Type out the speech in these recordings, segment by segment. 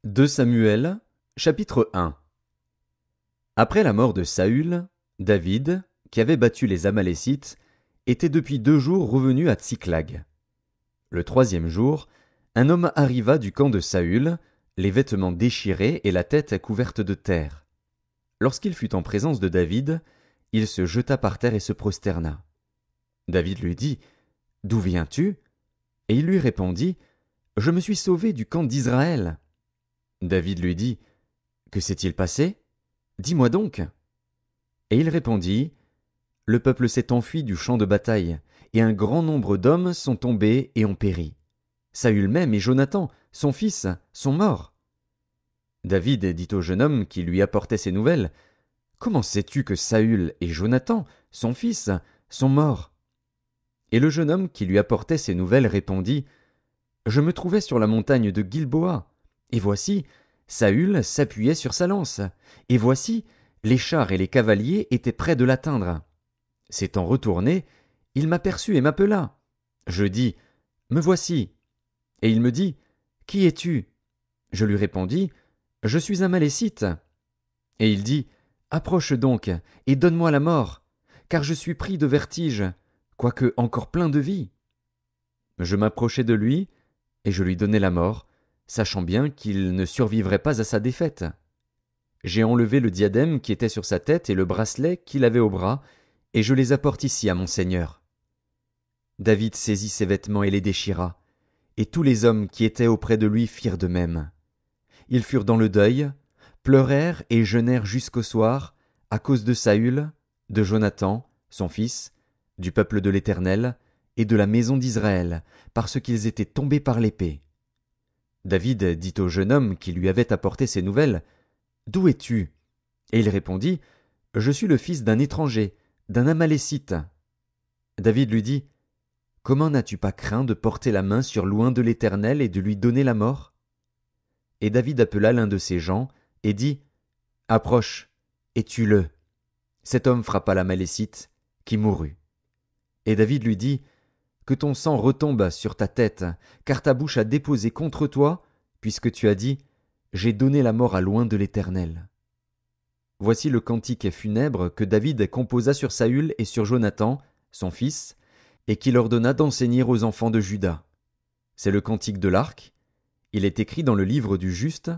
2 Samuel, chapitre 1. Après la mort de Saül, David, qui avait battu les Amalécites, était depuis 2 jours revenu à Tsiklag. Le troisième jour, un homme arriva du camp de Saül, les vêtements déchirés et la tête couverte de terre. Lorsqu'il fut en présence de David, il se jeta par terre et se prosterna. David lui dit, « D'où viens-tu » Et il lui répondit, « Je me suis sauvé du camp d'Israël. » David lui dit, « Que s'est-il passé? Dis-moi donc. » Et il répondit, « Le peuple s'est enfui du champ de bataille, et un grand nombre d'hommes sont tombés et ont péri. Saül même et Jonathan, son fils, sont morts. » David dit au jeune homme qui lui apportait ces nouvelles, « Comment sais-tu que Saül et Jonathan, son fils, sont morts? » Et le jeune homme qui lui apportait ces nouvelles répondit, « Je me trouvais sur la montagne de Gilboa. Et voici, Saül s'appuyait sur sa lance, et voici, les chars et les cavaliers étaient près de l'atteindre. S'étant retourné, il m'aperçut et m'appela. Je dis, Me voici. Et il me dit, Qui es-tu? Je lui répondis, Je suis un Malécite. Et il dit, Approche donc, et donne-moi la mort, car je suis pris de vertige, quoique encore plein de vie. Je m'approchai de lui, et je lui donnai la mort, sachant bien qu'il ne survivrait pas à sa défaite. J'ai enlevé le diadème qui était sur sa tête et le bracelet qu'il avait au bras, et je les apporte ici à mon seigneur. David saisit ses vêtements et les déchira, et tous les hommes qui étaient auprès de lui firent de même. Ils furent dans le deuil, pleurèrent et jeûnèrent jusqu'au soir, à cause de Saül, de Jonathan, son fils, du peuple de l'Éternel, et de la maison d'Israël, parce qu'ils étaient tombés par l'épée. David dit au jeune homme qui lui avait apporté ces nouvelles, « D'où es-tu » Et il répondit, « Je suis le fils d'un étranger, d'un Amalécite. » David lui dit, « Comment n'as-tu pas craint de porter la main sur l'oint de l'Éternel et de lui donner la mort » Et David appela l'un de ses gens et dit, « Approche, et tue-le. » Cet homme frappa l'Amalécite, qui mourut. Et David lui dit, « Que ton sang retombe sur ta tête, car ta bouche a déposé contre toi, puisque tu as dit, J'ai donné la mort à l'oint de l'Éternel. » Voici le cantique funèbre que David composa sur Saül et sur Jonathan, son fils, et qu'il ordonna d'enseigner aux enfants de Juda. C'est le cantique de l'arc. Il est écrit dans le livre du juste.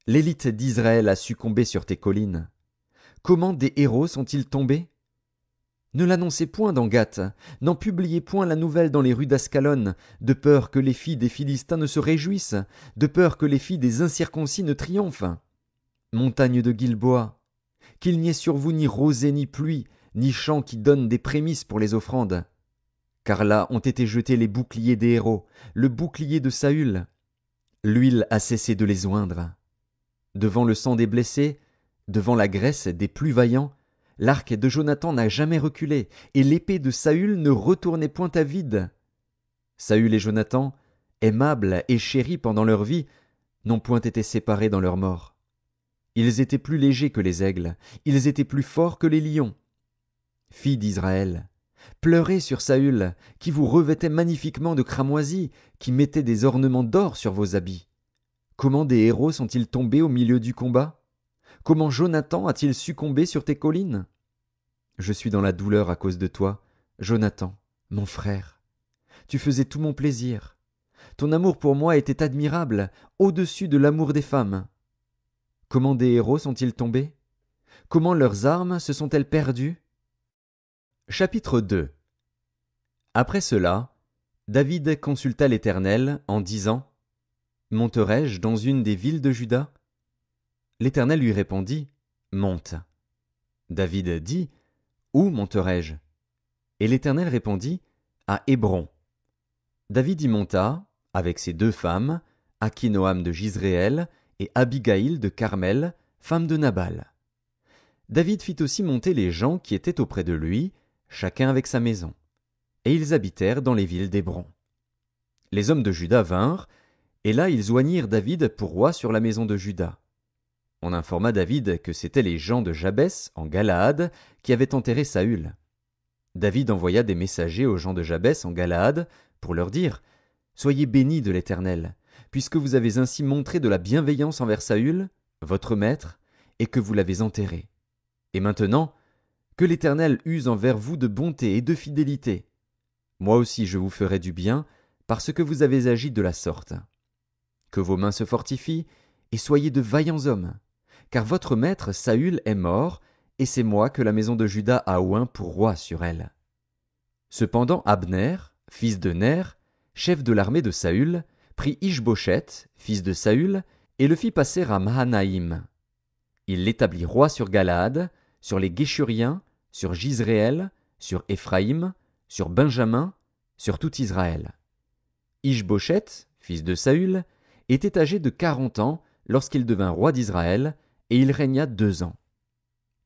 L'élite d'Israël a succombé sur tes collines. Comment des héros sont-ils tombés? Ne l'annoncez point dans Gath, n'en publiez point la nouvelle dans les rues d'Ascalon, de peur que les filles des Philistins ne se réjouissent, de peur que les filles des incirconcis ne triomphent. Montagne de Gilboa, qu'il n'y ait sur vous ni rosée ni pluie, ni champs qui donnent des prémices pour les offrandes. Car là ont été jetés les boucliers des héros, le bouclier de Saül. L'huile a cessé de les oindre. Devant le sang des blessés, devant la graisse des plus vaillants, l'arc de Jonathan n'a jamais reculé, et l'épée de Saül ne retournait point à vide. Saül et Jonathan, aimables et chéris pendant leur vie, n'ont point été séparés dans leur mort. Ils étaient plus légers que les aigles, ils étaient plus forts que les lions. Filles d'Israël, pleurez sur Saül, qui vous revêtait magnifiquement de cramoisis, qui mettait des ornements d'or sur vos habits. Comment des héros sont-ils tombés au milieu du combat? Comment Jonathan a-t-il succombé sur tes collines? Je suis dans la douleur à cause de toi, Jonathan, mon frère. Tu faisais tout mon plaisir. Ton amour pour moi était admirable, au-dessus de l'amour des femmes. Comment des héros sont-ils tombés? Comment leurs armes se sont-elles perdues? Chapitre 2. Après cela, David consulta l'Éternel en disant, « Monterai-je dans une des villes de Juda » L'Éternel lui répondit, « Monte. » David dit, « Où monterai-je » Et l'Éternel répondit, « À Hébron. » David y monta, avec ses 2 femmes, Akinoam de Jizréel et Abigaïl de Carmel, femme de Nabal. David fit aussi monter les gens qui étaient auprès de lui, chacun avec sa maison. Et ils habitèrent dans les villes d'Hébron. Les hommes de Juda vinrent, et là ils oignirent David pour roi sur la maison de Juda. On informa David que c'étaient les gens de Jabès, en Galaad, qui avaient enterré Saül. David envoya des messagers aux gens de Jabès, en Galaad, pour leur dire « Soyez bénis de l'Éternel, puisque vous avez ainsi montré de la bienveillance envers Saül, votre maître, et que vous l'avez enterré. Et maintenant, que l'Éternel use envers vous de bonté et de fidélité. Moi aussi je vous ferai du bien, parce que vous avez agi de la sorte. Que vos mains se fortifient, et soyez de vaillants hommes, car votre maître Saül est mort, et c'est moi que la maison de Juda a oint pour roi sur elle. Cependant Abner, fils de Ner, chef de l'armée de Saül, prit Ish-Boshet, fils de Saül, et le fit passer à Mahanaïm. Il l'établit roi sur Galaad, sur les Guéshuriens, sur Jizréel, sur Éphraïm, sur Benjamin, sur tout Israël. Ish-Boshet, fils de Saül, était âgé de 40 ans lorsqu'il devint roi d'Israël, et il régna 2 ans.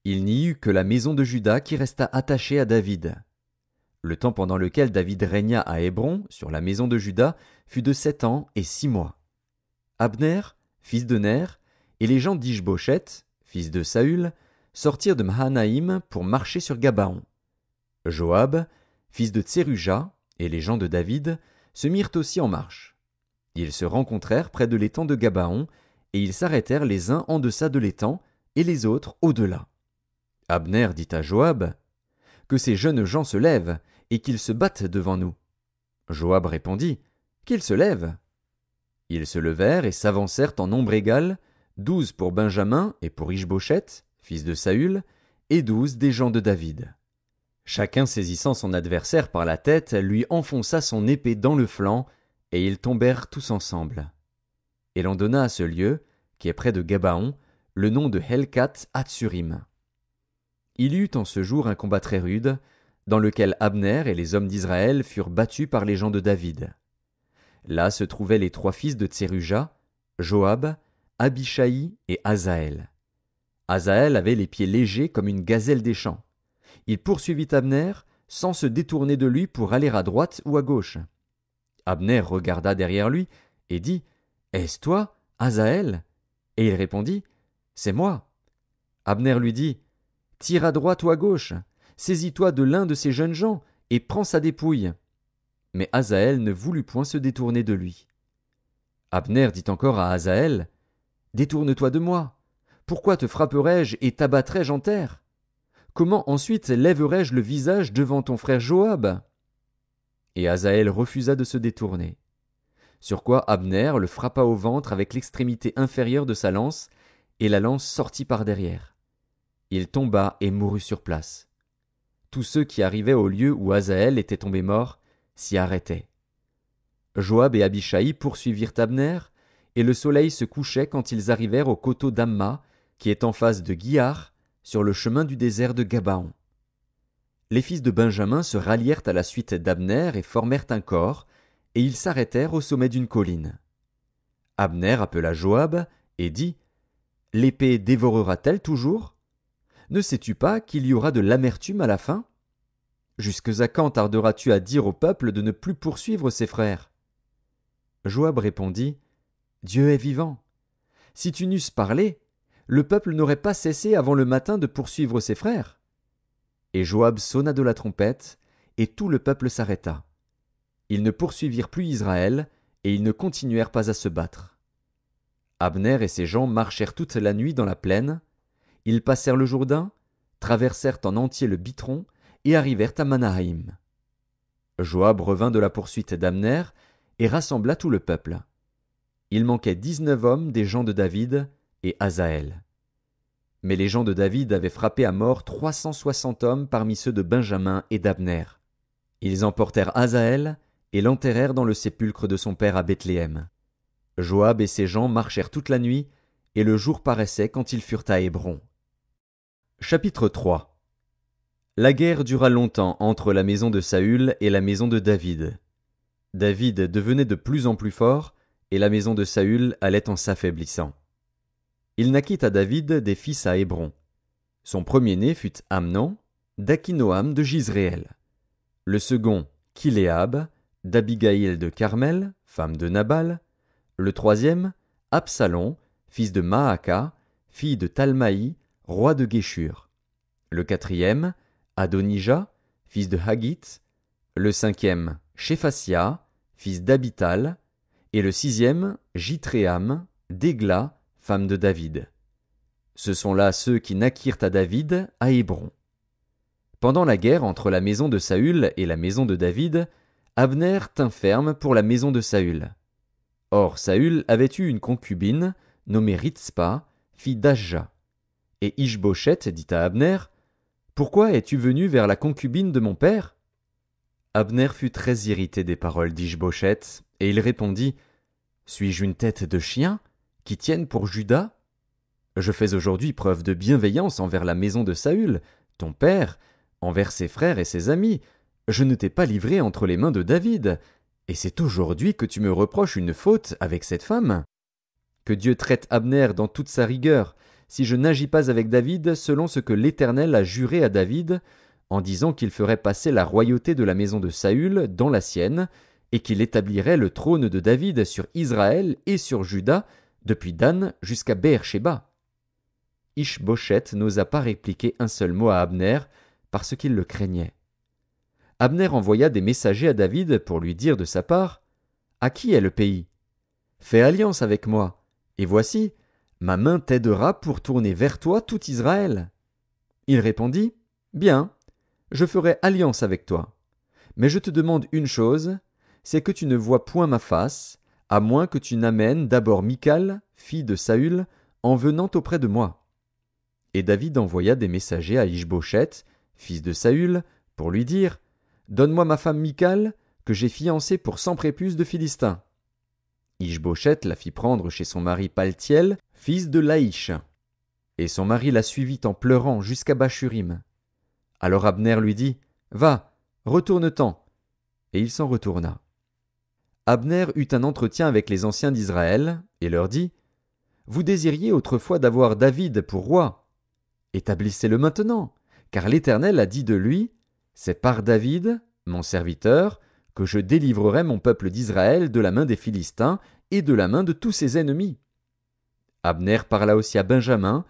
Il n'y eut que la maison de Juda qui resta attachée à David. Le temps pendant lequel David régna à Hébron, sur la maison de Juda, fut de 7 ans et 6 mois. Abner, fils de Ner, et les gens d'Ish-Boshet, fils de Saül, sortirent de Mahanaïm pour marcher sur Gabaon. Joab, fils de Tseruja, et les gens de David, se mirent aussi en marche. Ils se rencontrèrent près de l'étang de Gabaon, et ils s'arrêtèrent les uns en deçà de l'étang, et les autres au-delà. Abner dit à Joab, « Que ces jeunes gens se lèvent, et qu'ils se battent devant nous. » Joab répondit, « Qu'ils se lèvent. » Ils se levèrent et s'avancèrent en nombre égal, 12 pour Benjamin et pour Ish-Boshet, fils de Saül, et 12 des gens de David. Chacun saisissant son adversaire par la tête, lui enfonça son épée dans le flanc, et ils tombèrent tous ensemble. Et l'on donna à ce lieu, qui est près de Gabaon, le nom de Helkat Hatsurim. Il y eut en ce jour un combat très rude, dans lequel Abner et les hommes d'Israël furent battus par les gens de David. Là se trouvaient les 3 fils de Tseruja, Joab, Abishai et Asaël. Asaël avait les pieds légers comme une gazelle des champs. Il poursuivit Abner, sans se détourner de lui pour aller à droite ou à gauche. Abner regarda derrière lui et dit, « Est-ce toi, Asaël ?» Et il répondit, « C'est moi. » Abner lui dit, « Tire à droite ou à gauche, saisis-toi de l'un de ces jeunes gens et prends sa dépouille. » Mais Asaël ne voulut point se détourner de lui. Abner dit encore à Asaël, « Détourne-toi de moi. Pourquoi te frapperais-je et t'abattrais-je en terre? Comment ensuite lèverais-je le visage devant ton frère Joab ?» Et Asaël refusa de se détourner. Sur quoi Abner le frappa au ventre avec l'extrémité inférieure de sa lance, et la lance sortit par derrière. Il tomba et mourut sur place. Tous ceux qui arrivaient au lieu où Asaël était tombé mort s'y arrêtaient. Joab et Abishai poursuivirent Abner, et le soleil se couchait quand ils arrivèrent au coteau d'Amma, qui est en face de Guiar, sur le chemin du désert de Gabaon. Les fils de Benjamin se rallièrent à la suite d'Abner et formèrent un corps, et ils s'arrêtèrent au sommet d'une colline. Abner appela Joab et dit, « L'épée dévorera-t-elle toujours? Ne sais-tu pas qu'il y aura de l'amertume à la fin? Jusque à quand tarderas-tu à dire au peuple de ne plus poursuivre ses frères? » Joab répondit, « Dieu est vivant. Si tu n'eusses parlé, le peuple n'aurait pas cessé avant le matin de poursuivre ses frères. » Et Joab sonna de la trompette, et tout le peuple s'arrêta. Ils ne poursuivirent plus Israël, et ils ne continuèrent pas à se battre. Abner et ses gens marchèrent toute la nuit dans la plaine. Ils passèrent le Jourdain, traversèrent en entier le Bitron, et arrivèrent à Mahanaïm. Joab revint de la poursuite d'Abner, et rassembla tout le peuple. Il manquait 19 hommes des gens de David, et Asaël. Mais les gens de David avaient frappé à mort 360 hommes parmi ceux de Benjamin et d'Abner. Ils emportèrent Asaël et l'enterrèrent dans le sépulcre de son père à Bethléem. Joab et ses gens marchèrent toute la nuit, et le jour paraissait quand ils furent à Hébron. Chapitre 3. La guerre dura longtemps entre la maison de Saül et la maison de David. David devenait de plus en plus fort, et la maison de Saül allait en s'affaiblissant. Il naquit à David des fils à Hébron. Son premier-né fut Amnon, d'Akinoam de Jizréel. Le second, Kiléab, d'Abigaïl de Carmel, femme de Nabal. Le troisième, Absalom, fils de Maaka, fille de Talmaï, roi de Géshur. Le quatrième, Adonija, fils de Haggith. Le cinquième, Shéphasia, fils d'Abital. et le 6e, Jithréam, d'Égla, femme de David. Ce sont là ceux qui naquirent à David à Hébron. Pendant la guerre entre la maison de Saül et la maison de David, Abner tint ferme pour la maison de Saül. Or Saül avait eu une concubine, nommée Ritspa, fille d'Ajja. Et Ish-Boshet dit à Abner, « Pourquoi es-tu venu vers la concubine de mon père » Abner fut très irrité des paroles d'Ish-Boshet, et il répondit, « Suis-je une tête de chien, qui tienne pour Juda ? Je fais aujourd'hui preuve de bienveillance envers la maison de Saül, ton père, envers ses frères et ses amis. Je ne t'ai pas livré entre les mains de David, et c'est aujourd'hui que tu me reproches une faute avec cette femme. Que Dieu traite Abner dans toute sa rigueur, si je n'agis pas avec David selon ce que l'Éternel a juré à David, en disant qu'il ferait passer la royauté de la maison de Saül dans la sienne, et qu'il établirait le trône de David sur Israël et sur Juda, depuis Dan jusqu'à Beer-Shéba. » Ish-Boshet n'osa pas répliquer un seul mot à Abner, parce qu'il le craignait. Abner envoya des messagers à David pour lui dire de sa part, « À qui est le pays ? Fais alliance avec moi, et voici, ma main t'aidera pour tourner vers toi tout Israël. » Il répondit, « Bien, je ferai alliance avec toi. Mais je te demande une chose, c'est que tu ne vois point ma face, à moins que tu n'amènes d'abord Michal, fille de Saül, en venant auprès de moi. » Et David envoya des messagers à Ish-Boshet, fils de Saül, pour lui dire, « Donne-moi ma femme Michal, que j'ai fiancée pour 100 prépuces de Philistins. » Ish-Boshet la fit prendre chez son mari Paltiel, fils de Laïch. Et son mari la suivit en pleurant jusqu'à Bachurim. Alors Abner lui dit, « Va, retourne-t'en. » Et il s'en retourna. Abner eut un entretien avec les anciens d'Israël, et leur dit, « Vous désiriez autrefois d'avoir David pour roi. Établissez-le maintenant, car l'Éternel a dit de lui, « C'est par David, mon serviteur, que je délivrerai mon peuple d'Israël de la main des Philistins et de la main de tous ses ennemis. » Abner parla aussi à Benjamin,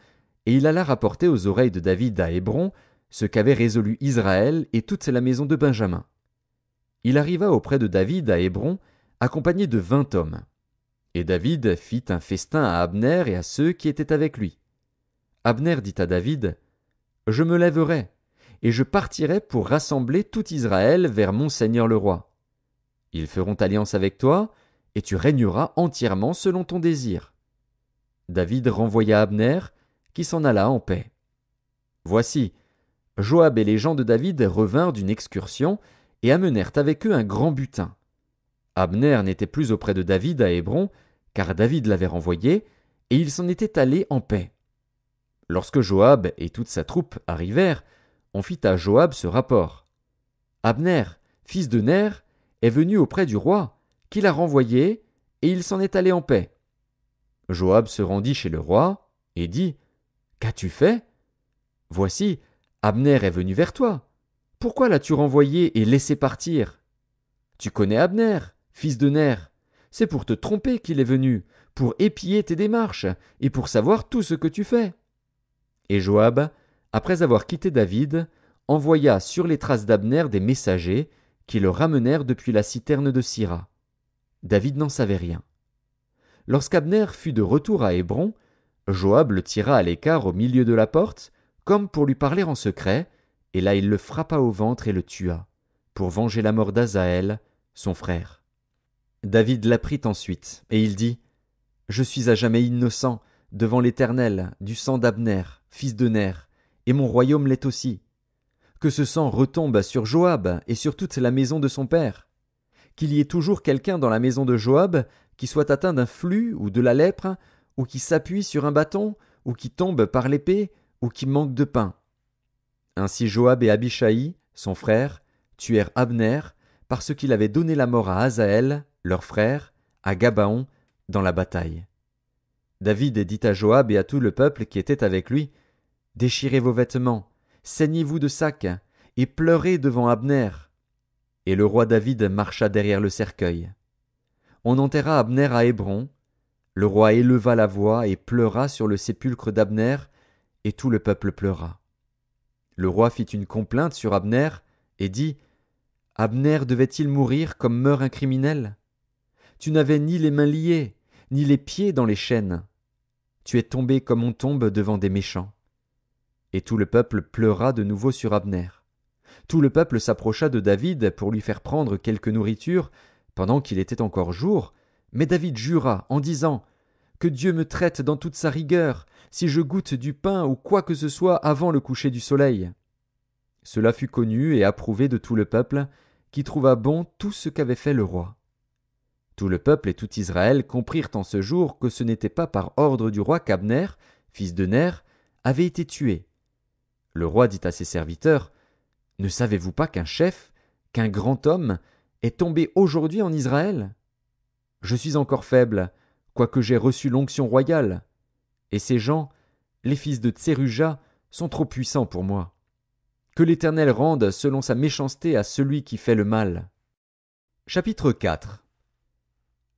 et il alla rapporter aux oreilles de David à Hébron ce qu'avait résolu Israël et toute la maison de Benjamin. Il arriva auprès de David à Hébron, accompagné de 20 hommes. Et David fit un festin à Abner et à ceux qui étaient avec lui. Abner dit à David, « Je me lèverai, et je partirai pour rassembler tout Israël vers mon seigneur le roi. Ils feront alliance avec toi, et tu régneras entièrement selon ton désir. » David renvoya Abner, qui s'en alla en paix. Voici, Joab et les gens de David revinrent d'une excursion et amenèrent avec eux un grand butin. Abner n'était plus auprès de David à Hébron, car David l'avait renvoyé, et il s'en était allé en paix. Lorsque Joab et toute sa troupe arrivèrent, on fit à Joab ce rapport. Abner, fils de Ner, est venu auprès du roi, qui l'a renvoyé, et il s'en est allé en paix. Joab se rendit chez le roi, et dit, « Qu'as-tu fait ? Voici, Abner est venu vers toi. Pourquoi l'as-tu renvoyé et laissé partir ? Tu connais Abner, fils de Ner. C'est pour te tromper qu'il est venu, pour épier tes démarches, et pour savoir tout ce que tu fais. » Et Joab, après avoir quitté David, envoya sur les traces d'Abner des messagers qui le ramenèrent depuis la citerne de Sira. David n'en savait rien. Lorsqu'Abner fut de retour à Hébron, Joab le tira à l'écart au milieu de la porte, comme pour lui parler en secret, et là il le frappa au ventre et le tua, pour venger la mort d'Asaël, son frère. David l'apprit ensuite, et il dit, « Je suis à jamais innocent devant l'Éternel du sang d'Abner, fils de Ner, et mon royaume l'est aussi. Que ce sang retombe sur Joab et sur toute la maison de son père. Qu'il y ait toujours quelqu'un dans la maison de Joab qui soit atteint d'un flux ou de la lèpre, ou qui s'appuie sur un bâton, ou qui tombe par l'épée, ou qui manque de pain. » Ainsi Joab et Abishai, son frère, tuèrent Abner, parce qu'il avait donné la mort à Asaël, leur frère, à Gabaon, dans la bataille. David dit à Joab et à tout le peuple qui était avec lui, « Déchirez vos vêtements, saignez-vous de sacs, et pleurez devant Abner. » Et le roi David marcha derrière le cercueil. On enterra Abner à Hébron. Le roi éleva la voix et pleura sur le sépulcre d'Abner, et tout le peuple pleura. Le roi fit une complainte sur Abner, et dit, « Abner devait-il mourir comme meurt un criminel ? Tu n'avais ni les mains liées, ni les pieds dans les chaînes. Tu es tombé comme on tombe devant des méchants. » Et tout le peuple pleura de nouveau sur Abner. Tout le peuple s'approcha de David pour lui faire prendre quelque nourriture, pendant qu'il était encore jour, mais David jura en disant « Que Dieu me traite dans toute sa rigueur, si je goûte du pain ou quoi que ce soit avant le coucher du soleil. » Cela fut connu et approuvé de tout le peuple, qui trouva bon tout ce qu'avait fait le roi. Tout le peuple et tout Israël comprirent en ce jour que ce n'était pas par ordre du roi qu'Abner, fils de Ner, avait été tué. Le roi dit à ses serviteurs « Ne savez-vous pas qu'un chef, qu'un grand homme, est tombé aujourd'hui en Israël? Je suis encore faible, quoique j'aie reçu l'onction royale. Et ces gens, les fils de Tseruja, sont trop puissants pour moi. Que l'Éternel rende selon sa méchanceté à celui qui fait le mal. » Chapitre 4.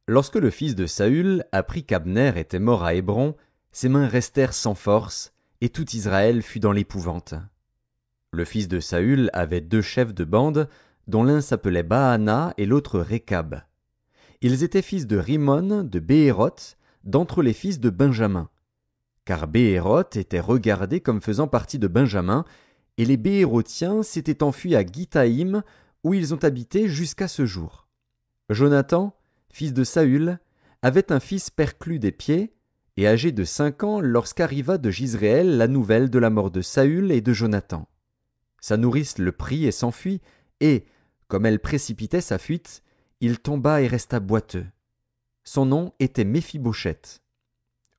Lorsque le fils de Saül apprit qu'Abner était mort à Hébron, ses mains restèrent sans force, et tout Israël fut dans l'épouvante. Le fils de Saül avait 2 chefs de bande, dont l'un s'appelait Baana et l'autre Récab. Ils étaient fils de Rimon, de Béhéroth, d'entre les fils de Benjamin. Car Béhéroth était regardé comme faisant partie de Benjamin, et les Béhérothiens s'étaient enfuis à Githaïm, où ils ont habité jusqu'à ce jour. Jonathan, fils de Saül, avait un fils perclus des pieds, et âgé de 5 ans lorsqu'arriva de Jizréel la nouvelle de la mort de Saül et de Jonathan. Sa nourrice le prit et s'enfuit, et, comme elle précipitait sa fuite, il tomba et resta boiteux. Son nom était Méphibosheth.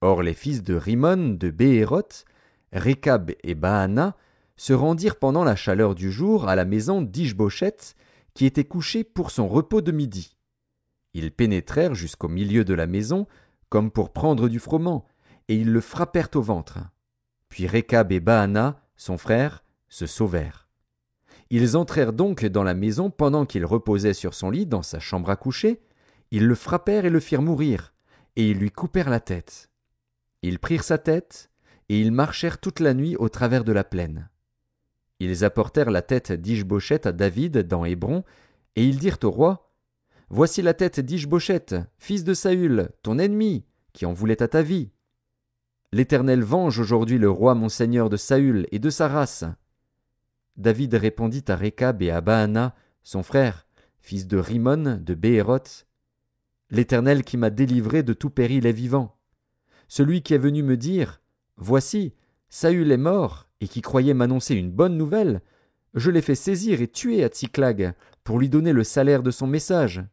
Or les fils de Rimon de Béhéroth, Récab et Baana, se rendirent pendant la chaleur du jour à la maison d'Ish-Bosheth, qui était couché pour son repos de midi. Ils pénétrèrent jusqu'au milieu de la maison, comme pour prendre du froment, et ils le frappèrent au ventre. Puis Récab et Baana, son frère, se sauvèrent. Ils entrèrent donc dans la maison pendant qu'il reposait sur son lit dans sa chambre à coucher, ils le frappèrent et le firent mourir, et ils lui coupèrent la tête. Ils prirent sa tête, et ils marchèrent toute la nuit au travers de la plaine. Ils apportèrent la tête d'Ish-Bosheth à David dans Hébron, et ils dirent au roi « Voici la tête d'Ish-Bosheth, fils de Saül, ton ennemi, qui en voulait à ta vie. L'Éternel venge aujourd'hui le roi mon seigneur de Saül et de sa race. » David répondit à Récab et à Baana, son frère, fils de Rimon de Béhéroth, « L'Éternel qui m'a délivré de tout péril est vivant. Celui qui est venu me dire « Voici, Saül est mort » et qui croyait m'annoncer une bonne nouvelle, je l'ai fait saisir et tuer à Tsiklag pour lui donner le salaire de son message.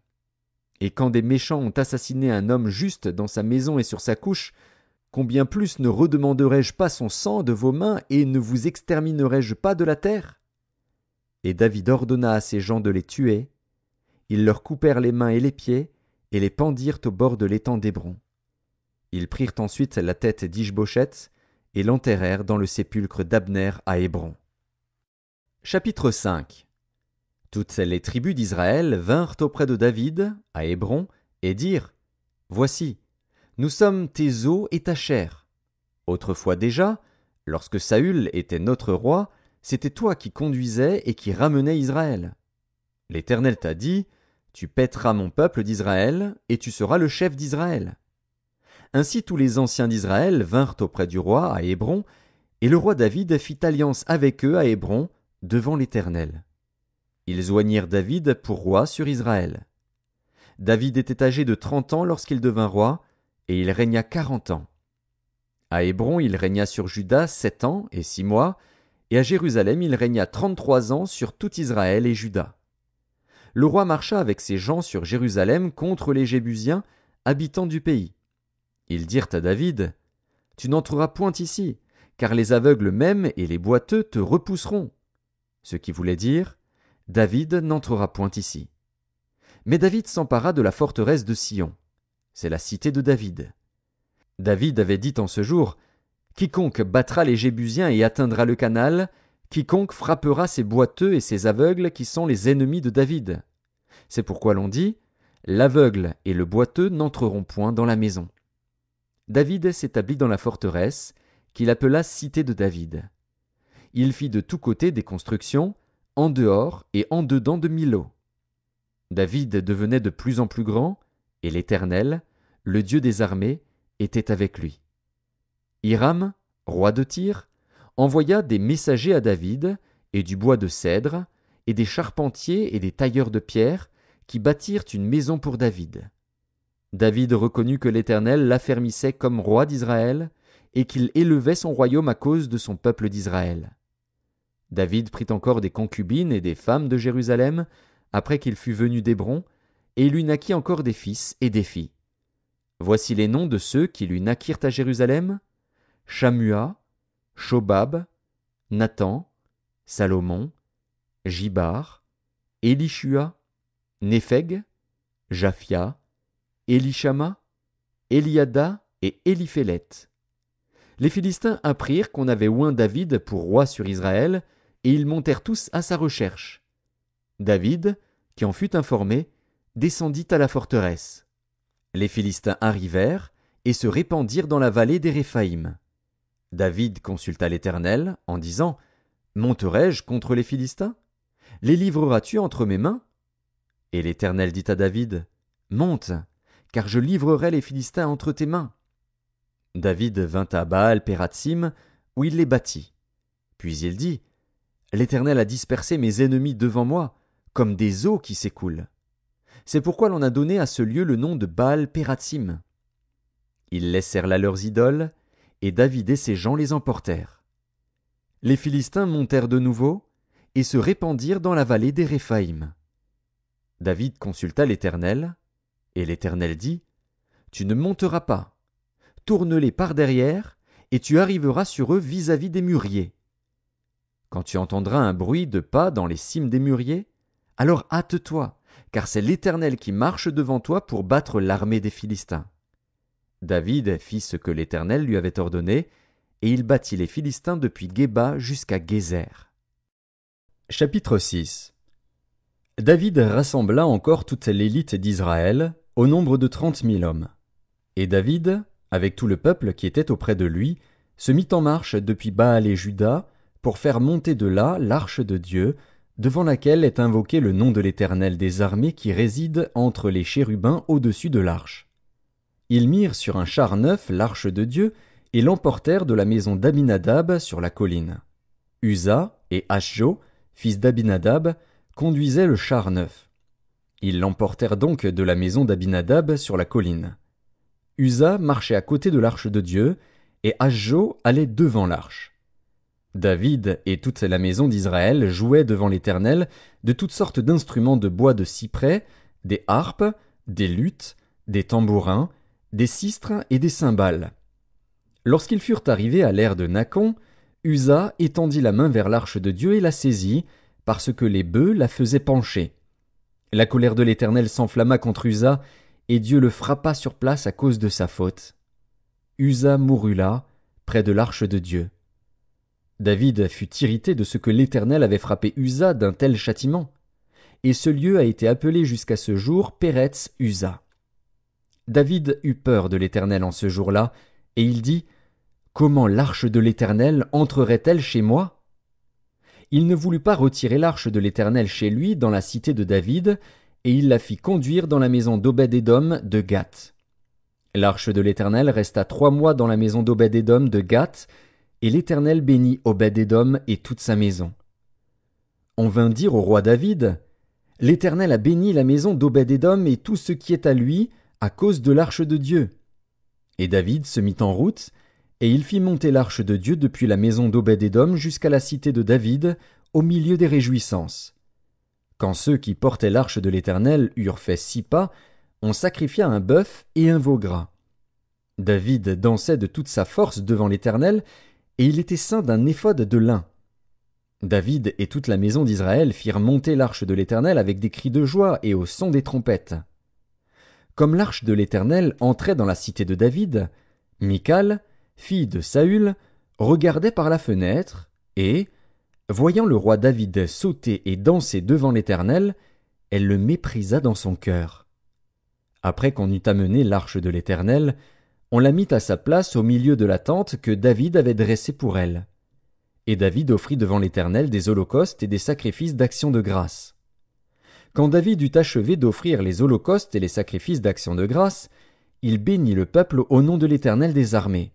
Et quand des méchants ont assassiné un homme juste dans sa maison et sur sa couche, combien plus ne redemanderai-je pas son sang de vos mains et ne vous exterminerai-je pas de la terre? » Et David ordonna à ses gens de les tuer. Ils leur coupèrent les mains et les pieds et les pendirent au bord de l'étang d'Hébron. Ils prirent ensuite la tête d'Ish-Bosheth et l'enterrèrent dans le sépulcre d'Abner à Hébron. Chapitre 5. Toutes les tribus d'Israël vinrent auprès de David, à Hébron, et dirent « Voici, nous sommes tes os et ta chair. Autrefois déjà, lorsque Saül était notre roi, c'était toi qui conduisais et qui ramenais Israël. L'Éternel t'a dit « Tu paîtras mon peuple d'Israël, et tu seras le chef d'Israël. » Ainsi tous les anciens d'Israël vinrent auprès du roi à Hébron, et le roi David fit alliance avec eux à Hébron, devant l'Éternel. Ils oignirent David pour roi sur Israël. David était âgé de 30 ans lorsqu'il devint roi, et il régna 40 ans. À Hébron, il régna sur Juda 7 ans et 6 mois, et à Jérusalem, il régna 33 ans sur tout Israël et Juda. Le roi marcha avec ses gens sur Jérusalem contre les Jébusiens, habitants du pays. Ils dirent à David « Tu n'entreras point ici, car les aveugles même et les boiteux te repousseront. » Ce qui voulait dire « David n'entrera point ici. » Mais David s'empara de la forteresse de Sion. C'est la cité de David. David avait dit en ce jour « Quiconque battra les Jébusiens et atteindra le canal, quiconque frappera ces boiteux et ces aveugles qui sont les ennemis de David. » C'est pourquoi l'on dit « L'aveugle et le boiteux n'entreront point dans la maison. » David s'établit dans la forteresse, qu'il appela cité de David. Il fit de tous côtés des constructions, en dehors et en dedans de Millo. David devenait de plus en plus grand, et l'Éternel, le Dieu des armées, était avec lui. Hiram, roi de Tyr, envoya des messagers à David, et du bois de cèdre, et des charpentiers et des tailleurs de pierre, qui bâtirent une maison pour David. David reconnut que l'Éternel l'affermissait comme roi d'Israël, et qu'il élevait son royaume à cause de son peuple d'Israël. David prit encore des concubines et des femmes de Jérusalem, après qu'il fut venu d'Hébron, et il lui naquit encore des fils et des filles. Voici les noms de ceux qui lui naquirent à Jérusalem: Shammua, Shobab, Nathan, Salomon, Jibar, Élishua, Népheg, Japhia, Élishama, Eliada et Éliphélet. Les Philistins apprirent qu'on avait oint David pour roi sur Israël, et ils montèrent tous à sa recherche. David, qui en fut informé, descendit à la forteresse. Les Philistins arrivèrent et se répandirent dans la vallée des Réphaïm. David consulta l'Éternel en disant: Monterai-je contre les Philistins? Les livreras-tu entre mes mains? Et l'Éternel dit à David: Monte, car je livrerai les Philistins entre tes mains. David vint à Baal-Pératsim, où il les battit. Puis il dit: L'Éternel a dispersé mes ennemis devant moi, comme des eaux qui s'écoulent. C'est pourquoi l'on a donné à ce lieu le nom de Baal-Pératsim. Ils laissèrent là leurs idoles, et David et ses gens les emportèrent. Les Philistins montèrent de nouveau, et se répandirent dans la vallée des Réphaïm. David consulta l'Éternel, et l'Éternel dit: Tu ne monteras pas. Tourne-les par derrière, et tu arriveras sur eux vis-à-vis des mûriers. Quand tu entendras un bruit de pas dans les cimes des mûriers, alors hâte-toi, car c'est l'Éternel qui marche devant toi pour battre l'armée des Philistins. David fit ce que l'Éternel lui avait ordonné, et il battit les Philistins depuis Géba jusqu'à Gézer. Chapitre 6. David rassembla encore toute l'élite d'Israël, au nombre de 30 000 hommes. Et David, avec tout le peuple qui était auprès de lui, se mit en marche depuis Baal et Juda, pour faire monter de là l'arche de Dieu, devant laquelle est invoqué le nom de l'Éternel des armées qui réside entre les chérubins au-dessus de l'arche. Ils mirent sur un char neuf l'arche de Dieu, et l'emportèrent de la maison d'Abinadab sur la colline. Uza et Ashjo, fils d'Abinadab, conduisaient le char neuf. Ils l'emportèrent donc de la maison d'Abinadab sur la colline. Uza marchait à côté de l'arche de Dieu, et Ashjo allait devant l'arche. David et toute la maison d'Israël jouaient devant l'Éternel de toutes sortes d'instruments de bois de cyprès, des harpes, des luths, des tambourins, des sistres et des cymbales. Lorsqu'ils furent arrivés à l'ère de Nakon, Uza étendit la main vers l'arche de Dieu et la saisit, parce que les bœufs la faisaient pencher. La colère de l'Éternel s'enflamma contre Uza, et Dieu le frappa sur place à cause de sa faute. Uza mourut là, près de l'arche de Dieu. David fut irrité de ce que l'Éternel avait frappé Uza d'un tel châtiment, et ce lieu a été appelé jusqu'à ce jour Péretz Uza. David eut peur de l'Éternel en ce jour-là, et il dit: Comment l'arche de l'Éternel entrerait-elle chez moi? Il ne voulut pas retirer l'arche de l'Éternel chez lui dans la cité de David, et il la fit conduire dans la maison d'Obed-Édom de Gath. L'arche de l'Éternel resta 3 mois dans la maison d'Obed-Édom de Gath, et l'Éternel bénit Obed-Édom et toute sa maison. On vint dire au roi David: L'Éternel a béni la maison d'Obed-Édom et tout ce qui est à lui, à cause de l'arche de Dieu. Et David se mit en route, et il fit monter l'arche de Dieu depuis la maison d'Obed-Édom jusqu'à la cité de David, au milieu des réjouissances. Quand ceux qui portaient l'arche de l'Éternel eurent fait 6 pas, on sacrifia un bœuf et un veau gras. David dansait de toute sa force devant l'Éternel, et il était ceint d'un éphod de lin. David et toute la maison d'Israël firent monter l'arche de l'Éternel avec des cris de joie et au son des trompettes. Comme l'arche de l'Éternel entrait dans la cité de David, Michal, fille de Saül, regardait par la fenêtre, et, voyant le roi David sauter et danser devant l'Éternel, elle le méprisa dans son cœur. Après qu'on eut amené l'arche de l'Éternel, on la mit à sa place au milieu de la tente que David avait dressée pour elle. Et David offrit devant l'Éternel des holocaustes et des sacrifices d'action de grâce. Quand David eut achevé d'offrir les holocaustes et les sacrifices d'action de grâce, il bénit le peuple au nom de l'Éternel des armées.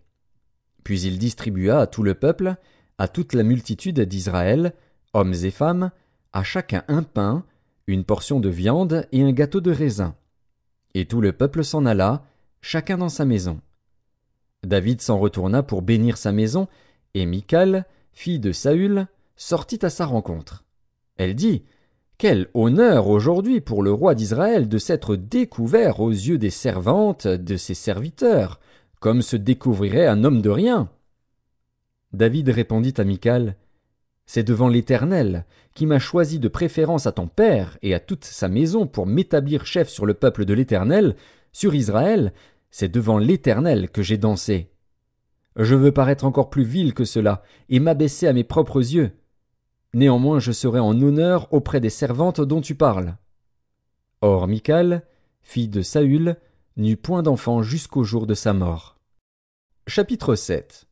Puis il distribua à tout le peuple, à toute la multitude d'Israël, hommes et femmes, à chacun un pain, une portion de viande et un gâteau de raisin. Et tout le peuple s'en alla, chacun dans sa maison. David s'en retourna pour bénir sa maison, et Michal, fille de Saül, sortit à sa rencontre. Elle dit: « Quel honneur aujourd'hui pour le roi d'Israël de s'être découvert aux yeux des servantes de ses serviteurs, comme se découvrirait un homme de rien. » David répondit à Michal: « C'est devant l'Éternel, qui m'a choisi de préférence à ton père et à toute sa maison pour m'établir chef sur le peuple de l'Éternel, sur Israël, c'est devant l'Éternel que j'ai dansé. Je veux paraître encore plus vil que cela, et m'abaisser à mes propres yeux. Néanmoins je serai en honneur auprès des servantes dont tu parles. » Or Michal, fille de Saül, n'eut point d'enfant jusqu'au jour de sa mort. Chapitre 7.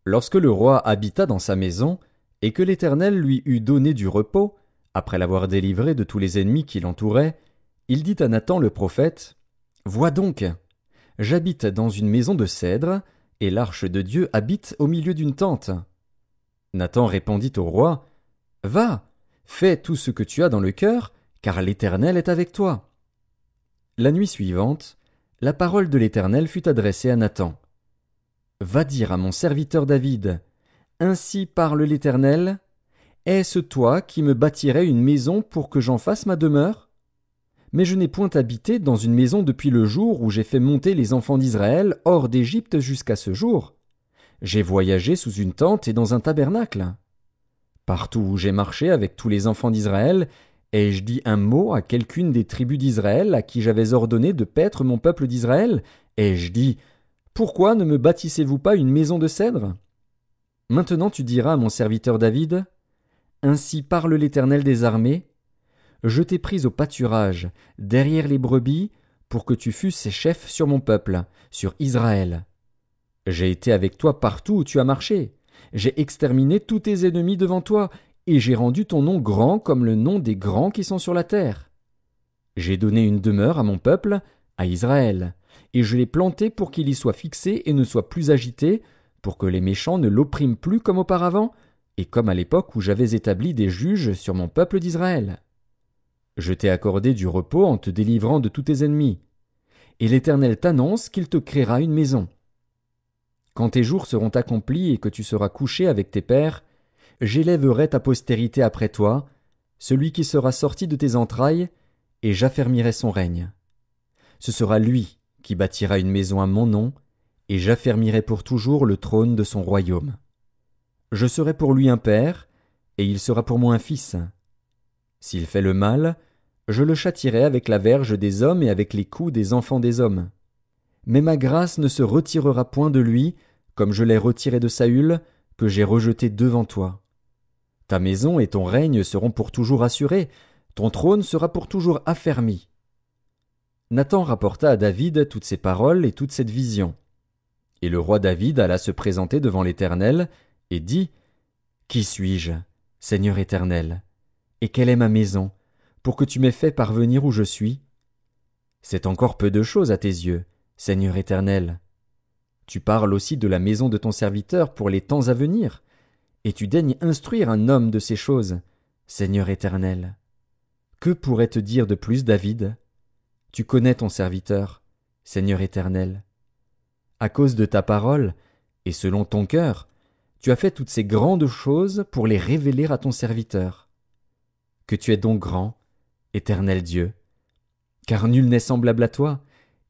Lorsque le roi habita dans sa maison, et que l'Éternel lui eut donné du repos, après l'avoir délivré de tous les ennemis qui l'entouraient, il dit à Nathan le prophète: « Vois donc, j'habite dans une maison de cèdre, et l'arche de Dieu habite au milieu d'une tente. » Nathan répondit au roi: « Va, fais tout ce que tu as dans le cœur, car l'Éternel est avec toi. » La nuit suivante, la parole de l'Éternel fut adressée à Nathan. « Va dire à mon serviteur David: Ainsi parle l'Éternel, est-ce toi qui me bâtirais une maison pour que j'en fasse ma demeure? Mais je n'ai point habité dans une maison depuis le jour où j'ai fait monter les enfants d'Israël hors d'Égypte jusqu'à ce jour. J'ai voyagé sous une tente et dans un tabernacle. Partout où j'ai marché avec tous les enfants d'Israël, ai-je dit un mot à quelqu'une des tribus d'Israël à qui j'avais ordonné de paître mon peuple d'Israël? Ai-je dit: Pourquoi ne me bâtissez-vous pas une maison de cèdre? Maintenant tu diras à mon serviteur David: Ainsi parle l'Éternel des armées, je t'ai pris au pâturage, derrière les brebis, pour que tu fusses chef sur mon peuple, sur Israël. J'ai été avec toi partout où tu as marché. J'ai exterminé tous tes ennemis devant toi, et j'ai rendu ton nom grand comme le nom des grands qui sont sur la terre. J'ai donné une demeure à mon peuple, à Israël, et je l'ai planté pour qu'il y soit fixé et ne soit plus agité, pour que les méchants ne l'oppriment plus comme auparavant, et comme à l'époque où j'avais établi des juges sur mon peuple d'Israël. Je t'ai accordé du repos en te délivrant de tous tes ennemis. Et l'Éternel t'annonce qu'il te créera une maison. Quand tes jours seront accomplis et que tu seras couché avec tes pères, j'élèverai ta postérité après toi, celui qui sera sorti de tes entrailles, et j'affermirai son règne. Ce sera lui qui bâtira une maison à mon nom, et j'affermirai pour toujours le trône de son royaume. Je serai pour lui un père, et il sera pour moi un fils. S'il fait le mal, je le châtierai avec la verge des hommes et avec les coups des enfants des hommes. Mais ma grâce ne se retirera point de lui, comme je l'ai retiré de Saül, que j'ai rejeté devant toi. Ta maison et ton règne seront pour toujours assurés, ton trône sera pour toujours affermi. » Nathan rapporta à David toutes ces paroles et toute cette vision. Et le roi David alla se présenter devant l'Éternel, et dit: « Qui suis-je, Seigneur Éternel? Et quelle est ma maison, pour que tu m'aies fait parvenir où je suis? C'est encore peu de choses à tes yeux, Seigneur Éternel. Tu parles aussi de la maison de ton serviteur pour les temps à venir, et tu daignes instruire un homme de ces choses, Seigneur Éternel. Que pourrait te dire de plus David? Tu connais ton serviteur, Seigneur Éternel. À cause de ta parole, et selon ton cœur, tu as fait toutes ces grandes choses pour les révéler à ton serviteur. Que tu es donc grand, Éternel Dieu, car nul n'est semblable à toi,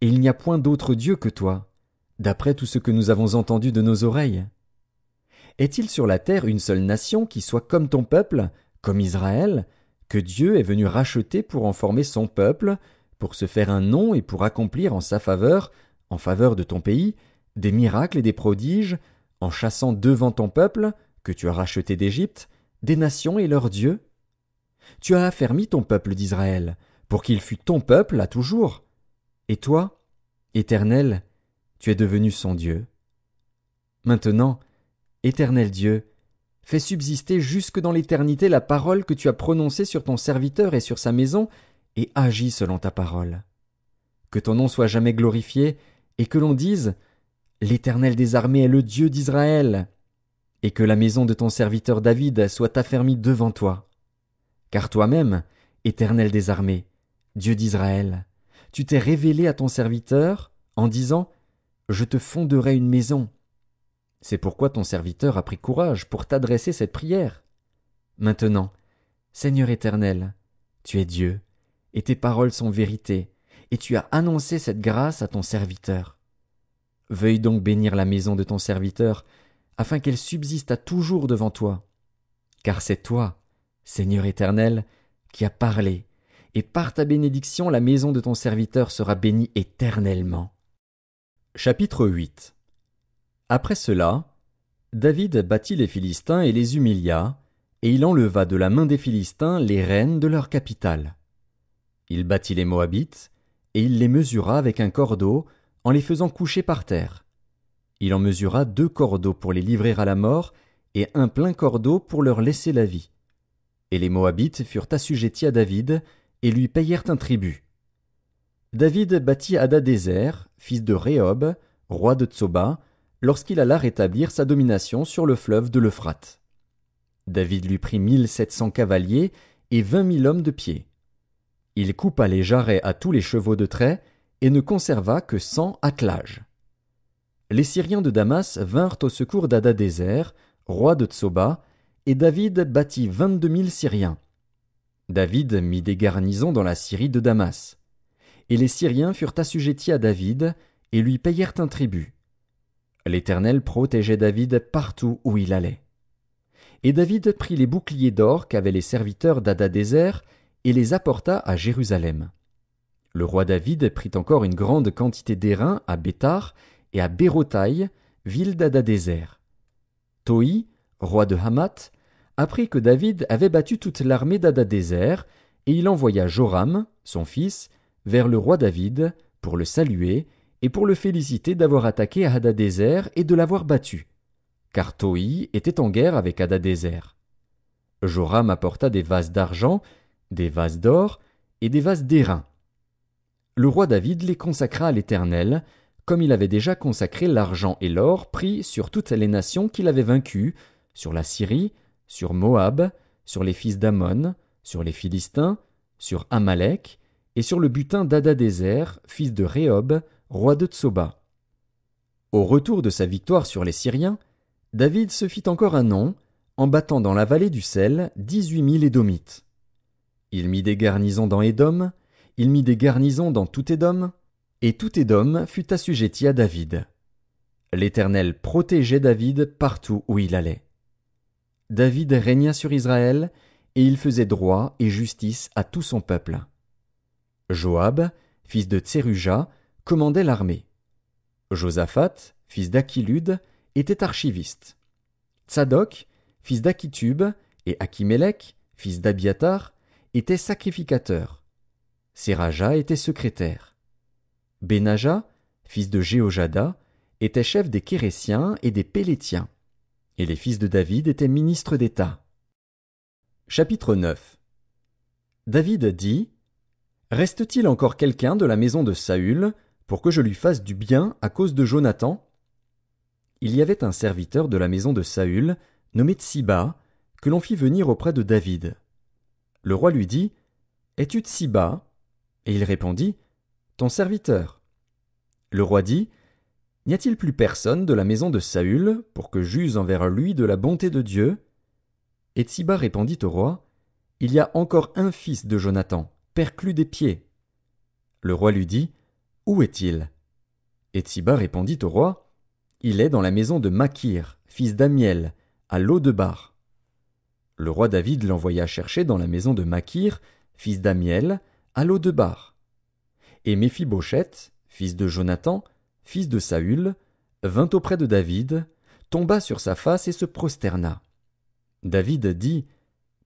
et il n'y a point d'autre Dieu que toi, d'après tout ce que nous avons entendu de nos oreilles. Est-il sur la terre une seule nation qui soit comme ton peuple, comme Israël, que Dieu est venu racheter pour en former son peuple, pour se faire un nom et pour accomplir en sa faveur, en faveur de ton pays, des miracles et des prodiges, en chassant devant ton peuple, que tu as racheté d'Égypte, des nations et leurs dieux? Tu as affermi ton peuple d'Israël, pour qu'il fût ton peuple à toujours. Et toi, Éternel, tu es devenu son Dieu. Maintenant, Éternel Dieu, fais subsister jusque dans l'éternité la parole que tu as prononcée sur ton serviteur et sur sa maison, et agis selon ta parole. Que ton nom soit jamais glorifié, et que l'on dise « L'Éternel des armées est le Dieu d'Israël », et que la maison de ton serviteur David soit affermie devant toi. Car toi-même, Éternel des armées, Dieu d'Israël, tu t'es révélé à ton serviteur en disant « Je te fonderai une maison ». C'est pourquoi ton serviteur a pris courage pour t'adresser cette prière. Maintenant, Seigneur Éternel, tu es Dieu, et tes paroles sont vérité, et tu as annoncé cette grâce à ton serviteur. Veuille donc bénir la maison de ton serviteur, afin qu'elle subsiste à toujours devant toi. Car c'est toi, Seigneur Éternel, qui as parlé, et par ta bénédiction la maison de ton serviteur sera bénie éternellement. Chapitre 8. Après cela, David battit les Philistins et les humilia, et il enleva de la main des Philistins les rênes de leur capitale. Il battit les Moabites, et il les mesura avec un cordeau, en les faisant coucher par terre. Il en mesura 2 cordeaux pour les livrer à la mort, et un plein cordeau pour leur laisser la vie. Et les Moabites furent assujettis à David, et lui payèrent un tribut. David battit Hadadézer, fils de Rehob, roi de Tsoba, lorsqu'il alla rétablir sa domination sur le fleuve de l'Euphrate. David lui prit 1700 cavaliers et 20 000 hommes de pied. Il coupa les jarrets à tous les chevaux de trait et ne conserva que 100 attelages. Les Syriens de Damas vinrent au secours d'Hadadézer, roi de Tsoba, et David battit 22 000 Syriens. David mit des garnisons dans la Syrie de Damas. Et les Syriens furent assujettis à David et lui payèrent un tribut. L'Éternel protégeait David partout où il allait. Et David prit les boucliers d'or qu'avaient les serviteurs d'Hadadézer et les apporta à Jérusalem. Le roi David prit encore une grande quantité d'airain à Béthar et à Bérotaï, ville d'Hadadézer. Toi, roi de Hamath, apprit que David avait battu toute l'armée d'Hadadézer, et il envoya Joram, son fils, vers le roi David, pour le saluer, et pour le féliciter d'avoir attaqué Hadadézer et de l'avoir battu, car Toi était en guerre avec Hadadézer. Joram apporta des vases d'argent, des vases d'or et des vases d'airain. Le roi David les consacra à l'Éternel, comme il avait déjà consacré l'argent et l'or pris sur toutes les nations qu'il avait vaincues, sur la Syrie, sur Moab, sur les fils d'Ammon, sur les Philistins, sur Amalek, et sur le butin d'Hadadézer, fils de Rehob, roi de Tsoba. Au retour de sa victoire sur les Syriens, David se fit encore un nom, en battant dans la vallée du sel 18 000 Édomites. Il mit des garnisons dans Édom, il mit des garnisons dans tout Édom, et tout Édom fut assujetti à David. L'Éternel protégeait David partout où il allait. David régna sur Israël, et il faisait droit et justice à tout son peuple. Joab, fils de Tseruja, commandait l'armée. Josaphat, fils d'Achilud, était archiviste. Tsadok, fils d'Achitub, et Achimélec, fils d'Abiatar, était sacrificateur. Séraja était secrétaire. Benaja, fils de Jéhojada, était chef des Kérésiens et des Pélétiens. Et les fils de David étaient ministres d'État. Chapitre 9. David dit: Reste-t-il encore quelqu'un de la maison de Saül pour que je lui fasse du bien à cause de Jonathan? Il y avait un serviteur de la maison de Saül, nommé Tsiba, que l'on fit venir auprès de David. Le roi lui dit: Es-tu Tsiba? Et il répondit: Ton serviteur. Le roi dit: N'y a-t-il plus personne de la maison de Saül pour que j'use envers lui de la bonté de Dieu? Et Tsiba répondit au roi: Il y a encore un fils de Jonathan, perclus des pieds. Le roi lui dit: Où est-il? Et Tsiba répondit au roi: Il est dans la maison de Makir, fils d'Amiel, à Lo-debar. Le roi David l'envoya chercher dans la maison de Makir, fils d'Amiel, à Lo-debar. Et Méphibosheth, fils de Jonathan, fils de Saül, vint auprès de David, tomba sur sa face et se prosterna. David dit: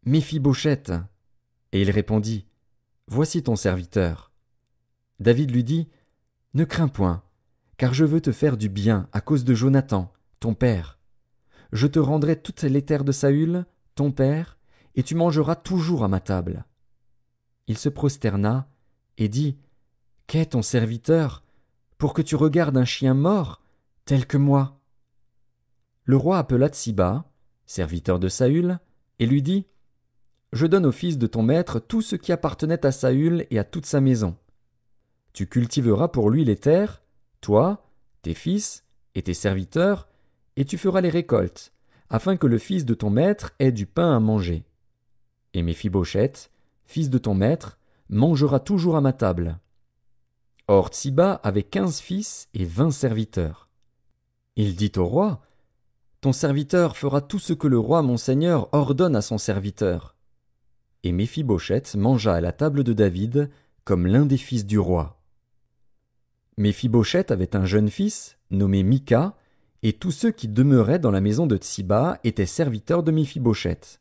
Méphibosheth. Et il répondit: Voici ton serviteur. David lui dit: Ne crains point, car je veux te faire du bien à cause de Jonathan, ton père. je te rendrai toutes les terres de Saül, ton père, et tu mangeras toujours à ma table. » Il se prosterna et dit, « Qu'est ton serviteur, pour que tu regardes un chien mort, tel que moi ?» Le roi appela Tsiba, serviteur de Saül, et lui dit, « Je donne au fils de ton maître tout ce qui appartenait à Saül et à toute sa maison. Tu cultiveras pour lui les terres, toi, tes fils et tes serviteurs, et tu feras les récoltes, afin que le fils de ton maître ait du pain à manger. Et Méphibosheth, fils de ton maître, mangera toujours à ma table. » Or Tsiba avait 15 fils et 20 serviteurs. Il dit au roi, « Ton serviteur fera tout ce que le roi mon seigneur ordonne à son serviteur. » Et Méphibosheth mangea à la table de David comme l'un des fils du roi. Méphibosheth avait un jeune fils, nommé Mika, et tous ceux qui demeuraient dans la maison de Tsiba étaient serviteurs de Méphibosheth.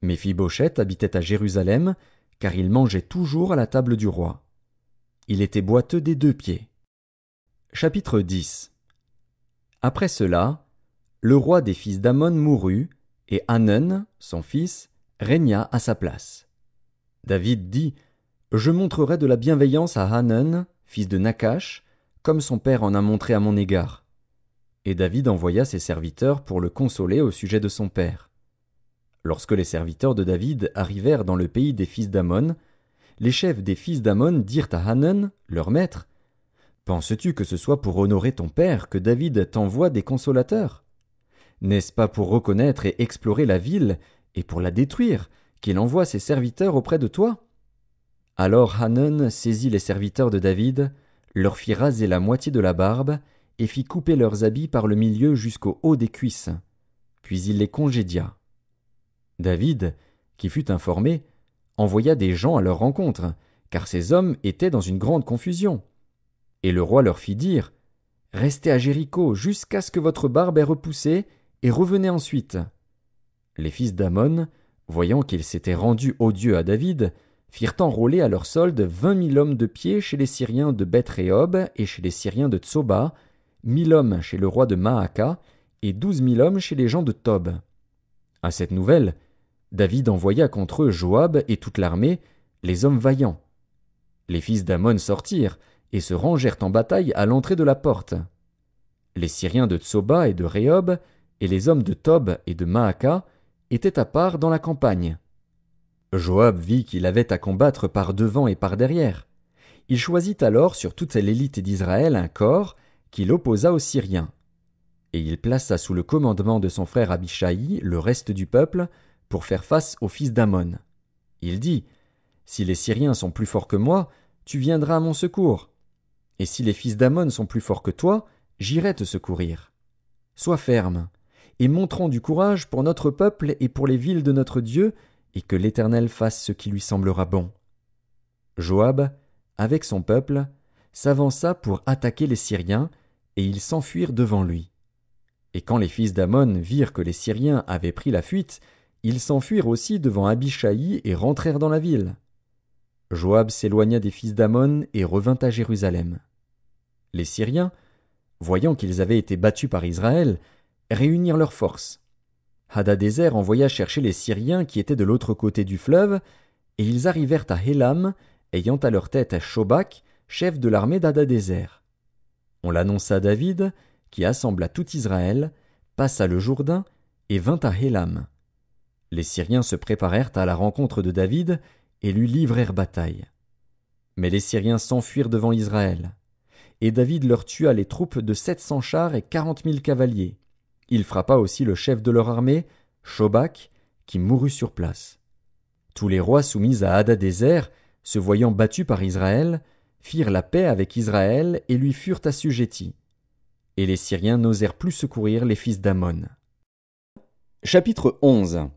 Méphibosheth habitait à Jérusalem, car il mangeait toujours à la table du roi. Il était boiteux des 2 pieds. Chapitre 10. Après cela, le roi des fils d'Ammon mourut, et Hanun, son fils, régna à sa place. David dit, « Je montrerai de la bienveillance à Hanun, fils de Nakash, comme son père en a montré à mon égard. » Et David envoya ses serviteurs pour le consoler au sujet de son père. Lorsque les serviteurs de David arrivèrent dans le pays des fils d'Ammon, les chefs des fils d'Ammon dirent à Hanun, leur maître, « Penses-tu que ce soit pour honorer ton père que David t'envoie des consolateurs? N'est-ce pas pour reconnaître et explorer la ville et pour la détruire qu'il envoie ses serviteurs auprès de toi? » Alors Hanun saisit les serviteurs de David, leur fit raser la moitié de la barbe et fit couper leurs habits par le milieu jusqu'au haut des cuisses. Puis il les congédia. David, qui fut informé, envoya des gens à leur rencontre, car ces hommes étaient dans une grande confusion. Et le roi leur fit dire, « Restez à Jéricho jusqu'à ce que votre barbe ait repoussé, et revenez ensuite. » Les fils d'Ammon, voyant qu'ils s'étaient rendus odieux à David, firent enrôler à leur solde 20 000 hommes de pied chez les Syriens de Beth-Rehob et chez les Syriens de Tsoba, 1 000 hommes chez le roi de Maaka, et 12 000 hommes chez les gens de Tob. À cette nouvelle, David envoya contre eux Joab et toute l'armée, les hommes vaillants. Les fils d'Ammon sortirent et se rangèrent en bataille à l'entrée de la porte. Les Syriens de Tsoba et de Rehob, et les hommes de Tob et de Maaka, étaient à part dans la campagne. Joab vit qu'il avait à combattre par devant et par derrière. Il choisit alors sur toute l'élite d'Israël un corps qu'il opposa aux Syriens. Et il plaça sous le commandement de son frère Abishai le reste du peuple pour faire face aux fils d'Ammon. Il dit, « Si les Syriens sont plus forts que moi, tu viendras à mon secours. Et si les fils d'Ammon sont plus forts que toi, j'irai te secourir. Sois ferme, et montrons du courage pour notre peuple et pour les villes de notre Dieu, et que l'Éternel fasse ce qui lui semblera bon. » Joab, avec son peuple, s'avança pour attaquer les Syriens, et ils s'enfuirent devant lui. Et quand les fils d'Ammon virent que les Syriens avaient pris la fuite, ils s'enfuirent aussi devant Abishai et rentrèrent dans la ville. Joab s'éloigna des fils d'Ammon et revint à Jérusalem. Les Syriens, voyant qu'ils avaient été battus par Israël, réunirent leurs forces. Hadadézer envoya chercher les Syriens qui étaient de l'autre côté du fleuve, et ils arrivèrent à Hélam, ayant à leur tête Shobak, chef de l'armée d'Hadadézer. On l'annonça à David, qui assembla tout Israël, passa le Jourdain et vint à Hélam. Les Syriens se préparèrent à la rencontre de David et lui livrèrent bataille. Mais les Syriens s'enfuirent devant Israël. Et David leur tua les troupes de 700 chars et 40 000 cavaliers. Il frappa aussi le chef de leur armée, Shobak, qui mourut sur place. Tous les rois soumis à Hadadézer, se voyant battus par Israël, firent la paix avec Israël et lui furent assujettis. Et les Syriens n'osèrent plus secourir les fils d'Ammon. Chapitre 11.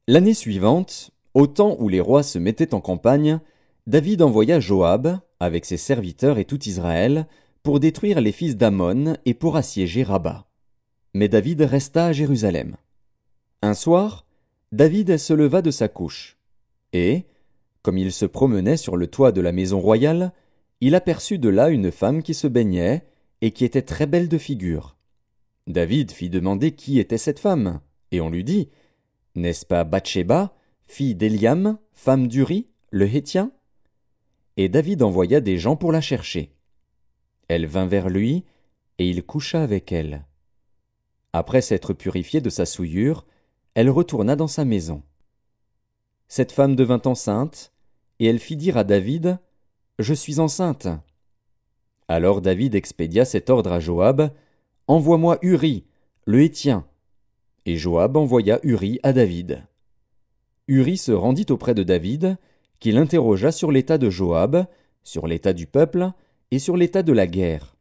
L'année suivante, au temps où les rois se mettaient en campagne, David envoya Joab, avec ses serviteurs et tout Israël, pour détruire les fils d'Ammon et pour assiéger Rabat. Mais David resta à Jérusalem. Un soir, David se leva de sa couche, et, comme il se promenait sur le toit de la maison royale, il aperçut de là une femme qui se baignait et qui était très belle de figure. David fit demander qui était cette femme, et on lui dit, « N'est-ce pas Bathsheba, fille d'Éliam, femme d'Uri, le Héthien ?» Et David envoya des gens pour la chercher. Elle vint vers lui, et il coucha avec elle. Après s'être purifiée de sa souillure, elle retourna dans sa maison. Cette femme devint enceinte, et elle fit dire à David, « Je suis enceinte. » Alors David expédia cet ordre à Joab, « Envoie-moi Uri, le Héthien. » Et Joab envoya Uri à David. Uri se rendit auprès de David, qui l'interrogea sur l'état de Joab, sur l'état du peuple et sur l'état de la guerre.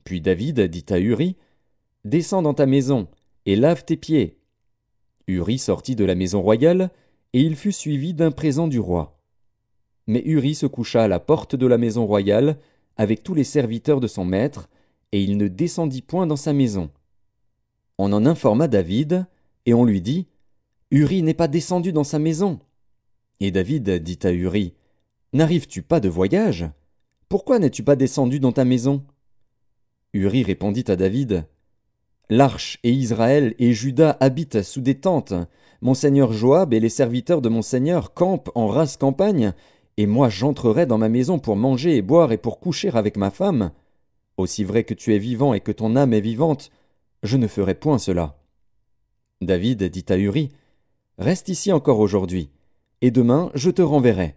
Puis David dit à Uri, « Descends dans ta maison et lave tes pieds. » Uri sortit de la maison royale, et il fut suivi d'un présent du roi. Mais Uri se coucha à la porte de la maison royale, avec tous les serviteurs de son maître, et il ne descendit point dans sa maison. On en informa David, et on lui dit, « Uri n'est pas descendu dans sa maison. » Et David dit à Uri, « N'arrives-tu pas de voyage? Pourquoi n'es-tu pas descendu dans ta maison? » Uri répondit à David, « L'arche et Israël et Juda habitent sous des tentes. Mon seigneur Joab et les serviteurs de mon seigneur campent en rase campagne, et moi j'entrerai dans ma maison pour manger et boire et pour coucher avec ma femme. Aussi vrai que tu es vivant et que ton âme est vivante, je ne ferai point cela. » David dit à Uri, « Reste ici encore aujourd'hui, et demain je te renverrai. »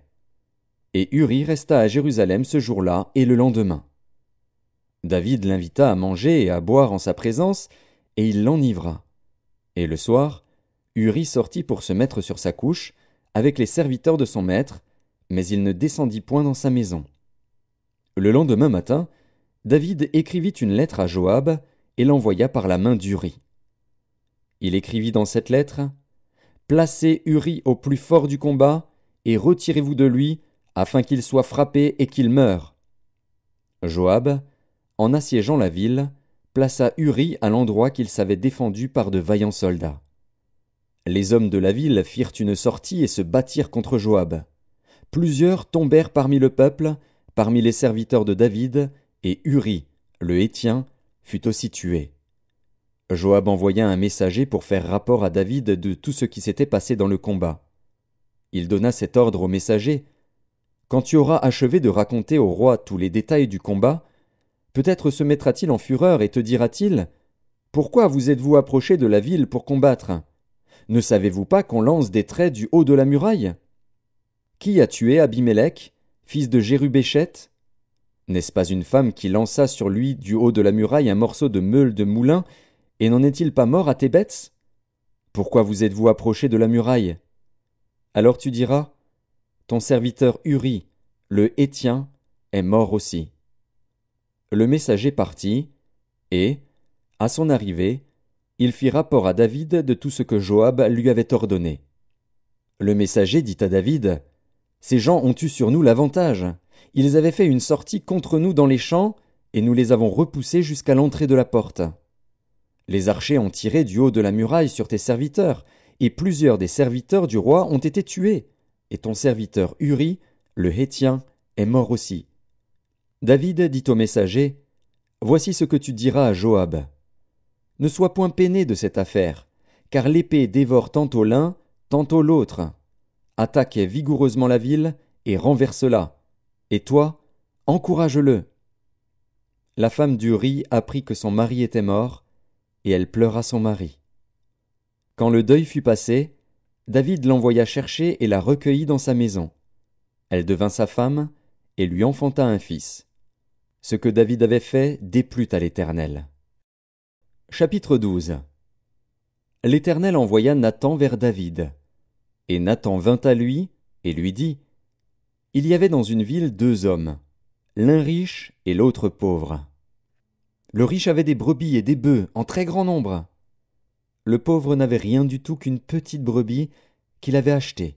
Et Uri resta à Jérusalem ce jour-là et le lendemain. David l'invita à manger et à boire en sa présence, et il l'enivra. Et le soir, Uri sortit pour se mettre sur sa couche, avec les serviteurs de son maître, mais il ne descendit point dans sa maison. Le lendemain matin, David écrivit une lettre à Joab et l'envoya par la main d'Uri. Il écrivit dans cette lettre, « Placez Uri au plus fort du combat, et retirez-vous de lui, afin qu'il soit frappé et qu'il meure. » Joab, en assiégeant la ville, plaça Uri à l'endroit qu'il savait défendu par de vaillants soldats. Les hommes de la ville firent une sortie et se battirent contre Joab. Plusieurs tombèrent parmi le peuple, parmi les serviteurs de David, et Uri, le Héthien, fut aussi tué. Joab envoya un messager pour faire rapport à David de tout ce qui s'était passé dans le combat. Il donna cet ordre au messager, « Quand tu auras achevé de raconter au roi tous les détails du combat, peut-être se mettra-t-il en fureur et te dira-t-il, « Pourquoi vous êtes-vous approché de la ville pour combattre? Ne savez-vous pas qu'on lance des traits du haut de la muraille? Qui a tué Abimélec, fils de Jérubéchet? N'est-ce pas une femme qui lança sur lui du haut de la muraille un morceau de meule de moulin, et n'en est-il pas mort à Thébets? Pourquoi vous êtes-vous approché de la muraille? Alors tu diras, ton serviteur Uri, le Héthien, est mort aussi. » Le messager partit, et, à son arrivée, il fit rapport à David de tout ce que Joab lui avait ordonné. Le messager dit à David, « Ces gens ont eu sur nous l'avantage. Ils avaient fait une sortie contre nous dans les champs, et nous les avons repoussés jusqu'à l'entrée de la porte. Les archers ont tiré du haut de la muraille sur tes serviteurs, et plusieurs des serviteurs du roi ont été tués, et ton serviteur Uri, le Héthien, est mort aussi. » David dit au messager, « Voici ce que tu diras à Joab. Ne sois point peiné de cette affaire, car l'épée dévore tantôt l'un, tantôt l'autre. Attaque vigoureusement la ville et renverse-la. Et toi, encourage-le. » La femme d'Uri apprit que son mari était mort, et elle pleura son mari. Quand le deuil fut passé, David l'envoya chercher et la recueillit dans sa maison. Elle devint sa femme, et lui enfanta un fils. Ce que David avait fait déplut à l'Éternel. Chapitre 12. L'Éternel envoya Nathan vers David. Et Nathan vint à lui, et lui dit, « Il y avait dans une ville 2 hommes, l'un riche et l'autre pauvre. Le riche avait des brebis et des bœufs en très grand nombre. Le pauvre n'avait rien du tout qu'une petite brebis qu'il avait achetée.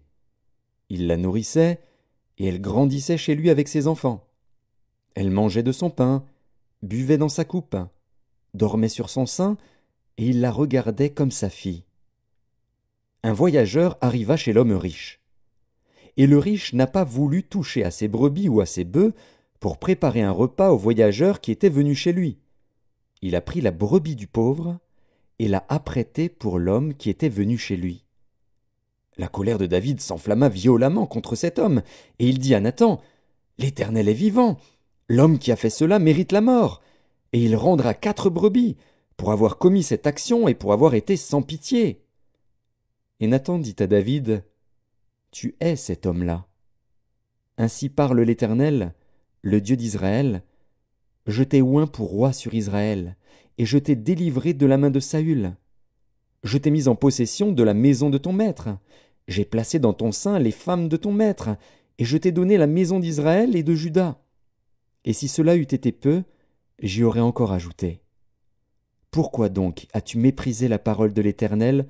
Il la nourrissait, et elle grandissait chez lui avec ses enfants. Elle mangeait de son pain, buvait dans sa coupe, dormait sur son sein, et il la regardait comme sa fille. Un voyageur arriva chez l'homme riche. Et le riche n'a pas voulu toucher à ses brebis ou à ses bœufs pour préparer un repas au voyageur qui était venu chez lui. il a pris la brebis du pauvre et l'a apprêtée pour l'homme qui était venu chez lui. La colère de David s'enflamma violemment contre cet homme, et il dit à Nathan, « L'Éternel est vivant, l'homme qui a fait cela mérite la mort, et il rendra 4 brebis pour avoir commis cette action et pour avoir été sans pitié. » Et Nathan dit à David, « Tu es cet homme-là. Ainsi parle l'Éternel, le Dieu d'Israël, je t'ai oint pour roi sur Israël, et je t'ai délivré de la main de Saül. Je t'ai mis en possession de la maison de ton maître. J'ai placé dans ton sein les femmes de ton maître, et je t'ai donné la maison d'Israël et de Juda. Et si cela eût été peu, j'y aurais encore ajouté. Pourquoi donc as-tu méprisé la parole de l'Éternel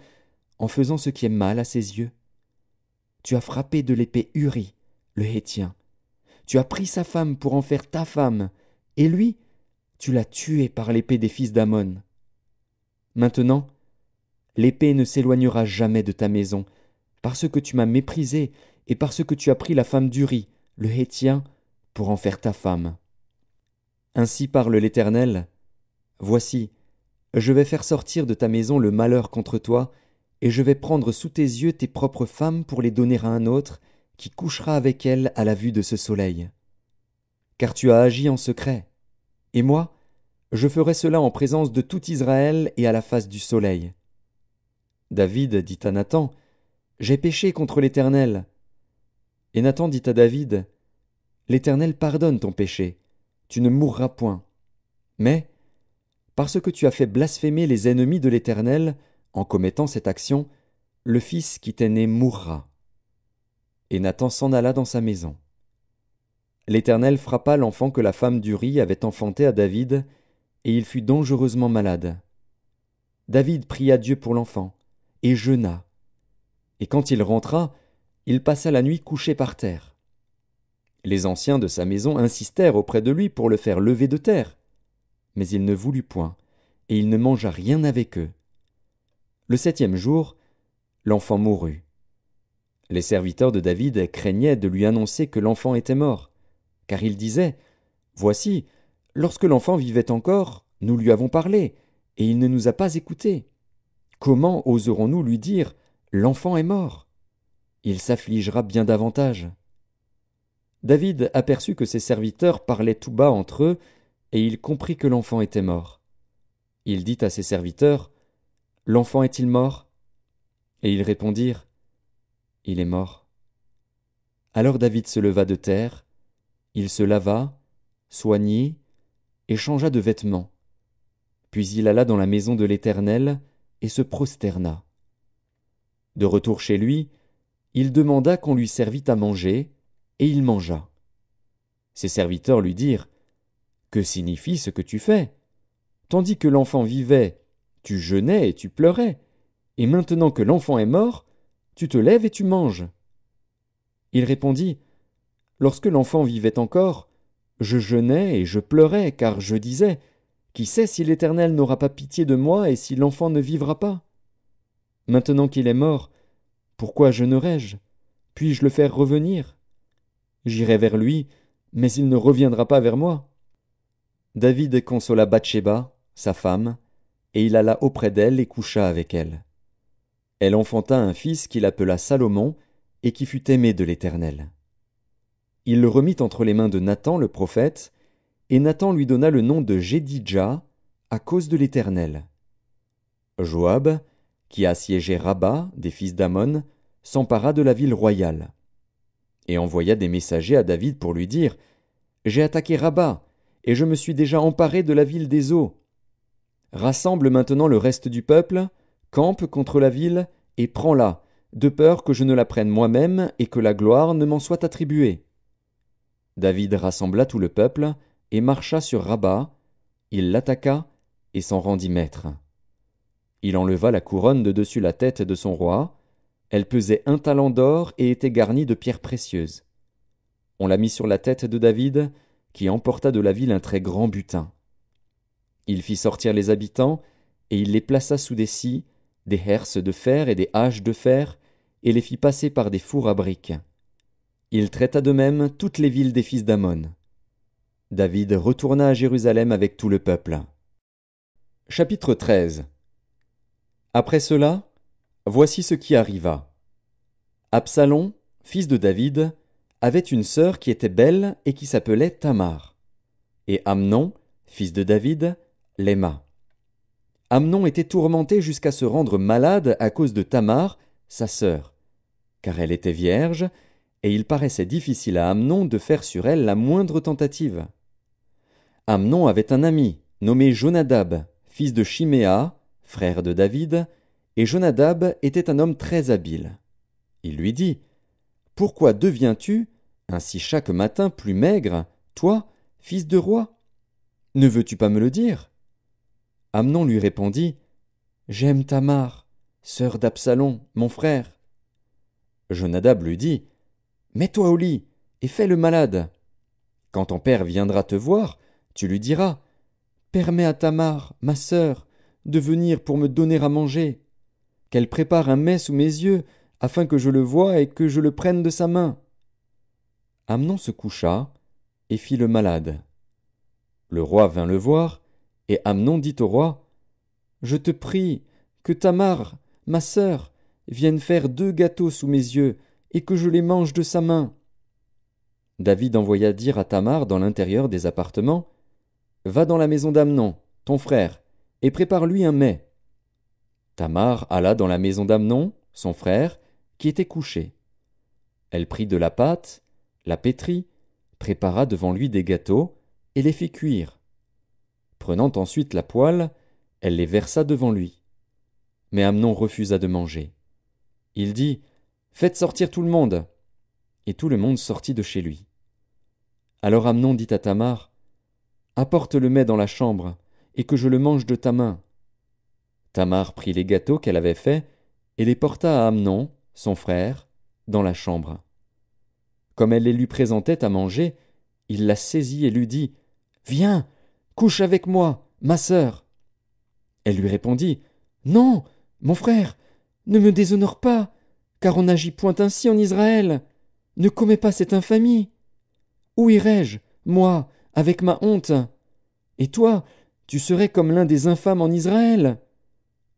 en faisant ce qui est mal à ses yeux? Tu as frappé de l'épée Uri, le Hétien. Tu as pris sa femme pour en faire ta femme, et lui, tu l'as tué par l'épée des fils d'Ammon. Maintenant, l'épée ne s'éloignera jamais de ta maison, parce que tu m'as méprisé et parce que tu as pris la femme d'Uri, le Hétien, pour en faire ta femme. Ainsi parle l'Éternel, voici, je vais faire sortir de ta maison le malheur contre toi, et je vais prendre sous tes yeux tes propres femmes pour les donner à un autre, qui couchera avec elles à la vue de ce soleil. Car tu as agi en secret, et moi, je ferai cela en présence de tout Israël et à la face du soleil. David dit à Nathan, J'ai péché contre l'Éternel. Et Nathan dit à David, L'Éternel pardonne ton péché, tu ne mourras point. Mais, parce que tu as fait blasphémer les ennemis de l'Éternel, en commettant cette action, le fils qui t'est né mourra. Et Nathan s'en alla dans sa maison. L'Éternel frappa l'enfant que la femme d'Uri avait enfanté à David, et il fut dangereusement malade. David pria Dieu pour l'enfant, et jeûna. Et quand il rentra, il passa la nuit couché par terre. Les anciens de sa maison insistèrent auprès de lui pour le faire lever de terre. Mais il ne voulut point, et il ne mangea rien avec eux. Le 7e jour, l'enfant mourut. Les serviteurs de David craignaient de lui annoncer que l'enfant était mort, car ils disaient, « Voici, lorsque l'enfant vivait encore, nous lui avons parlé, et il ne nous a pas écoutés. Comment oserons-nous lui dire, « L'enfant est mort » Il s'affligera bien davantage. » David aperçut que ses serviteurs parlaient tout bas entre eux, et il comprit que l'enfant était mort. Il dit à ses serviteurs, « L'enfant est-il mort » Et ils répondirent, « Il est mort. » Alors David se leva de terre, il se lava, soignit, et changea de vêtements. Puis il alla dans la maison de l'Éternel, et se prosterna. De retour chez lui, il demanda qu'on lui servît à manger, et il mangea. Ses serviteurs lui dirent, « Que signifie ce que tu fais? Tandis que l'enfant vivait, tu jeûnais et tu pleurais, et maintenant que l'enfant est mort, tu te lèves et tu manges. » Il répondit, « Lorsque l'enfant vivait encore, je jeûnais et je pleurais, car je disais, « Qui sait si l'Éternel n'aura pas pitié de moi et si l'enfant ne vivra pas? Maintenant qu'il est mort, pourquoi jeûnerai-je? Puis-je le faire revenir? J'irai vers lui, mais il ne reviendra pas vers moi. » David consola Bathsheba, sa femme, et il alla auprès d'elle et coucha avec elle. Elle enfanta un fils qu'il appela Salomon, et qui fut aimé de l'Éternel. Il le remit entre les mains de Nathan le prophète, et Nathan lui donna le nom de Jédidja, à cause de l'Éternel. Joab, qui assiégeait Rabba, des fils d'Ammon, s'empara de la ville royale, et envoya des messagers à David pour lui dire, « J'ai attaqué Rabba, et je me suis déjà emparé de la ville des eaux. Rassemble maintenant le reste du peuple, campe contre la ville, et prends-la, de peur que je ne la prenne moi-même et que la gloire ne m'en soit attribuée. » David rassembla tout le peuple, et marcha sur Rabba, il l'attaqua, et s'en rendit maître. Il enleva la couronne de dessus la tête de son roi, elle pesait 1 talent d'or et était garnie de pierres précieuses. On la mit sur la tête de David, qui emporta de la ville un très grand butin. Il fit sortir les habitants, et il les plaça sous des scies, des herses de fer et des haches de fer, et les fit passer par des fours à briques. Il traita de même toutes les villes des fils d'Ammon. David retourna à Jérusalem avec tout le peuple. Chapitre 13. Après cela, voici ce qui arriva. Absalom, fils de David, avait une sœur qui était belle et qui s'appelait Tamar. Et Amnon, fils de David, l'aima. Amnon était tourmenté jusqu'à se rendre malade à cause de Tamar, sa sœur, car elle était vierge, et il paraissait difficile à Amnon de faire sur elle la moindre tentative. Amnon avait un ami, nommé Jonadab, fils de Chiméa, frère de David, et Jonadab était un homme très habile. Il lui dit, « Pourquoi deviens-tu, ainsi chaque matin, plus maigre, toi, fils de roi? Ne veux-tu pas me le dire ?» Amnon lui répondit, « J'aime Tamar, sœur d'Absalom, mon frère. » Jonadab lui dit, « Mets-toi au lit et fais le malade. Quand ton père viendra te voir, tu lui diras, « Permets à Tamar, ma sœur, de venir pour me donner à manger, qu'elle prépare un mets sous mes yeux, afin que je le voie et que je le prenne de sa main. » Amnon se coucha et fit le malade. Le roi vint le voir, et Amnon dit au roi, « Je te prie que Tamar, ma sœur, vienne faire 2 gâteaux sous mes yeux, et que je les mange de sa main. » David envoya dire à Tamar dans l'intérieur des appartements, « Va dans la maison d'Amnon, ton frère, et prépare-lui un mets. » Tamar alla dans la maison d'Amnon, son frère, qui était couché. Elle prit de la pâte, la pétrit, prépara devant lui des gâteaux, et les fit cuire. Prenant ensuite la poêle, elle les versa devant lui. Mais Amnon refusa de manger. Il dit, « Faites sortir tout le monde. » Et tout le monde sortit de chez lui. Alors Amnon dit à Tamar, « Apporte le mets dans la chambre, et que je le mange de ta main. » Tamar prit les gâteaux qu'elle avait faits, et les porta à Amnon, son frère, dans la chambre. Comme elle les lui présentait à manger, il la saisit et lui dit, « Viens, couche avec moi, ma sœur. » Elle lui répondit, « Non, mon frère, ne me déshonore pas, car on n'agit point ainsi en Israël. Ne commets pas cette infamie. Où irai-je, moi, avec ma honte? Et toi, tu serais comme l'un des infâmes en Israël.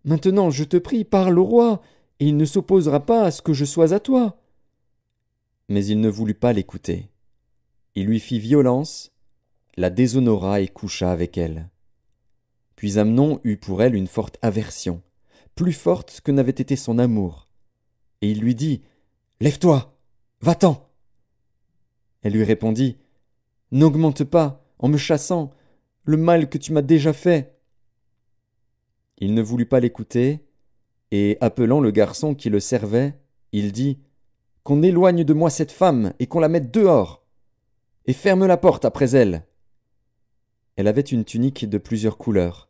Maintenant, je te prie, parle au roi, et il ne s'opposera pas à ce que je sois à toi. » Mais il ne voulut pas l'écouter. Il lui fit violence, la déshonora et coucha avec elle. Puis Amnon eut pour elle une forte aversion, plus forte que n'avait été son amour. Et il lui dit, « Lève-toi, va-t'en. » Elle lui répondit, « N'augmente pas, en me chassant, le mal que tu m'as déjà fait. » Il ne voulut pas l'écouter, et appelant le garçon qui le servait, il dit, « Qu'on éloigne de moi cette femme et qu'on la mette dehors, et ferme la porte après elle. » Elle avait une tunique de plusieurs couleurs,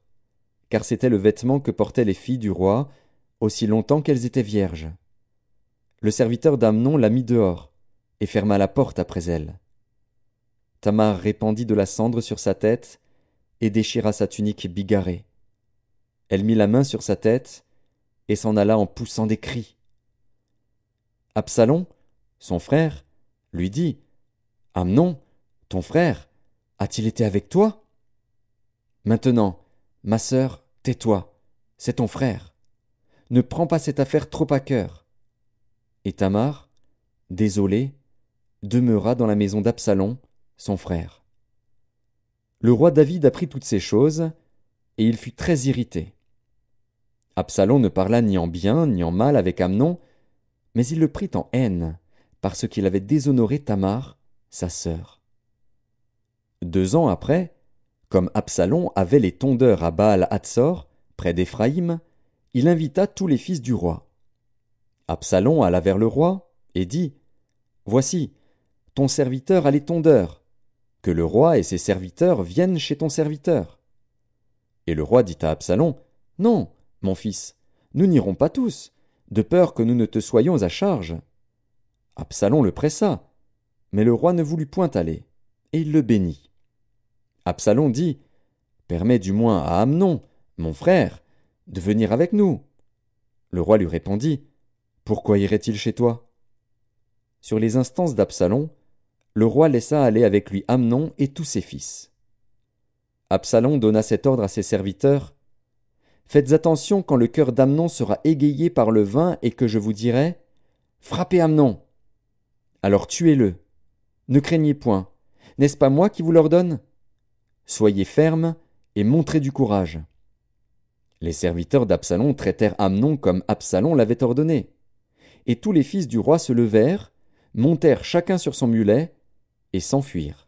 car c'était le vêtement que portaient les filles du roi, aussi longtemps qu'elles étaient vierges. Le serviteur d'Amnon la mit dehors, et ferma la porte après elle. Tamar répandit de la cendre sur sa tête, et déchira sa tunique bigarrée. Elle mit la main sur sa tête, et s'en alla en poussant des cris. Absalom, son frère, lui dit, « Amnon, ton frère, a-t-il été avec toi? Maintenant, ma sœur, tais-toi, c'est ton frère. Ne prends pas cette affaire trop à cœur. » Et Tamar, désolée, demeura dans la maison d'Absalom, son frère. Le roi David apprit toutes ces choses, et il fut très irrité. Absalom ne parla ni en bien ni en mal avec Amnon, mais il le prit en haine, parce qu'il avait déshonoré Tamar, sa sœur. 2 ans après, comme Absalom avait les tondeurs à Baal-Hatsor, près d'Éphraïm, il invita tous les fils du roi. Absalom alla vers le roi et dit, « Voici, ton serviteur a les tondeurs, que le roi et ses serviteurs viennent chez ton serviteur. » Et le roi dit à Absalom, « Non, mon fils, nous n'irons pas tous, de peur que nous ne te soyons à charge. » Absalom le pressa, mais le roi ne voulut point aller, et il le bénit. Absalom dit, « Permets du moins à Amnon, mon frère, de venir avec nous. » Le roi lui répondit, « Pourquoi irait-il chez toi? » Sur les instances d'Absalom, le roi laissa aller avec lui Amnon et tous ses fils. Absalom donna cet ordre à ses serviteurs, Faites attention quand le cœur d'Amnon sera égayé par le vin et que je vous dirai « Frappez Amnon !» Alors tuez-le. Ne craignez point. N'est-ce pas moi qui vous l'ordonne? Soyez fermes et montrez du courage. Les serviteurs d'Absalom traitèrent Amnon comme Absalom l'avait ordonné. Et tous les fils du roi se levèrent, montèrent chacun sur son mulet, et s'enfuirent.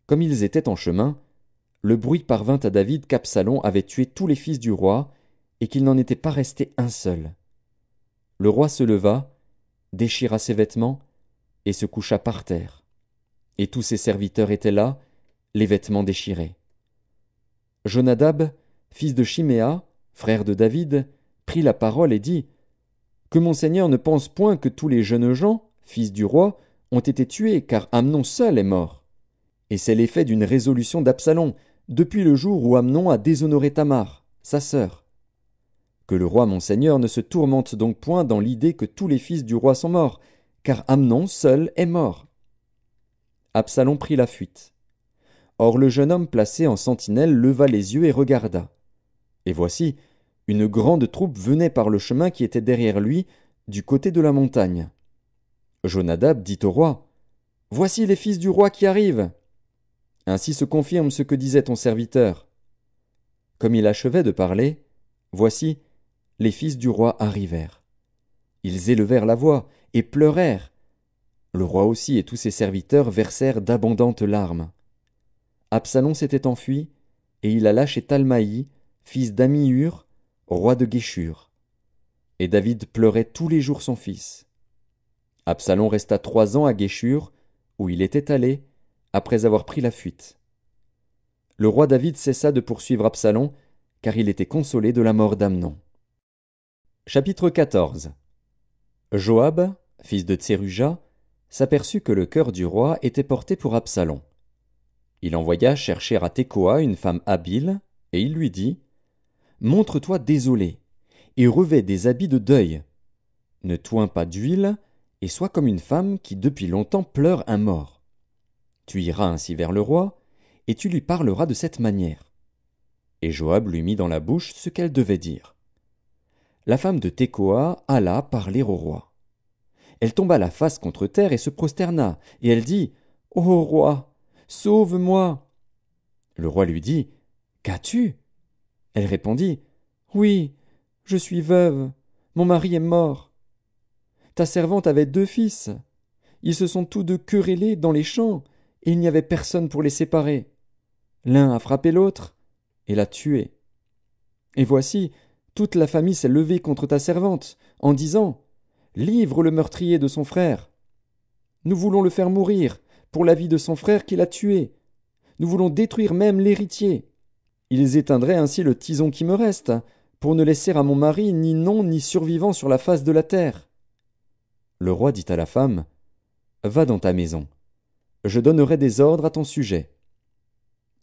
Comme ils étaient en chemin, le bruit parvint à David qu'Absalom avait tué tous les fils du roi, et qu'il n'en était pas resté un seul. Le roi se leva, déchira ses vêtements, et se coucha par terre. Et tous ses serviteurs étaient là, les vêtements déchirés. Jonadab, fils de Chiméa, frère de David, prit la parole et dit « Que mon seigneur ne pense point que tous les jeunes gens, fils du roi, ont été tués, car Amnon seul est mort. Et c'est l'effet d'une résolution d'Absalom, depuis le jour où Amnon a déshonoré Tamar, sa sœur. Que le roi mon seigneur ne se tourmente donc point dans l'idée que tous les fils du roi sont morts, car Amnon seul est mort. » Absalom prit la fuite. Or le jeune homme placé en sentinelle leva les yeux et regarda. Et voici, une grande troupe venait par le chemin qui était derrière lui, du côté de la montagne. Jonadab dit au roi, « Voici les fils du roi qui arrivent. » Ainsi se confirme ce que disait ton serviteur. Comme il achevait de parler, voici, les fils du roi arrivèrent. Ils élevèrent la voix et pleurèrent. Le roi aussi et tous ses serviteurs versèrent d'abondantes larmes. Absalom s'était enfui, et il alla chez Talmaï, fils d'Amihur, roi de Guéshur. Et David pleurait tous les jours son fils. Absalom resta 3 ans à Guéshur, où il était allé, après avoir pris la fuite. Le roi David cessa de poursuivre Absalom, car il était consolé de la mort d'Amnon. Chapitre 14. Joab, fils de Tseruja, s'aperçut que le cœur du roi était porté pour Absalom. Il envoya chercher à Tekoa une femme habile, et il lui dit « Montre-toi désolé, et revêt des habits de deuil. Ne toins pas d'huile, et sois comme une femme qui depuis longtemps pleure un mort. Tu iras ainsi vers le roi, et tu lui parleras de cette manière. » Et Joab lui mit dans la bouche ce qu'elle devait dire. La femme de Tekoa alla parler au roi. Elle tomba la face contre terre et se prosterna, et elle dit « Ô roi, sauve-moi !» Le roi lui dit « Qu'as-tu » Elle répondit « Oui, je suis veuve, mon mari est mort. Ta servante avait 2 fils. Ils se sont tous deux querellés dans les champs, et il n'y avait personne pour les séparer. L'un a frappé l'autre, et l'a tué. Et voici, toute la famille s'est levée contre ta servante, en disant « Livre le meurtrier de son frère. Nous voulons le faire mourir, pour la vie de son frère qui l'a tué. Nous voulons détruire même l'héritier. Ils éteindraient ainsi le tison qui me reste, pour ne laisser à mon mari ni nom ni survivant sur la face de la terre. » Le roi dit à la femme « Va dans ta maison. Je donnerai des ordres à ton sujet. »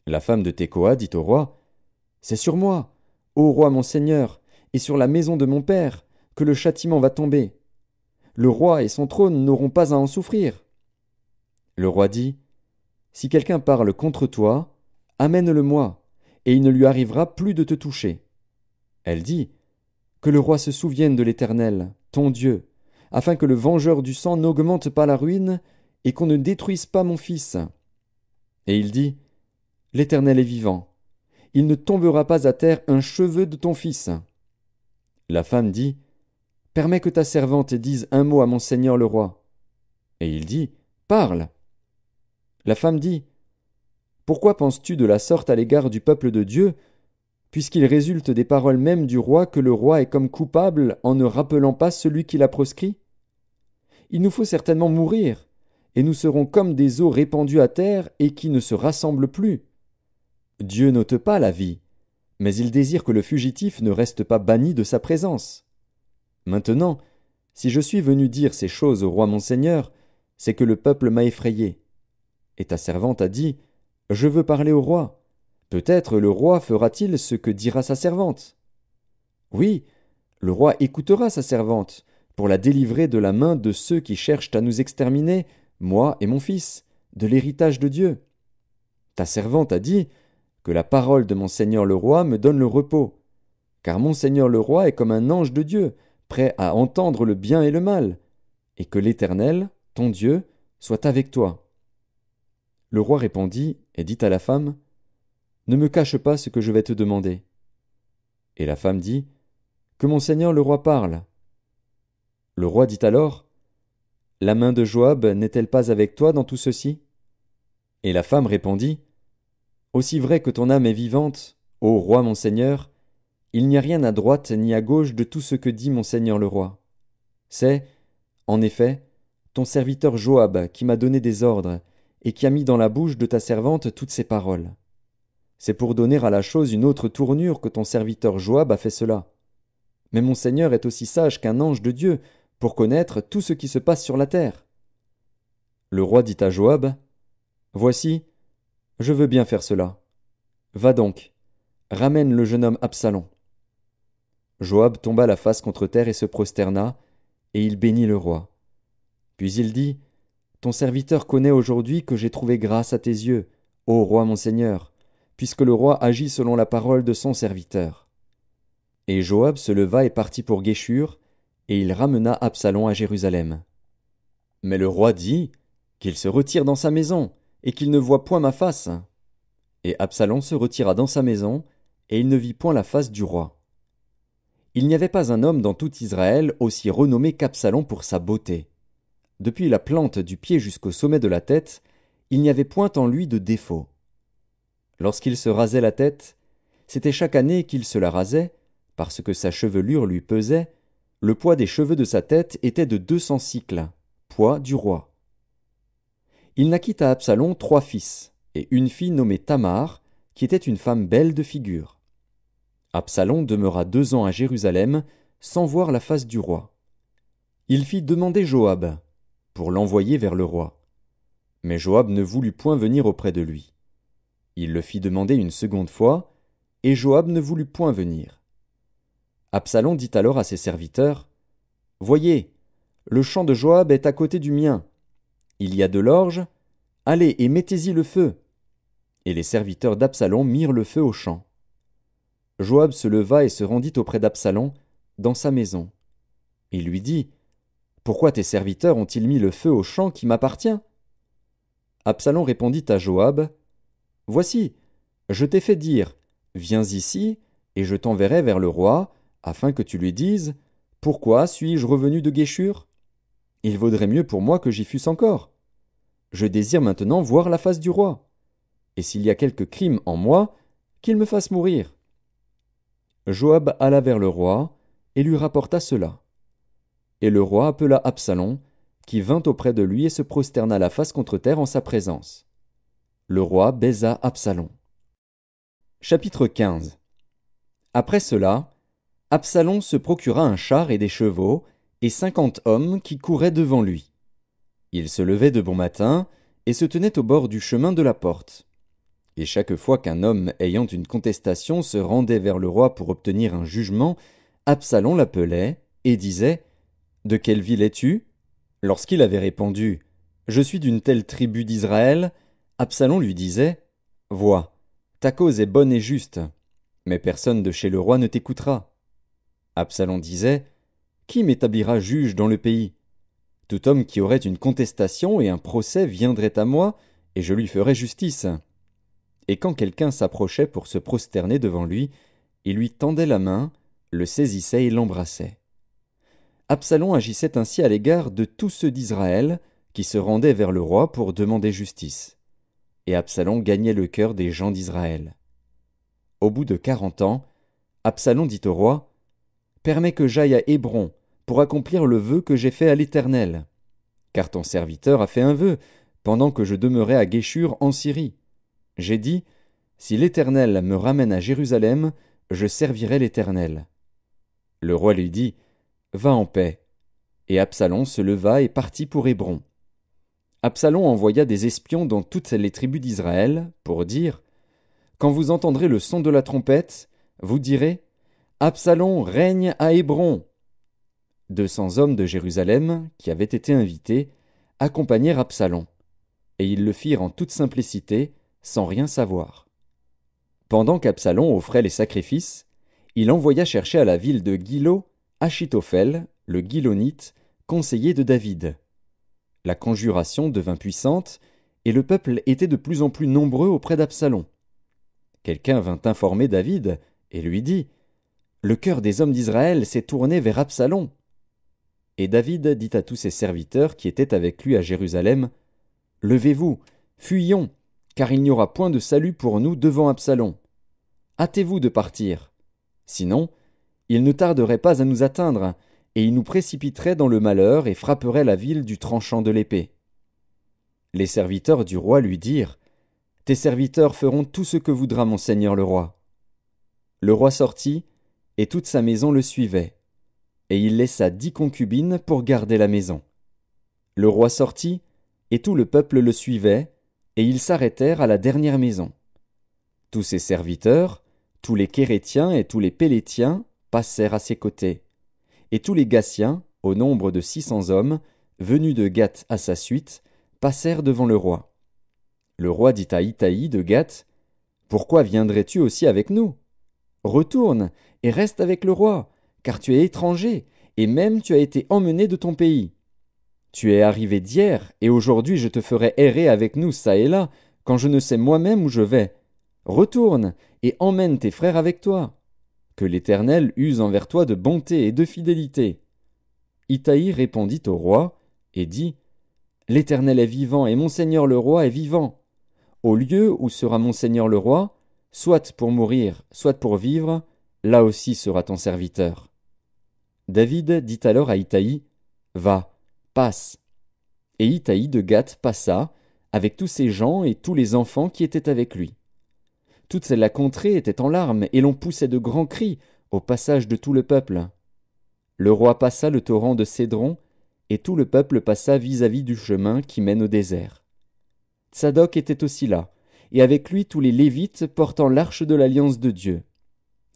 La femme de Tekoa dit au roi « C'est sur moi, ô roi mon seigneur, et sur la maison de mon père, que le châtiment va tomber. Le roi et son trône n'auront pas à en souffrir. » Le roi dit « Si quelqu'un parle contre toi, amène-le-moi, et il ne lui arrivera plus de te toucher. » Elle dit « Que le roi se souvienne de l'Éternel, ton Dieu, afin que le vengeur du sang n'augmente pas la ruine, et qu'on ne détruise pas mon fils. » Et il dit « L'Éternel est vivant. Il ne tombera pas à terre un cheveu de ton fils. » La femme dit « Permets que ta servante dise un mot à mon seigneur le roi. » Et il dit « Parle. » La femme dit « Pourquoi penses-tu de la sorte à l'égard du peuple de Dieu, puisqu'il résulte des paroles mêmes du roi que le roi est comme coupable en ne rappelant pas celui qui l'a proscrit? Il nous faut certainement mourir, et nous serons comme des eaux répandues à terre et qui ne se rassemblent plus. Dieu n'ôte pas la vie, mais il désire que le fugitif ne reste pas banni de sa présence. Maintenant, si je suis venu dire ces choses au roi mon seigneur, c'est que le peuple m'a effrayé. Et ta servante a dit, je veux parler au roi. Peut-être le roi fera-t-il ce que dira sa servante. Oui, le roi écoutera sa servante, pour la délivrer de la main de ceux qui cherchent à nous exterminer, moi et mon fils, de l'héritage de Dieu. Ta servante a dit, que la parole de mon seigneur le roi me donne le repos. car mon seigneur le roi est comme un ange de Dieu, prêt à entendre le bien et le mal, et que l'Éternel, ton Dieu, soit avec toi. » Le roi répondit et dit à la femme, « Ne me cache pas ce que je vais te demander. » Et la femme dit, « Que mon seigneur le roi parle. » Le roi dit alors, « La main de Joab n'est-elle pas avec toi dans tout ceci ?» Et la femme répondit, « Aussi vrai que ton âme est vivante, ô roi mon seigneur, il n'y a rien à droite ni à gauche de tout ce que dit mon seigneur le roi. C'est, en effet, ton serviteur Joab qui m'a donné des ordres, et qui a mis dans la bouche de ta servante toutes ces paroles. C'est pour donner à la chose une autre tournure que ton serviteur Joab a fait cela. Mais mon Seigneur est aussi sage qu'un ange de Dieu pour connaître tout ce qui se passe sur la terre. » Le roi dit à Joab, « Voici, je veux bien faire cela. Va donc, ramène le jeune homme Absalom. » Joab tomba la face contre terre et se prosterna, et il bénit le roi. Puis il dit, « Ton serviteur connaît aujourd'hui que j'ai trouvé grâce à tes yeux, ô roi mon Seigneur, puisque le roi agit selon la parole de son serviteur. » Et Joab se leva et partit pour Guéshur, et il ramena Absalom à Jérusalem. Mais le roi dit, « Qu'il se retire dans sa maison, et qu'il ne voie point ma face. » Et Absalom se retira dans sa maison, et il ne vit point la face du roi. Il n'y avait pas un homme dans tout Israël aussi renommé qu'Absalom pour sa beauté. Depuis la plante du pied jusqu'au sommet de la tête, il n'y avait point en lui de défaut. Lorsqu'il se rasait la tête, c'était chaque année qu'il se la rasait, parce que sa chevelure lui pesait, le poids des cheveux de sa tête était de 200 cycles, poids du roi. Il naquit à Absalom 3 fils, et une fille nommée Tamar, qui était une femme belle de figure. Absalom demeura 2 ans à Jérusalem, sans voir la face du roi. Il fit demander Joab, pour l'envoyer vers le roi. Mais Joab ne voulut point venir auprès de lui. Il le fit demander une seconde fois, et Joab ne voulut point venir. Absalom dit alors à ses serviteurs, « Voyez, le champ de Joab est à côté du mien. Il y a de l'orge, allez et mettez-y le feu. » Et les serviteurs d'Absalom mirent le feu au champ. Joab se leva et se rendit auprès d'Absalom, dans sa maison. Il lui dit, « Pourquoi tes serviteurs ont-ils mis le feu au champ qui m'appartient » Absalom répondit à Joab, « Voici, je t'ai fait dire, viens ici, et je t'enverrai vers le roi, afin que tu lui dises, pourquoi suis-je revenu de Guéshur ? Il vaudrait mieux pour moi que j'y fusse encore. Je désire maintenant voir la face du roi. Et s'il y a quelque crime en moi, qu'il me fasse mourir. » Joab alla vers le roi, et lui rapporta cela. Et le roi appela Absalom, qui vint auprès de lui et se prosterna la face contre terre en sa présence. Le roi baisa Absalom. Chapitre 15. Après cela, Absalom se procura un char et des chevaux, et 50 hommes qui couraient devant lui. Il se levait de bon matin, et se tenait au bord du chemin de la porte. Et chaque fois qu'un homme ayant une contestation se rendait vers le roi pour obtenir un jugement, Absalom l'appelait, et disait, « De quelle ville es-tu » Lorsqu'il avait répondu, « Je suis d'une telle tribu d'Israël », Absalom lui disait, « Vois, ta cause est bonne et juste, mais personne de chez le roi ne t'écoutera. » Absalom disait, « Qui m'établira juge dans le pays ? Tout homme qui aurait une contestation et un procès viendrait à moi, et je lui ferais justice. » Et quand quelqu'un s'approchait pour se prosterner devant lui, il lui tendait la main, le saisissait et l'embrassait. Absalom agissait ainsi à l'égard de tous ceux d'Israël qui se rendaient vers le roi pour demander justice. Et Absalom gagnait le cœur des gens d'Israël. Au bout de 40 ans, Absalom dit au roi, « Permets que j'aille à Hébron pour accomplir le vœu que j'ai fait à l'Éternel. Car ton serviteur a fait un vœu, pendant que je demeurais à Guéshur en Syrie. J'ai dit, si l'Éternel me ramène à Jérusalem, je servirai l'Éternel. » Le roi lui dit, « Va en paix. » Et Absalom se leva et partit pour Hébron. Absalom envoya des espions dans toutes les tribus d'Israël pour dire, « Quand vous entendrez le son de la trompette, vous direz, Absalom règne à Hébron. » 200 hommes de Jérusalem, qui avaient été invités, accompagnèrent Absalom, et ils le firent en toute simplicité, sans rien savoir. Pendant qu'Absalom offrait les sacrifices, il envoya chercher à la ville de Gilo Achitophel, le Gilonite, conseiller de David. La conjuration devint puissante, et le peuple était de plus en plus nombreux auprès d'Absalom. Quelqu'un vint informer David, et lui dit « Le cœur des hommes d'Israël s'est tourné vers Absalom. » Et David dit à tous ses serviteurs qui étaient avec lui à Jérusalem « Levez-vous, fuyons, car il n'y aura point de salut pour nous devant Absalom. Hâtez-vous de partir. Sinon, il ne tarderait pas à nous atteindre, et il nous précipiterait dans le malheur et frapperait la ville du tranchant de l'épée. » Les serviteurs du roi lui dirent « Tes serviteurs feront tout ce que voudra mon seigneur le roi. » Le roi sortit, et toute sa maison le suivait, et il laissa 10 concubines pour garder la maison. Le roi sortit, et tout le peuple le suivait, et ils s'arrêtèrent à la dernière maison. Tous ses serviteurs, tous les Kérétiens et tous les Pélétiens passèrent à ses côtés, et tous les Gassiens, au nombre de 600 hommes, venus de Gath à sa suite, passèrent devant le roi. Le roi dit à Itaï de Gath, « Pourquoi viendrais-tu aussi avec nous? Retourne et reste avec le roi, car tu es étranger, et même tu as été emmené de ton pays. Tu es arrivé d'hier, et aujourd'hui je te ferai errer avec nous çà et là, quand je ne sais moi-même où je vais. Retourne et emmène tes frères avec toi. Que l'Éternel use envers toi de bonté et de fidélité. » Itaï répondit au roi, et dit, « L'Éternel est vivant, et mon seigneur le roi est vivant. Au lieu où sera mon seigneur le roi, soit pour mourir, soit pour vivre, là aussi sera ton serviteur. » David dit alors à Itaï, « Va, passe. » Et Itaï de Gath passa, avec tous ses gens et tous les enfants qui étaient avec lui. Toute la contrée était en larmes, et l'on poussait de grands cris au passage de tout le peuple. Le roi passa le torrent de Cédron, et tout le peuple passa vis-à-vis du chemin qui mène au désert. Tsadok était aussi là, et avec lui tous les Lévites portant l'arche de l'alliance de Dieu.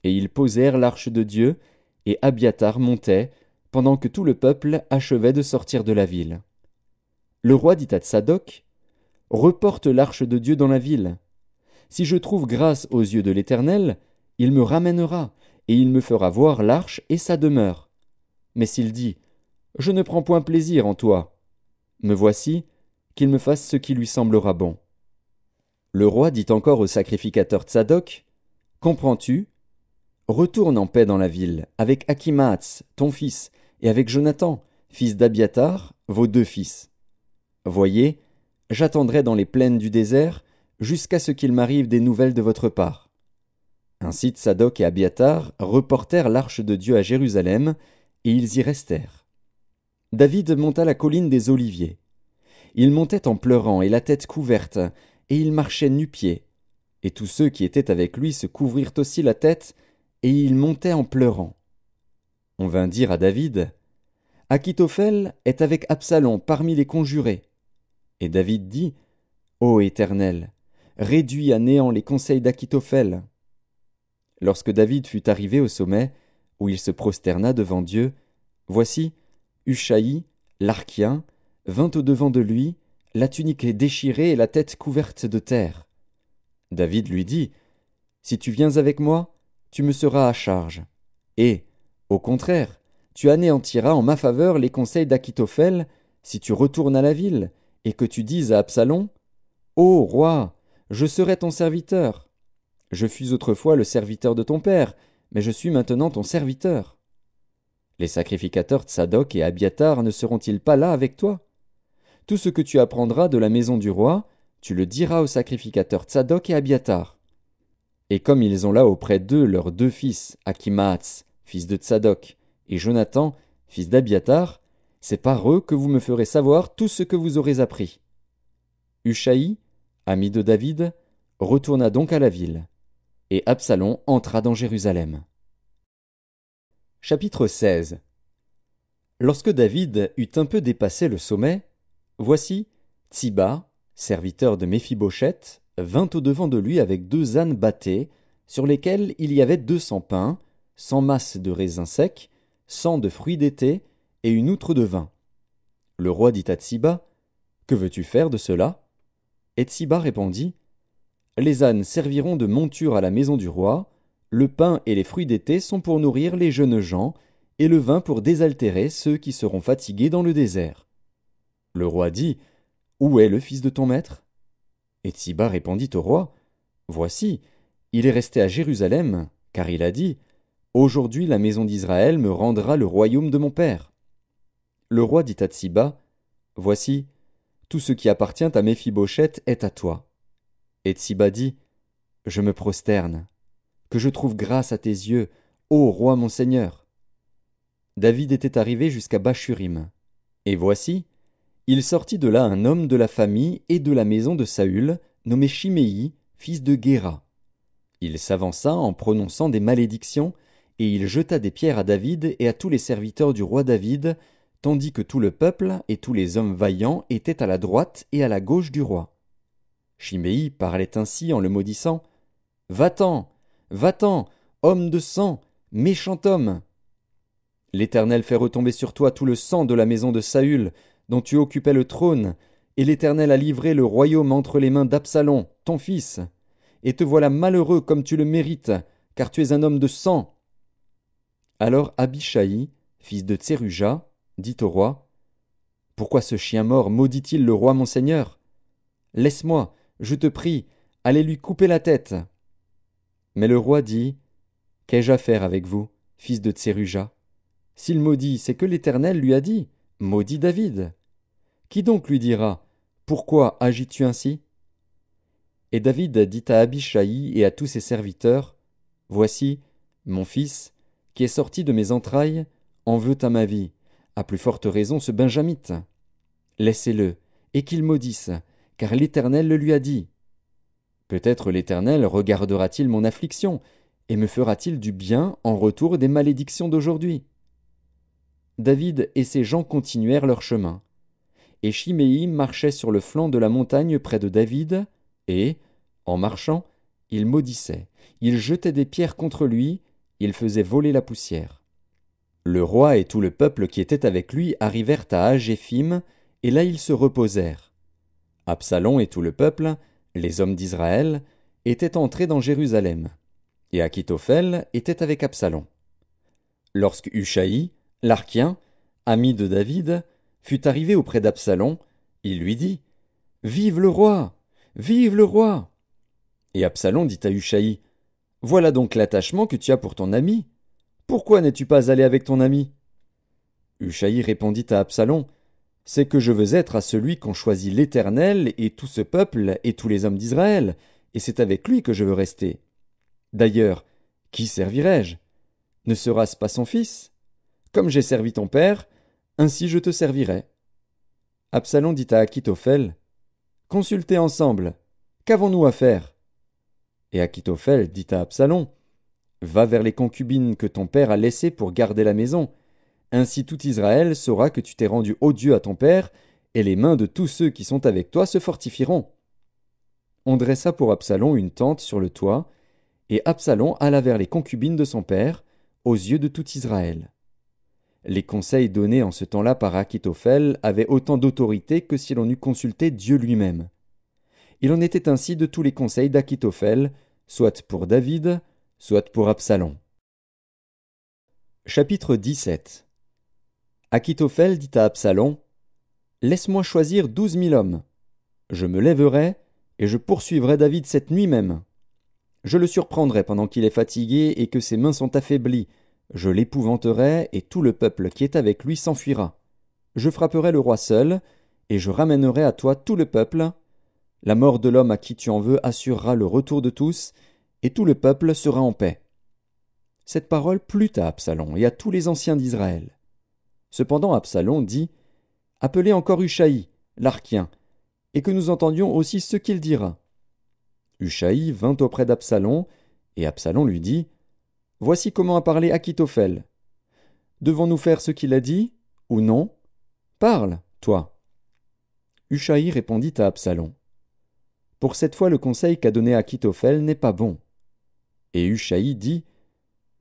Et ils posèrent l'arche de Dieu, et Abiatar montait, pendant que tout le peuple achevait de sortir de la ville. Le roi dit à Tsadok, « Reporte l'arche de Dieu dans la ville. Si je trouve grâce aux yeux de l'Éternel, il me ramènera, et il me fera voir l'arche et sa demeure. Mais s'il dit, « Je ne prends point plaisir en toi », me voici, qu'il me fasse ce qui lui semblera bon. » Le roi dit encore au sacrificateur Tsadok, « Comprends-tu? Retourne en paix dans la ville, avec Achimaatz, ton fils, et avec Jonathan, fils d'Abiatar, vos 2 fils. Voyez, j'attendrai dans les plaines du désert, jusqu'à ce qu'il m'arrive des nouvelles de votre part. » Ainsi Tsadok et Abiatar reportèrent l'arche de Dieu à Jérusalem, et ils y restèrent. David monta la colline des Oliviers. Il montait en pleurant et la tête couverte, et il marchait nu-pieds. Et tous ceux qui étaient avec lui se couvrirent aussi la tête, et il montait en pleurant. On vint dire à David, « Achitophel est avec Absalom parmi les conjurés. » Et David dit, « Ô Éternel, réduis à néant les conseils d'Achitophel. » Lorsque David fut arrivé au sommet, où il se prosterna devant Dieu, voici, Hushaï, l'Archien, vint au-devant de lui, la tunique déchirée et la tête couverte de terre. David lui dit, « Si tu viens avec moi, tu me seras à charge. Et, au contraire, tu anéantiras en ma faveur les conseils d'Achitophel, si tu retournes à la ville, et que tu dises à Absalom, « Ô roi, je serai ton serviteur. Je fus autrefois le serviteur de ton père, mais je suis maintenant ton serviteur. » Les sacrificateurs Tsadok et Abiatar ne seront-ils pas là avec toi? Tout ce que tu apprendras de la maison du roi, tu le diras aux sacrificateurs Tsadok et Abiatar. Et comme ils ont là auprès d'eux leurs 2 fils, Achimaatz, fils de Tsadok, et Jonathan, fils d'Abiatar, c'est par eux que vous me ferez savoir tout ce que vous aurez appris. Hushaï, ami de David, retourna donc à la ville, et Absalom entra dans Jérusalem. Chapitre 16. Lorsque David eut un peu dépassé le sommet, voici, Tsiba, serviteur de Méphibosheth, vint au-devant de lui avec 2 ânes bâtés, sur lesquels il y avait 200 pains, 100 masses de raisins secs, 100 de fruits d'été, et une outre de vin. Le roi dit à Tsiba, « Que veux-tu faire de cela ?» Et Tsiba répondit, « Les ânes serviront de monture à la maison du roi, Le pain et les fruits d'été sont pour nourrir les jeunes gens, et le vin pour désaltérer ceux qui seront fatigués dans le désert. Le roi dit, Où est le fils de ton maître? Et Tsiba répondit au roi, Voici, il est resté à Jérusalem, car il a dit, Aujourd'hui la maison d'Israël me rendra le royaume de mon père. Le roi dit à Tsiba, Voici, tout ce qui appartient à Méphibosheth est à toi. Et Tsiba dit, Je me prosterne, que je trouve grâce à tes yeux, ô roi mon seigneur. David était arrivé jusqu'à Bachurim. Et voici, il sortit de là un homme de la famille et de la maison de Saül, nommé Chiméi, fils de Guéra. Il s'avança en prononçant des malédictions, et il jeta des pierres à David et à tous les serviteurs du roi David, tandis que tout le peuple et tous les hommes vaillants étaient à la droite et à la gauche du roi. Chiméi parlait ainsi en le maudissant. Va-t'en, va-t'en, homme de sang, méchant homme. L'Éternel fait retomber sur toi tout le sang de la maison de Saül, dont tu occupais le trône, et l'Éternel a livré le royaume entre les mains d'Absalom, ton fils. Et te voilà malheureux comme tu le mérites, car tu es un homme de sang. Alors Abishai, fils de Tseruja, dit au roi, Pourquoi ce chien mort maudit-il le roi mon seigneur? Laisse-moi, je te prie, aller lui couper la tête. Mais le roi dit, Qu'ai-je à faire avec vous, fils de Tseruja? S'il maudit, c'est que l'Éternel lui a dit, Maudit David. Qui donc lui dira, Pourquoi agis-tu ainsi? Et David dit à Abishai et à tous ses serviteurs, Voici, mon fils, qui est sorti de mes entrailles, en veut à ma vie, à plus forte raison ce Benjamite. Laissez-le, et qu'il maudisse, car l'Éternel le lui a dit. Peut-être l'Éternel regardera-t-il mon affliction, et me fera-t-il du bien en retour des malédictions d'aujourd'hui. David et ses gens continuèrent leur chemin. Et Chiméi marchait sur le flanc de la montagne près de David, et, en marchant, il maudissait, il jetait des pierres contre lui, il faisait voler la poussière. Le roi et tout le peuple qui était avec lui arrivèrent à Agéphim, et là ils se reposèrent. Absalom et tout le peuple, les hommes d'Israël, étaient entrés dans Jérusalem, et Achitophel était avec Absalom. Lorsque Hushaï, l'Archien, ami de David, fut arrivé auprès d'Absalom, il lui dit, Vive le roi! Vive le roi! Et Absalom dit à Hushaï, Voilà donc l'attachement que tu as pour ton ami. Pourquoi n'es-tu pas allé avec ton ami? Hushaï répondit à Absalom, C'est que je veux être à celui qu'ont choisi l'Éternel et tout ce peuple et tous les hommes d'Israël, et c'est avec lui que je veux rester. D'ailleurs, qui servirai-je? Ne sera-ce pas son fils? Comme j'ai servi ton père, ainsi je te servirai. Absalom dit à Achitophel, Consultez ensemble, qu'avons-nous à faire? Et Achitophel dit à Absalom, Va vers les concubines que ton père a laissées pour garder la maison. Ainsi tout Israël saura que tu t'es rendu odieux à ton père, et les mains de tous ceux qui sont avec toi se fortifieront. On dressa pour Absalom une tente sur le toit, et Absalom alla vers les concubines de son père, aux yeux de tout Israël. Les conseils donnés en ce temps-là par Achitophel avaient autant d'autorité que si l'on eût consulté Dieu lui-même. Il en était ainsi de tous les conseils d'Achitophel, soit pour David, soit pour Absalom. Chapitre 17. Achitophel dit à Absalom, Laisse-moi choisir 12 000 hommes. Je me lèverai, et je poursuivrai David cette nuit même. Je le surprendrai pendant qu'il est fatigué et que ses mains sont affaiblies. Je l'épouvanterai, et tout le peuple qui est avec lui s'enfuira. Je frapperai le roi seul, et je ramènerai à toi tout le peuple. La mort de l'homme à qui tu en veux assurera le retour de tous, et tout le peuple sera en paix. Cette parole plut à Absalom et à tous les anciens d'Israël. Cependant Absalom dit, Appelez encore Hushaï, l'Archien, et que nous entendions aussi ce qu'il dira. Hushaï vint auprès d'Absalom, et Absalom lui dit, Voici comment a parlé Achitophel. Devons-nous faire ce qu'il a dit, ou non? Parle, toi. Hushaï répondit à Absalom. Pour cette fois le conseil qu'a donné Achitophel n'est pas bon. Et Hushaï dit,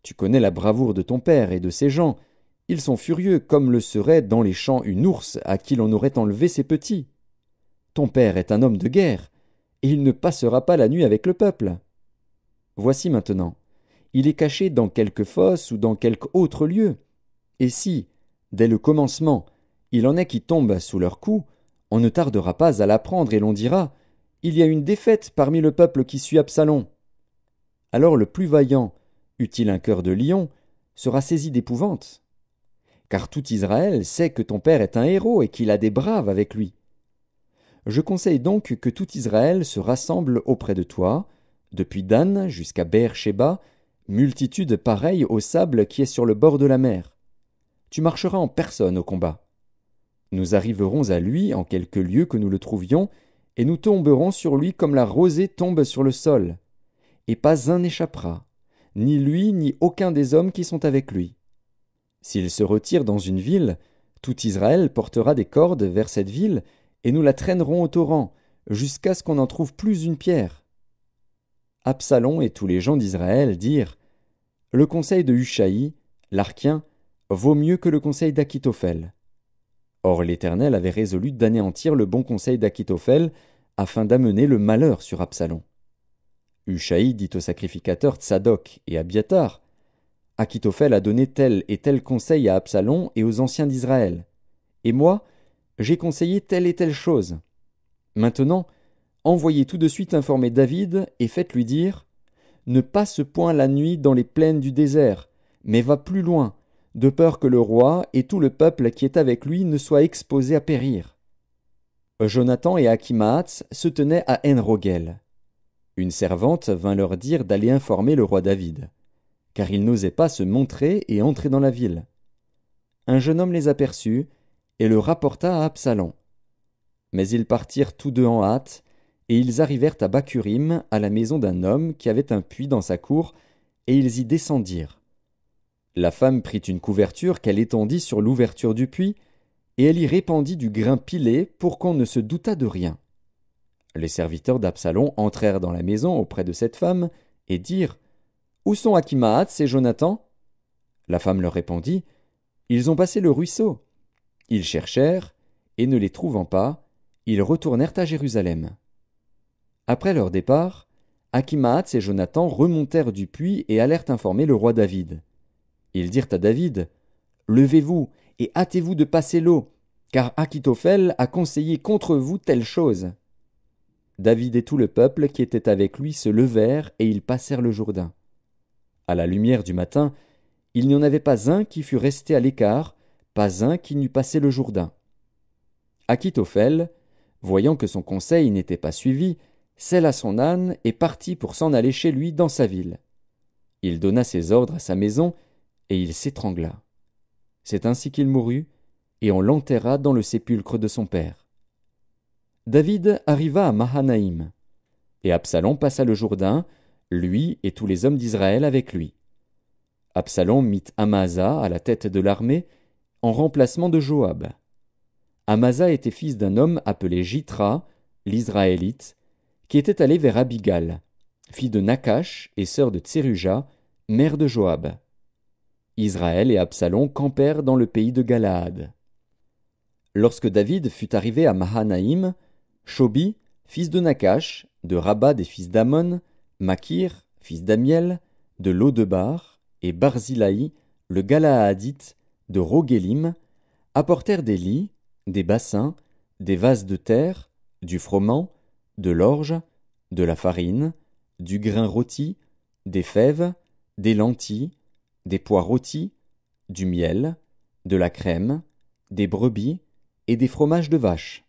Tu connais la bravoure de ton père et de ses gens. Ils sont furieux comme le serait dans les champs une ours à qui l'on aurait enlevé ses petits. Ton père est un homme de guerre, et il ne passera pas la nuit avec le peuple. Voici maintenant, il est caché dans quelque fosse ou dans quelque autre lieu. Et si, dès le commencement, il en est qui tombent sous leur coup, on ne tardera pas à l'apprendre et l'on dira: il y a une défaite parmi le peuple qui suit Absalom. Alors le plus vaillant, eût-il un cœur de lion, sera saisi d'épouvante. Car tout Israël sait que ton père est un héros et qu'il a des braves avec lui. Je conseille donc que tout Israël se rassemble auprès de toi, depuis Dan jusqu'à Beer-Shéba, multitude pareille au sable qui est sur le bord de la mer. Tu marcheras en personne au combat. Nous arriverons à lui en quelque lieu que nous le trouvions, et nous tomberons sur lui comme la rosée tombe sur le sol. Et pas un n'échappera, ni lui ni aucun des hommes qui sont avec lui. S'il se retire dans une ville, tout Israël portera des cordes vers cette ville, et nous la traînerons au torrent, jusqu'à ce qu'on n'en trouve plus une pierre. Absalom et tous les gens d'Israël dirent: le conseil de Hushaï, l'Arkien, vaut mieux que le conseil d'Akitophel. Or l'Éternel avait résolu d'anéantir le bon conseil d'Akitophel, afin d'amener le malheur sur Absalom. Hushaï dit aux sacrificateurs Tsadok et Abiatar: Akitophel a donné tel et tel conseil à Absalom et aux anciens d'Israël. Et moi, j'ai conseillé telle et telle chose. Maintenant, envoyez tout de suite informer David et faites-lui dire: ne passe point la nuit dans les plaines du désert, mais va plus loin, de peur que le roi et tout le peuple qui est avec lui ne soient exposés à périr. Jonathan et Achimaatz se tenaient à En-Rogel. Une servante vint leur dire d'aller informer le roi David, car il n'osait pas se montrer et entrer dans la ville. Un jeune homme les aperçut et le rapporta à Absalom. Mais ils partirent tous deux en hâte, et ils arrivèrent à Bakurim, à la maison d'un homme qui avait un puits dans sa cour, et ils y descendirent. La femme prit une couverture qu'elle étendit sur l'ouverture du puits, et elle y répandit du grain pilé pour qu'on ne se doutât de rien. Les serviteurs d'Absalom entrèrent dans la maison auprès de cette femme, et dirent: où sont Achimaatz et Jonathan? La femme leur répondit: ils ont passé le ruisseau. Ils cherchèrent, et ne les trouvant pas, ils retournèrent à Jérusalem. Après leur départ, Achimaatz et Jonathan remontèrent du puits et allèrent informer le roi David. Ils dirent à David: levez-vous et hâtez-vous de passer l'eau, car Akitophel a conseillé contre vous telle chose. David et tout le peuple qui était avec lui se levèrent et ils passèrent le Jourdain. À la lumière du matin, il n'y en avait pas un qui fût resté à l'écart, pas un qui n'eût passé le Jourdain. Akitophel, voyant que son conseil n'était pas suivi, sella son âne et partit pour s'en aller chez lui dans sa ville. Il donna ses ordres à sa maison, et il s'étrangla. C'est ainsi qu'il mourut, et on l'enterra dans le sépulcre de son père. David arriva à Mahanaïm, et Absalom passa le Jourdain, lui et tous les hommes d'Israël avec lui. Absalom mit Amasa à la tête de l'armée, en remplacement de Joab. Amasa était fils d'un homme appelé Jitra, l'Israélite, qui était allé vers Abigal, fille de Nakash et sœur de Tseruja, mère de Joab. Israël et Absalom campèrent dans le pays de Galaad. Lorsque David fut arrivé à Mahanaïm, Shobi, fils de Nakash, de Rabat des fils d'Ammon, Makir, fils d'Amiel, de Lodebar, et Barzilaï, le Galaadite, de Rogelim, apportèrent des lits, des bassins, des vases de terre, du froment, de l'orge, de la farine, du grain rôti, des fèves, des lentilles, des pois rôtis, du miel, de la crème, des brebis et des fromages de vache.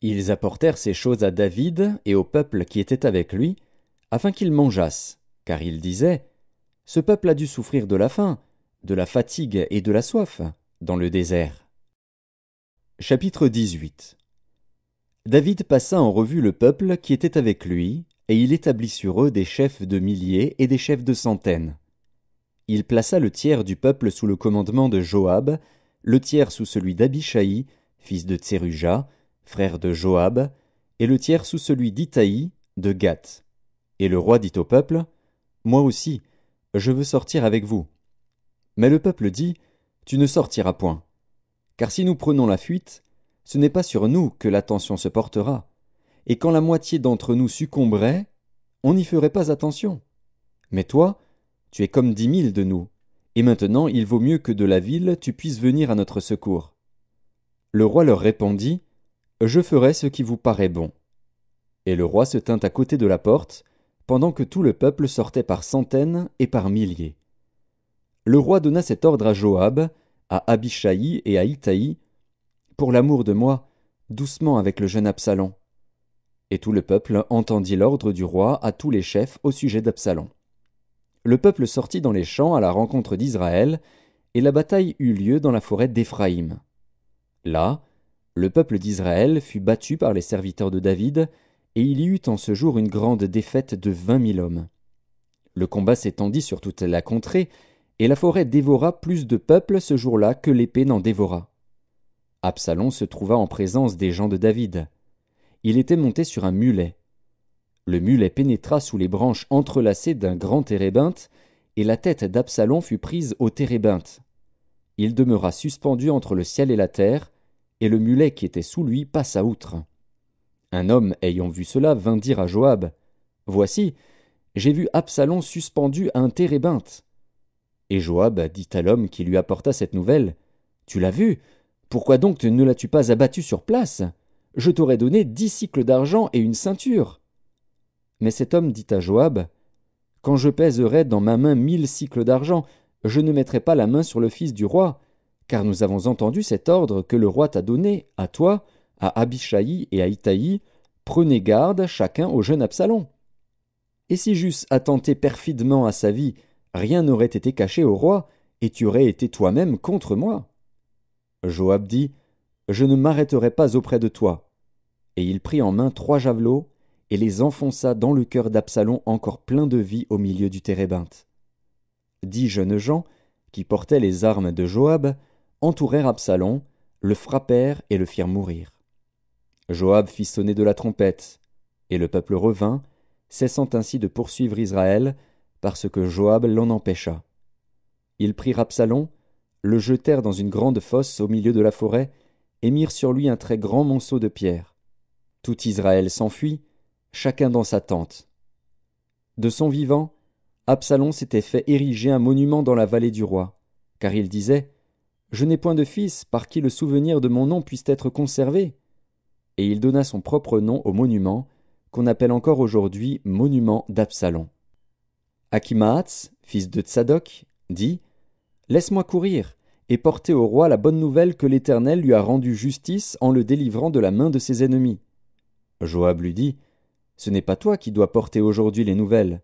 Ils apportèrent ces choses à David et au peuple qui était avec lui, afin qu'ils mangeassent, car ils disaient: ce peuple a dû souffrir de la faim, de la fatigue et de la soif, dans le désert. Chapitre 18. David passa en revue le peuple qui était avec lui, et il établit sur eux des chefs de milliers et des chefs de centaines. Il plaça le tiers du peuple sous le commandement de Joab, le tiers sous celui d'Abishaï, fils de Tseruja, frère de Joab, et le tiers sous celui d'Itaï, de Gath. Et le roi dit au peuple: moi aussi, je veux sortir avec vous. Mais le peuple dit: tu ne sortiras point. Car si nous prenons la fuite, ce n'est pas sur nous que l'attention se portera, et quand la moitié d'entre nous succomberait, on n'y ferait pas attention. Mais toi, Tu es comme 10 000 de nous, et maintenant il vaut mieux que de la ville tu puisses venir à notre secours. Le roi leur répondit, Je ferai ce qui vous paraît bon. Et le roi se tint à côté de la porte, pendant que tout le peuple sortait par centaines et par milliers. Le roi donna cet ordre à Joab, à Abishai et à Itaï, Pour l'amour de moi, doucement avec le jeune Absalom. Et tout le peuple entendit l'ordre du roi à tous les chefs au sujet d'Absalom. Le peuple sortit dans les champs à la rencontre d'Israël, et la bataille eut lieu dans la forêt d'Éphraïm. Là, le peuple d'Israël fut battu par les serviteurs de David, et il y eut en ce jour une grande défaite de 20 000 hommes. Le combat s'étendit sur toute la contrée, et la forêt dévora plus de peuple ce jour-là que l'épée n'en dévora. Absalom se trouva en présence des gens de David. Il était monté sur un mulet. Le mulet pénétra sous les branches entrelacées d'un grand térébinthe, et la tête d'Absalom fut prise au térébinthe. Il demeura suspendu entre le ciel et la terre, et le mulet qui était sous lui passa outre. Un homme ayant vu cela vint dire à Joab, « Voici, j'ai vu Absalom suspendu à un térébinthe. » Et Joab dit à l'homme qui lui apporta cette nouvelle, « Tu l'as vu? Pourquoi donc ne l'as-tu pas abattu sur place? Je t'aurais donné 10 cycles d'argent et une ceinture. » Mais cet homme dit à Joab, « Quand je pèserai dans ma main 1000 cycles d'argent, je ne mettrai pas la main sur le fils du roi, car nous avons entendu cet ordre que le roi t'a donné, à toi, à Abishai et à Itaï, prenez garde chacun au jeune Absalom. Et si j'eusse attenté perfidement à sa vie, rien n'aurait été caché au roi, et tu aurais été toi-même contre moi. » Joab dit, « Je ne m'arrêterai pas auprès de toi. » Et il prit en main 3 javelots, et les enfonça dans le cœur d'Absalom encore plein de vie au milieu du térébinthe. 10 jeunes gens, qui portaient les armes de Joab, entourèrent Absalom, le frappèrent et le firent mourir. Joab fit sonner de la trompette, et le peuple revint, cessant ainsi de poursuivre Israël, parce que Joab l'en empêcha. Ils prirent Absalom, le jetèrent dans une grande fosse au milieu de la forêt, et mirent sur lui un très grand monceau de pierres. Tout Israël s'enfuit, chacun dans sa tente. De son vivant, Absalom s'était fait ériger un monument dans la vallée du roi, car il disait « Je n'ai point de fils par qui le souvenir de mon nom puisse être conservé. » Et il donna son propre nom au monument, qu'on appelle encore aujourd'hui monument d'Absalom. Achimaatz, fils de Tsadok, dit « Laisse-moi courir et porter au roi la bonne nouvelle que l'Éternel lui a rendu justice en le délivrant de la main de ses ennemis. » Joab lui dit « Ce n'est pas toi qui dois porter aujourd'hui les nouvelles.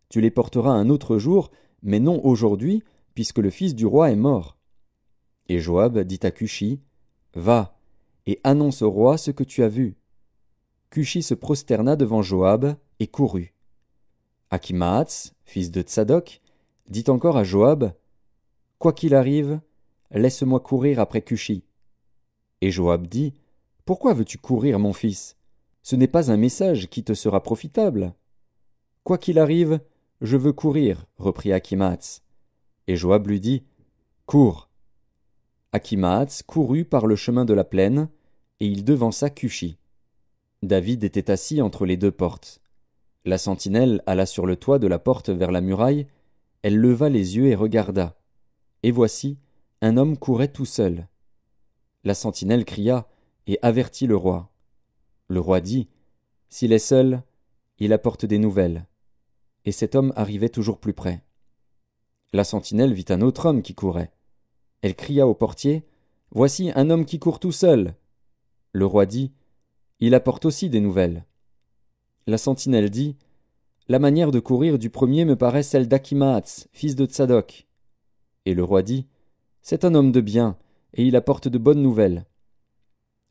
Tu les porteras un autre jour, mais non aujourd'hui, puisque le fils du roi est mort. » Et Joab dit à Cushi, « Va, et annonce au roi ce que tu as vu. » Cushi se prosterna devant Joab et courut. Achimaatz, fils de Tsadok, dit encore à Joab, « Quoi qu'il arrive, laisse-moi courir après Cushi. » Et Joab dit, « Pourquoi veux-tu courir, mon fils? Ce n'est pas un message qui te sera profitable. » « Quoi qu'il arrive, je veux courir, reprit Achimaatz. Et Joab lui dit, « Cours. » Achimaatz courut par le chemin de la plaine, et il devança Cushi. David était assis entre les 2 portes. La sentinelle alla sur le toit de la porte vers la muraille, elle leva les yeux et regarda. Et voici, un homme courait tout seul. La sentinelle cria et avertit le roi. Le roi dit, « S'il est seul, il apporte des nouvelles. » Et cet homme arrivait toujours plus près. La sentinelle vit un autre homme qui courait. Elle cria au portier, « Voici un homme qui court tout seul. » Le roi dit, « Il apporte aussi des nouvelles. » La sentinelle dit, « La manière de courir du premier me paraît celle d'Achimaatz, fils de Tsadok. » Et le roi dit, « C'est un homme de bien, et il apporte de bonnes nouvelles. »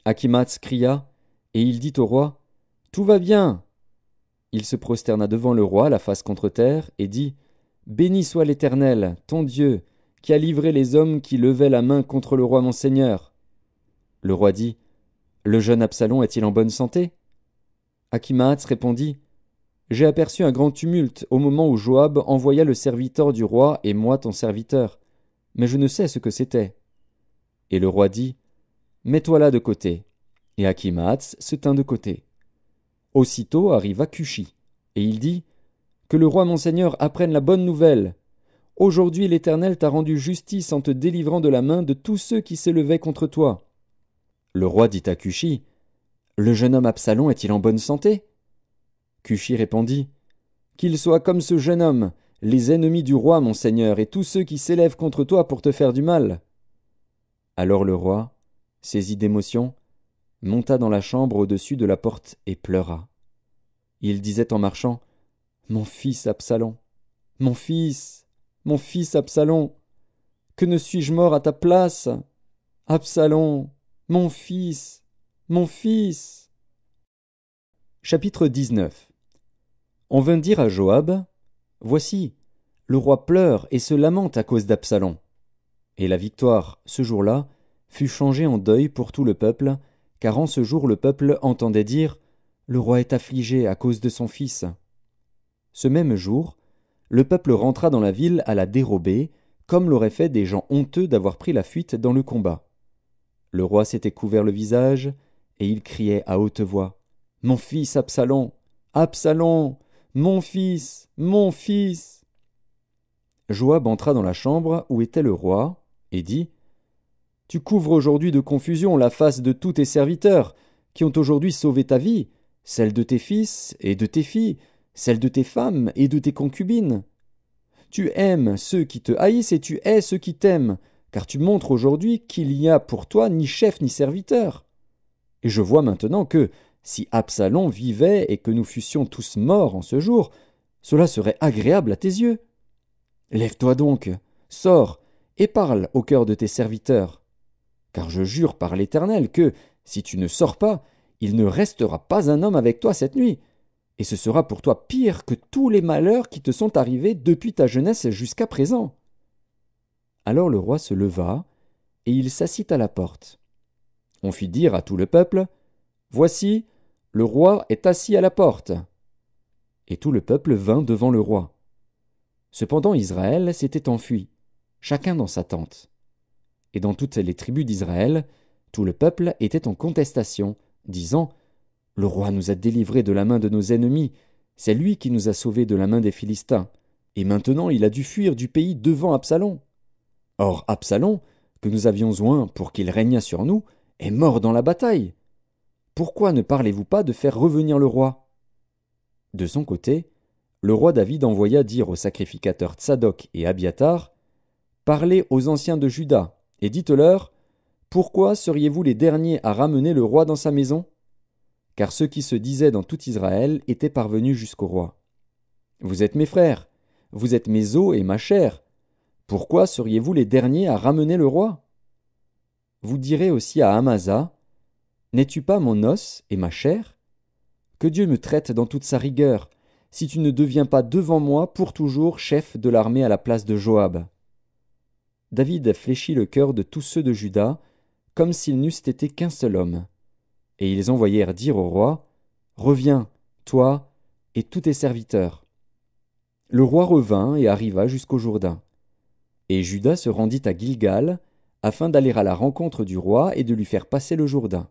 Achimaatz cria, et il dit au roi, « Tout va bien. » Il se prosterna devant le roi, la face contre terre, et dit, « Béni soit l'Éternel, ton Dieu, qui a livré les hommes qui levaient la main contre le roi mon seigneur. » Le roi dit, « Le jeune Absalom est-il en bonne santé? » Achimaatz répondit, « J'ai aperçu un grand tumulte au moment où Joab envoya le serviteur du roi et moi ton serviteur, mais je ne sais ce que c'était. » Et le roi dit, « Mets-toi là de côté. » Et Achimaatz se tint de côté. Aussitôt arriva Cushi, et il dit, « Que le roi mon seigneur apprenne la bonne nouvelle. Aujourd'hui l'Éternel t'a rendu justice en te délivrant de la main de tous ceux qui s'élevaient contre toi. » Le roi dit à Cushi, « Le jeune homme Absalom est-il en bonne santé ?» Cushi répondit, « Qu'il soit comme ce jeune homme, les ennemis du roi, mon seigneur, et tous ceux qui s'élèvent contre toi pour te faire du mal. » Alors le roi, saisi d'émotion, monta dans la chambre au-dessus de la porte et pleura. Il disait en marchant, « Mon fils Absalom, mon fils Absalom, que ne suis-je mort à ta place? Absalom, mon fils, mon fils. » Chapitre 19. On vint dire à Joab, « Voici, le roi pleure et se lamente à cause d'Absalom. » Et la victoire, ce jour-là, fut changée en deuil pour tout le peuple, car en ce jour le peuple entendait dire, « Le roi est affligé à cause de son fils. » Ce même jour, le peuple rentra dans la ville à la dérobée, comme l'auraient fait des gens honteux d'avoir pris la fuite dans le combat. Le roi s'était couvert le visage, et il criait à haute voix, « Mon fils Absalom, Absalom, mon fils, mon fils !» Joab entra dans la chambre où était le roi, et dit, « Tu couvres aujourd'hui de confusion la face de tous tes serviteurs, qui ont aujourd'hui sauvé ta vie, celle de tes fils et de tes filles, celle de tes femmes et de tes concubines. Tu aimes ceux qui te haïssent et tu hais ceux qui t'aiment, car tu montres aujourd'hui qu'il n'y a pour toi ni chef ni serviteur. Et je vois maintenant que, si Absalom vivait et que nous fussions tous morts en ce jour, cela serait agréable à tes yeux. Lève-toi donc, sors, et parle au cœur de tes serviteurs. Car je jure par l'Éternel que, si tu ne sors pas, il ne restera pas un homme avec toi cette nuit, et ce sera pour toi pire que tous les malheurs qui te sont arrivés depuis ta jeunesse jusqu'à présent. » Alors le roi se leva, et il s'assit à la porte. On fit dire à tout le peuple, « Voici, le roi est assis à la porte. » Et tout le peuple vint devant le roi. Cependant Israël s'était enfui, chacun dans sa tente. Et dans toutes les tribus d'Israël, tout le peuple était en contestation, disant, « Le roi nous a délivrés de la main de nos ennemis, c'est lui qui nous a sauvés de la main des Philistins, et maintenant il a dû fuir du pays devant Absalom. Or Absalom, que nous avions oint pour qu'il régnât sur nous, est mort dans la bataille. Pourquoi ne parlez-vous pas de faire revenir le roi ?» De son côté, le roi David envoya dire aux sacrificateurs Tsadok et Abiatar, « Parlez aux anciens de Juda, et dites-leur, pourquoi seriez-vous les derniers à ramener le roi dans sa maison ? Car ceux qui se disaient dans tout Israël étaient parvenus jusqu'au roi. Vous êtes mes frères, vous êtes mes os et ma chair. Pourquoi seriez-vous les derniers à ramener le roi ? Vous direz aussi à Amasa, n'es-tu pas mon os et ma chair ? Que Dieu me traite dans toute sa rigueur, si tu ne deviens pas devant moi pour toujours chef de l'armée à la place de Joab. » David fléchit le cœur de tous ceux de Juda, comme s'ils n'eussent été qu'un seul homme. Et ils envoyèrent dire au roi, « Reviens, toi et tous tes serviteurs. » Le roi revint et arriva jusqu'au Jourdain. Et Juda se rendit à Gilgal, afin d'aller à la rencontre du roi et de lui faire passer le Jourdain.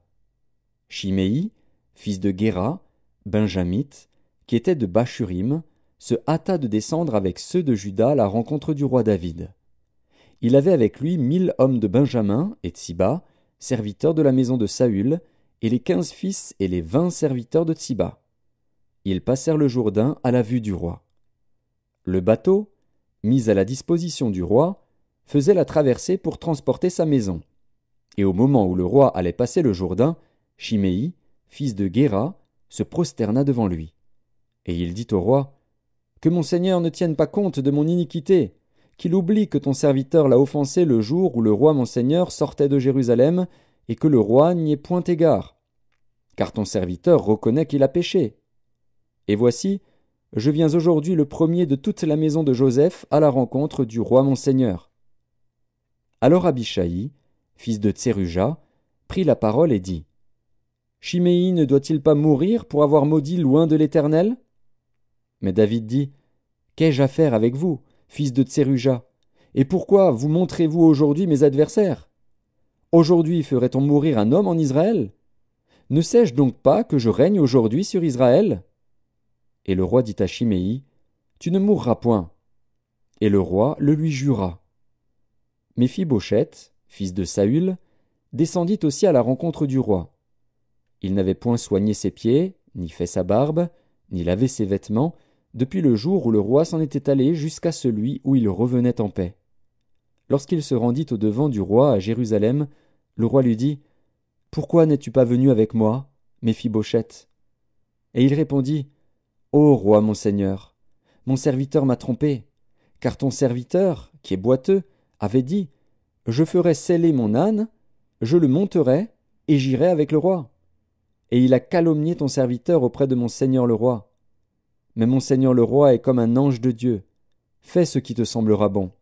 Shimei, fils de Guéra, benjamite, qui était de Bachurim, se hâta de descendre avec ceux de Juda à la rencontre du roi David. Il avait avec lui 1000 hommes de Benjamin et Tsiba, serviteurs de la maison de Saül, et les 15 fils et les 20 serviteurs de Tsiba. Ils passèrent le Jourdain à la vue du roi. Le bateau, mis à la disposition du roi, faisait la traversée pour transporter sa maison. Et au moment où le roi allait passer le Jourdain, Shimei, fils de Guéra, se prosterna devant lui. Et il dit au roi, « Que mon seigneur ne tienne pas compte de mon iniquité, qu'il oublie que ton serviteur l'a offensé le jour où le roi mon seigneur sortait de Jérusalem, et que le roi n'y ait point égard. Car ton serviteur reconnaît qu'il a péché. Et voici, je viens aujourd'hui le premier de toute la maison de Joseph à la rencontre du roi mon seigneur. » Alors Abishai, fils de Tseruja, prit la parole et dit, « Shimei ne doit-il pas mourir pour avoir maudit loin de l'Éternel ?» Mais David dit, « Qu'ai-je à faire avec vous, fils de Tseruja, et pourquoi vous montrez-vous aujourd'hui mes adversaires ? Aujourd'hui ferait-on mourir un homme en Israël ? Ne sais-je donc pas que je règne aujourd'hui sur Israël ? » Et le roi dit à Shimei, « Tu ne mourras point. » Et le roi le lui jura. Méphibosheth, fils de Saül, descendit aussi à la rencontre du roi. Il n'avait point soigné ses pieds, ni fait sa barbe, ni lavé ses vêtements, depuis le jour où le roi s'en était allé jusqu'à celui où il revenait en paix. Lorsqu'il se rendit au-devant du roi à Jérusalem, le roi lui dit « Pourquoi n'es-tu pas venu avec moi, Méphibosheth » Et il répondit « Ô roi mon seigneur, mon serviteur m'a trompé, car ton serviteur, qui est boiteux, avait dit « Je ferai seller mon âne, je le monterai, et j'irai avec le roi. » Et il a calomnié ton serviteur auprès de mon seigneur le roi. Mais mon seigneur le roi est comme un ange de Dieu. Fais ce qui te semblera bon.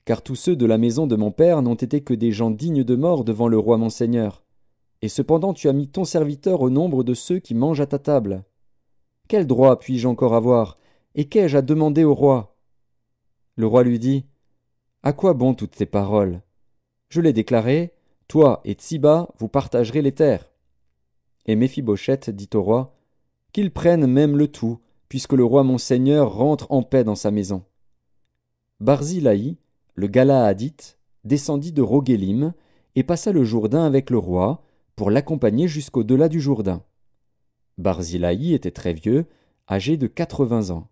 Car tous ceux de la maison de mon père n'ont été que des gens dignes de mort devant le roi mon seigneur. Et cependant tu as mis ton serviteur au nombre de ceux qui mangent à ta table. Quel droit puis-je encore avoir, et qu'ai-je à demander au roi ? Le roi lui dit, à quoi bon toutes tes paroles ? Je l'ai déclaré, toi et Tsiba, vous partagerez les terres. Et Méphibosheth dit au roi, qu'il prenne même le tout, puisque le roi mon seigneur rentre en paix dans sa maison. Barzillai, le Galaadite, descendit de Rogélim et passa le Jourdain avec le roi pour l'accompagner jusqu'au-delà du Jourdain. Barzillai était très vieux, âgé de 80 ans.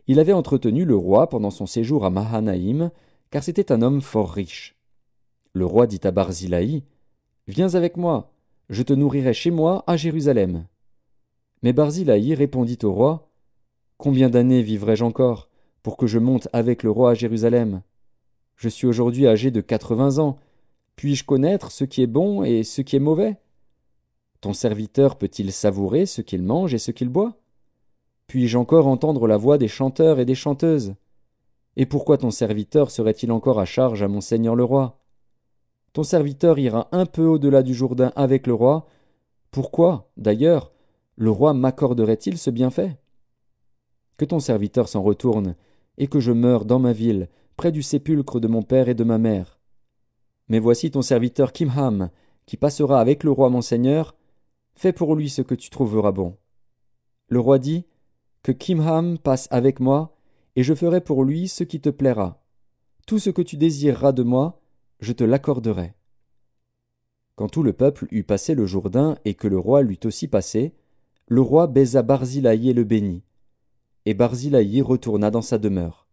Il avait entretenu le roi pendant son séjour à Mahanaïm, car c'était un homme fort riche. Le roi dit à Barzillai, « Viens avec moi, je te nourrirai chez moi à Jérusalem. » Mais Barzillai répondit au roi, « Combien d'années vivrai-je encore pour que je monte avec le roi à Jérusalem ? Je suis aujourd'hui âgé de 80 ans. Puis-je connaître ce qui est bon et ce qui est mauvais ? Ton serviteur peut-il savourer ce qu'il mange et ce qu'il boit ? Puis-je encore entendre la voix des chanteurs et des chanteuses ? Et pourquoi ton serviteur serait-il encore à charge à mon seigneur le roi ? Ton serviteur ira un peu au-delà du Jourdain avec le roi. Pourquoi, d'ailleurs, le roi m'accorderait-il ce bienfait ? Que ton serviteur s'en retourne, et que je meure dans ma ville, près du sépulcre de mon père et de ma mère. Mais voici ton serviteur Kimham, qui passera avec le roi mon seigneur. Fais pour lui ce que tu trouveras bon. Le roi dit, que Kimham passe avec moi, et je ferai pour lui ce qui te plaira. Tout ce que tu désireras de moi, je te l'accorderai. Quand tout le peuple eut passé le Jourdain et que le roi l'eut aussi passé, le roi baisa Barzillai et le bénit. Et Barzillai retourna dans sa demeure.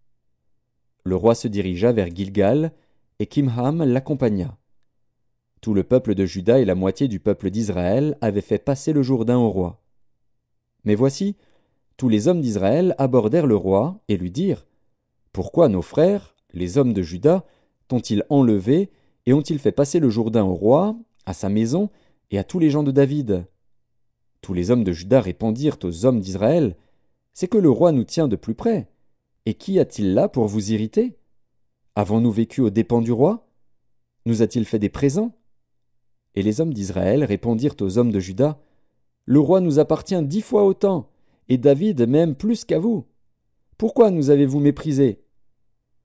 Le roi se dirigea vers Gilgal, et Kimham l'accompagna. Tout le peuple de Juda et la moitié du peuple d'Israël avaient fait passer le Jourdain au roi. Mais voici, tous les hommes d'Israël abordèrent le roi et lui dirent « Pourquoi nos frères, les hommes de Juda, t'ont-ils enlevé et ont-ils fait passer le Jourdain au roi, à sa maison et à tous les gens de David ?» Tous les hommes de Juda répondirent aux hommes d'Israël « C'est que le roi nous tient de plus près. Et qui a-t-il là pour vous irriter ? Avons-nous vécu aux dépens du roi ? Nous a-t-il fait des présents ? » Et les hommes d'Israël répondirent aux hommes de Juda « Le roi nous appartient 10 fois autant, et David même plus qu'à vous. Pourquoi nous avez-vous méprisés ?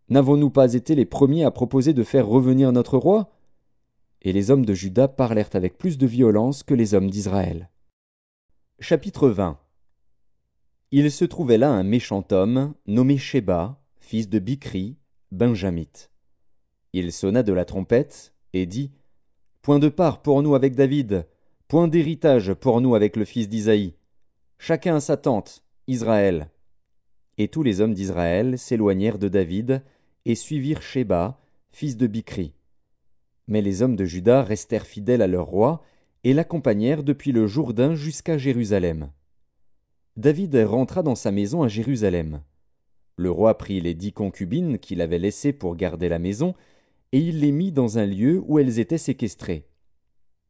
N'avons-nous pas été les premiers à proposer de faire revenir notre roi ? » Et les hommes de Juda parlèrent avec plus de violence que les hommes d'Israël. Chapitre 20. Il se trouvait là un méchant homme, nommé Sheba, fils de Bichri, benjamite. Il sonna de la trompette, et dit, « Point de part pour nous avec David, point d'héritage pour nous avec le fils d'Isaïe. Chacun à sa tente, Israël. » Et tous les hommes d'Israël s'éloignèrent de David, et suivirent Sheba, fils de Bichri. Mais les hommes de Juda restèrent fidèles à leur roi, et l'accompagnèrent depuis le Jourdain jusqu'à Jérusalem. David rentra dans sa maison à Jérusalem. Le roi prit les 10 concubines qu'il avait laissées pour garder la maison, et il les mit dans un lieu où elles étaient séquestrées.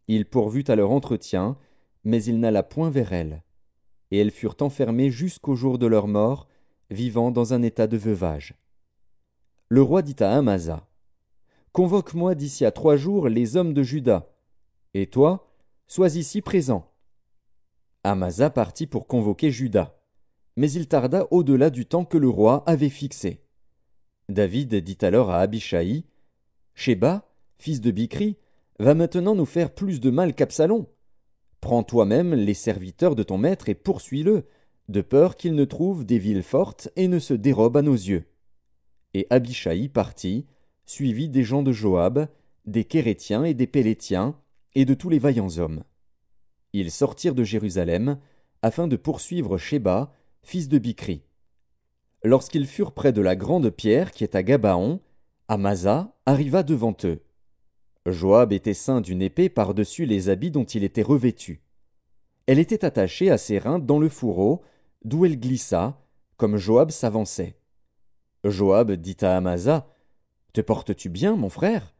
Il pourvut à leur entretien, mais il n'alla point vers elles. Et elles furent enfermées jusqu'au jour de leur mort, vivant dans un état de veuvage. Le roi dit à Amasa, « Convoque-moi d'ici à 3 jours les hommes de Juda, et toi, sois ici présent. » Amasa partit pour convoquer Juda, mais il tarda au-delà du temps que le roi avait fixé. David dit alors à Abishai, « Sheba, fils de Bichri, va maintenant nous faire plus de mal qu'Absalom. Prends toi-même les serviteurs de ton maître et poursuis-le, de peur qu'il ne trouve des villes fortes et ne se dérobe à nos yeux. » Et Abishaï partit, suivi des gens de Joab, des Kérétiens et des Pélétiens, et de tous les vaillants hommes. Ils sortirent de Jérusalem, afin de poursuivre Sheba, fils de Bichri. Lorsqu'ils furent près de la grande pierre qui est à Gabaon, Amasa arriva devant eux. Joab était ceint d'une épée par-dessus les habits dont il était revêtu. Elle était attachée à ses reins dans le fourreau, d'où elle glissa, comme Joab s'avançait. Joab dit à Amasa, « Te portes-tu bien, mon frère ?»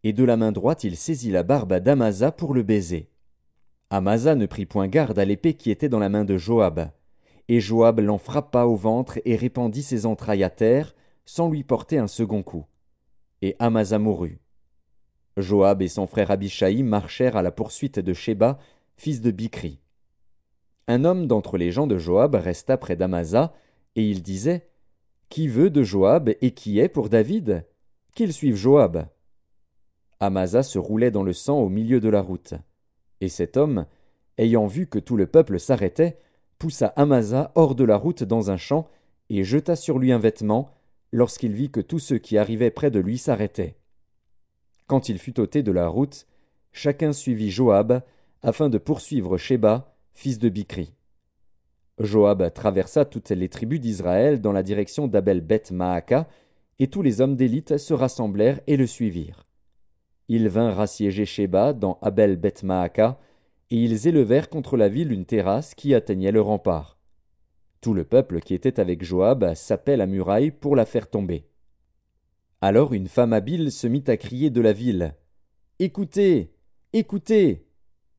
Et de la main droite il saisit la barbe d'Amasa pour le baiser. Amasa ne prit point garde à l'épée qui était dans la main de Joab. Et Joab l'en frappa au ventre et répandit ses entrailles à terre, sans lui porter un second coup. Et Amasa mourut. Joab et son frère Abishaï marchèrent à la poursuite de Sheba, fils de Bichri. Un homme d'entre les gens de Joab resta près d'Amasa, et il disait, « Qui veut de Joab et qui est pour David? Qu'il suive Joab. » Amasa se roulait dans le sang au milieu de la route. Et cet homme, ayant vu que tout le peuple s'arrêtait, poussa Amasa hors de la route dans un champ, et jeta sur lui un vêtement, lorsqu'il vit que tous ceux qui arrivaient près de lui s'arrêtaient. Quand il fut ôté de la route, chacun suivit Joab, afin de poursuivre Sheba, fils de Bichri. Joab traversa toutes les tribus d'Israël dans la direction d'Abel-Beth-Maaka, et tous les hommes d'élite se rassemblèrent et le suivirent. Ils vinrent assiéger Sheba dans Abel-Beth-Maaka, et ils élevèrent contre la ville une terrasse qui atteignait le rempart. Tout le peuple qui était avec Joab sapait la muraille pour la faire tomber. Alors une femme habile se mit à crier de la ville, « Écoutez, écoutez!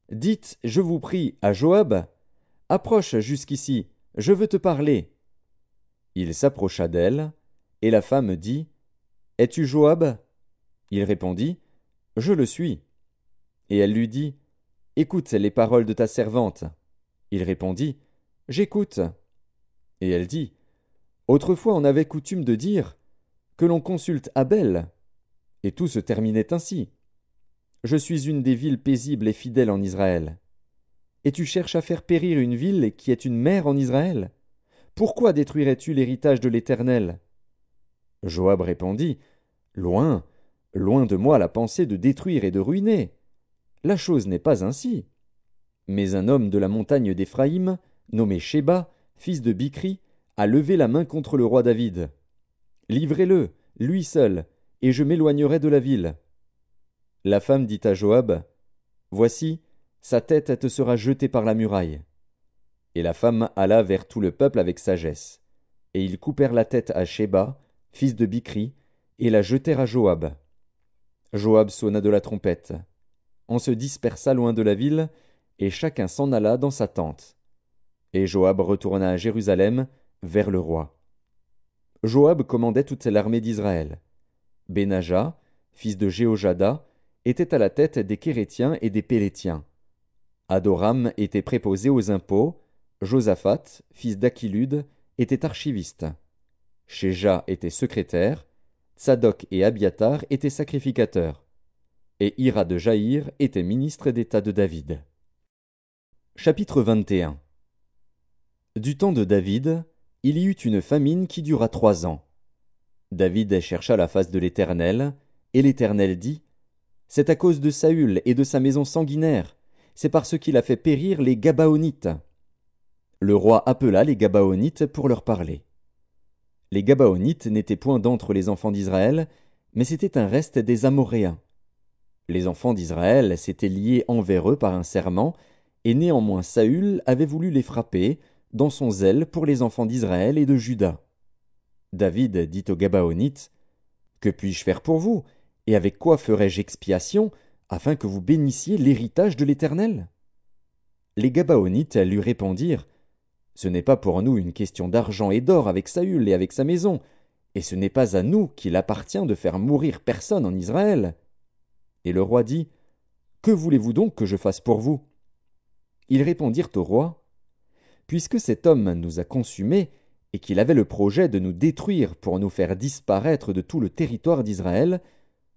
Dites, je vous prie, à Joab, approche jusqu'ici, je veux te parler. » Il s'approcha d'elle, et la femme dit, « Es-tu Joab ?» Il répondit, « Je le suis. » Et elle lui dit, « Écoute les paroles de ta servante. » Il répondit, « J'écoute. » Et elle dit, « Autrefois on avait coutume de dire, que l'on consulte Abel. » Et tout se terminait ainsi. Je suis une des villes paisibles et fidèles en Israël. Et tu cherches à faire périr une ville qui est une mère en Israël? Pourquoi détruirais-tu l'héritage de l'Éternel? Joab répondit, Loin, loin de moi la pensée de détruire et de ruiner. La chose n'est pas ainsi. Mais un homme de la montagne d'Éphraïm, nommé Sheba, fils de Bichri, a levé la main contre le roi David. Livrez-le, lui seul, et je m'éloignerai de la ville. La femme dit à Joab, Voici, sa tête te sera jetée par la muraille. Et la femme alla vers tout le peuple avec sagesse. Et ils coupèrent la tête à Sheba, fils de Bichri, et la jetèrent à Joab. Joab sonna de la trompette. On se dispersa loin de la ville, et chacun s'en alla dans sa tente. Et Joab retourna à Jérusalem, vers le roi. Joab commandait toute l'armée d'Israël. Benaja, fils de Jéhojada, était à la tête des Kérétiens et des Pélétiens. Adoram était préposé aux impôts, Josaphat, fils d'Achilud, était archiviste. Shéja était secrétaire, Tsadok et Abiatar étaient sacrificateurs, et Hira de Jaïr était ministre d'État de David. Chapitre 21. Du temps de David, il y eut une famine qui dura 3 ans. David chercha la face de l'Éternel, et l'Éternel dit, C'est à cause de Saül et de sa maison sanguinaire, c'est parce qu'il a fait périr les Gabaonites. Le roi appela les Gabaonites pour leur parler. Les Gabaonites n'étaient point d'entre les enfants d'Israël, mais c'était un reste des Amoréens. Les enfants d'Israël s'étaient liés envers eux par un serment, et néanmoins Saül avait voulu les frapper, dans son zèle pour les enfants d'Israël et de Juda. David dit aux Gabaonites, Que puis-je faire pour vous, et avec quoi ferai-je expiation, afin que vous bénissiez l'héritage de l'Éternel? Les Gabaonites lui répondirent, Ce n'est pas pour nous une question d'argent et d'or avec Saül et avec sa maison, et ce n'est pas à nous qu'il appartient de faire mourir personne en Israël. Et le roi dit, Que voulez-vous donc que je fasse pour vous? Ils répondirent au roi, Puisque cet homme nous a consumés, et qu'il avait le projet de nous détruire pour nous faire disparaître de tout le territoire d'Israël,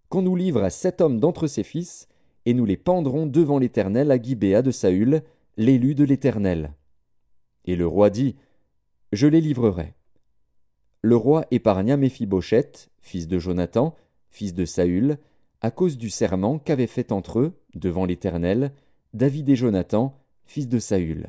qu'on nous livre à 7 hommes d'entre ses fils, et nous les pendrons devant l'Éternel à Gibéa de Saül, l'élu de l'Éternel. Et le roi dit, Je les livrerai. le roi épargna Méphibosheth, fils de Jonathan, fils de Saül, à cause du serment qu'avaient fait entre eux, devant l'Éternel, David et Jonathan, fils de Saül.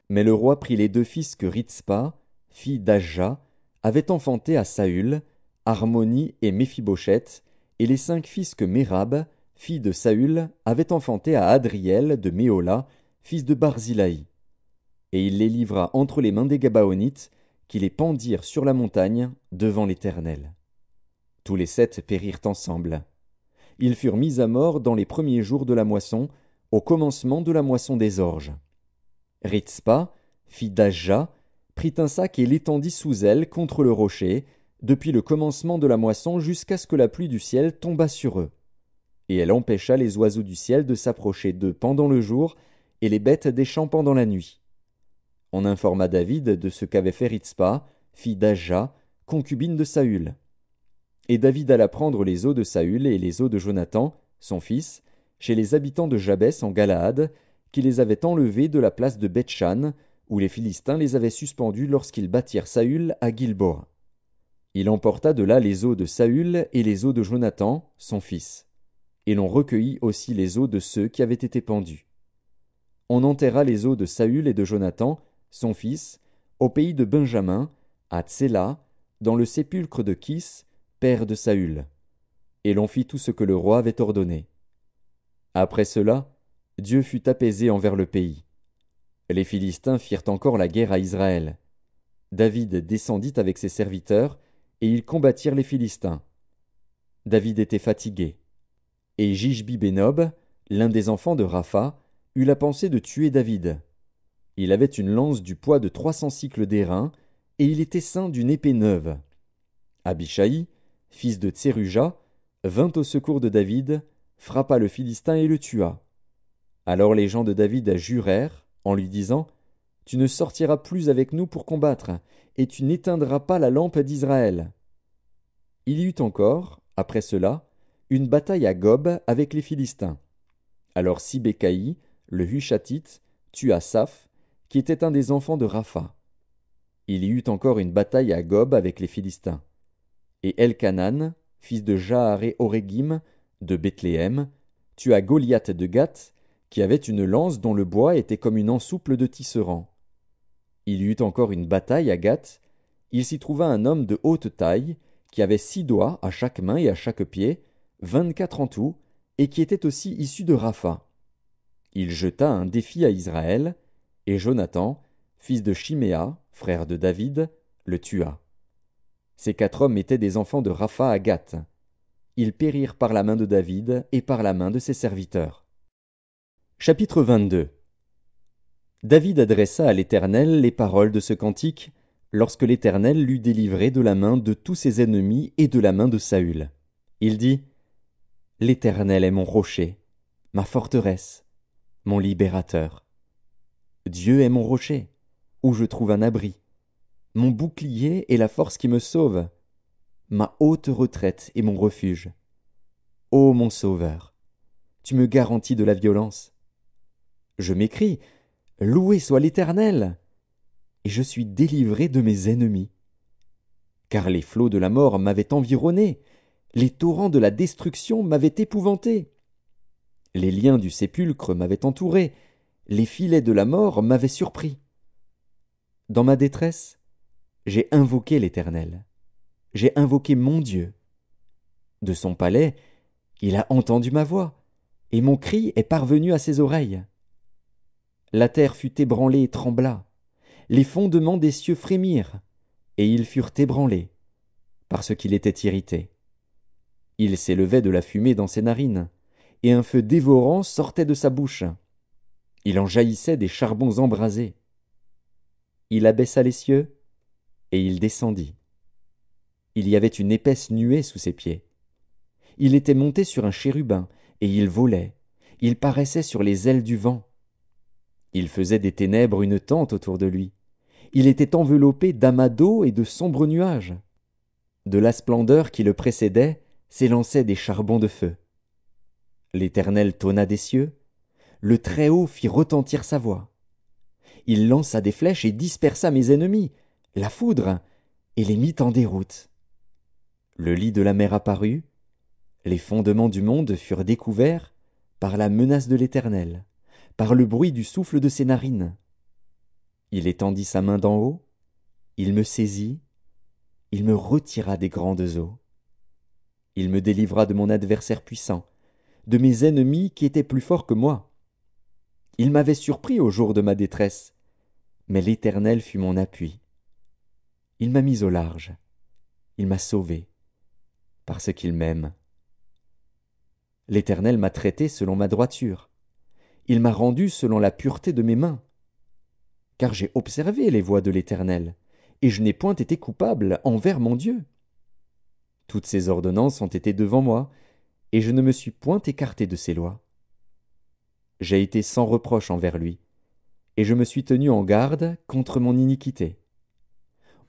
Mais le roi prit les deux fils que Ritzpa, fille d'Ajja, avait enfantés à Saül, Harmonie et Méphibosheth, et les 5 fils que Mérab, fille de Saül, avait enfantés à Adriel de Méola, fils de Barzilaï. Et il les livra entre les mains des Gabaonites, qui les pendirent sur la montagne devant l'Éternel. Tous les 7 périrent ensemble. Ils furent mis à mort dans les premiers jours de la moisson, au commencement de la moisson des orges. Ritzpa, fille d'Ajja, prit un sac et l'étendit sous elle contre le rocher, depuis le commencement de la moisson jusqu'à ce que la pluie du ciel tombât sur eux. Et elle empêcha les oiseaux du ciel de s'approcher d'eux pendant le jour, et les bêtes des champs pendant la nuit. On informa David de ce qu'avait fait Ritzpa, fille d'Ajja, concubine de Saül. Et David alla prendre les os de Saül et les os de Jonathan, son fils, chez les habitants de Jabès en Galaad, qui les avaient enlevés de la place de Beth-Shan, où les Philistins les avaient suspendus lorsqu'ils battirent Saül à Gilboa. Il emporta de là les os de Saül et les os de Jonathan, son fils. Et l'on recueillit aussi les os de ceux qui avaient été pendus. On enterra les os de Saül et de Jonathan, son fils, au pays de Benjamin, à Tséla, dans le sépulcre de Kis, père de Saül. Et l'on fit tout ce que le roi avait ordonné. Après cela, Dieu fut apaisé envers le pays. Les Philistins firent encore la guerre à Israël. David descendit avec ses serviteurs, et ils combattirent les Philistins. David était fatigué. Et Jishbi-Bénob, l'un des enfants de Rapha, eut la pensée de tuer David. Il avait une lance du poids de 300 cycles d'airain, et il était ceint d'une épée neuve. Abishai, fils de Tseruja, vint au secours de David, frappa le Philistin et le tua. Alors les gens de David jurèrent, en lui disant, « Tu ne sortiras plus avec nous pour combattre, et tu n'éteindras pas la lampe d'Israël. » Il y eut encore, après cela, une bataille à Gob avec les Philistins. Alors Sibécaï, le Hushatite, tua Saph, qui était un des enfants de Rapha. Il y eut encore une bataille à Gob avec les Philistins. Et Elkanan, fils de Jaaré-Orégim, de Bethléem, tua Goliath de Gath, qui avait une lance dont le bois était comme une ensouple de tisserand. Il y eut encore une bataille à Gath. Il s'y trouva un homme de haute taille, qui avait 6 doigts à chaque main et à chaque pied, 24 en tout, et qui était aussi issu de Rapha. Il jeta un défi à Israël, et Jonathan, fils de Chiméa, frère de David, le tua. Ces 4 hommes étaient des enfants de Rapha à Gath. Ils périrent par la main de David et par la main de ses serviteurs. Chapitre 22. David adressa à l'Éternel les paroles de ce cantique, lorsque l'Éternel l'eut délivré de la main de tous ses ennemis et de la main de Saül. Il dit, « L'Éternel est mon rocher, ma forteresse, mon libérateur. Dieu est mon rocher, où je trouve un abri, mon bouclier et la force qui me sauve, ma haute retraite et mon refuge. Ô mon Sauveur, tu me garantis de la violence. Je m'écrie, « Loué soit l'Éternel !» et je suis délivré de mes ennemis. Car les flots de la mort m'avaient environné, les torrents de la destruction m'avaient épouvanté. Les liens du sépulcre m'avaient entouré, les filets de la mort m'avaient surpris. Dans ma détresse, j'ai invoqué l'Éternel, j'ai invoqué mon Dieu. De son palais, il a entendu ma voix, et mon cri est parvenu à ses oreilles. La terre fut ébranlée et trembla, les fondements des cieux frémirent, et ils furent ébranlés, parce qu'il était irrité. Il s'élevait de la fumée dans ses narines, et un feu dévorant sortait de sa bouche. Il en jaillissait des charbons embrasés. Il abaissa les cieux, et il descendit. Il y avait une épaisse nuée sous ses pieds. Il était monté sur un chérubin, et il volait. Il paraissait sur les ailes du vent. Il faisait des ténèbres une tente autour de lui. Il était enveloppé d'amas d'eau et de sombres nuages. De la splendeur qui le précédait s'élançaient des charbons de feu. L'Éternel tonna des cieux. Le Très-Haut fit retentir sa voix. Il lança des flèches et dispersa mes ennemis, la foudre, et les mit en déroute. Le lit de la mer apparut, les fondements du monde furent découverts par la menace de l'Éternel, par le bruit du souffle de ses narines. Il étendit sa main d'en haut, il me saisit, il me retira des grandes eaux. Il me délivra de mon adversaire puissant, de mes ennemis qui étaient plus forts que moi. Il m'avait surpris au jour de ma détresse, mais l'Éternel fut mon appui. Il m'a mis au large, il m'a sauvé, parce qu'il m'aime. L'Éternel m'a traité selon ma droiture, il m'a rendu selon la pureté de mes mains. Car j'ai observé les voies de l'Éternel, et je n'ai point été coupable envers mon Dieu. Toutes ses ordonnances ont été devant moi, et je ne me suis point écarté de ses lois. J'ai été sans reproche envers lui, et je me suis tenu en garde contre mon iniquité.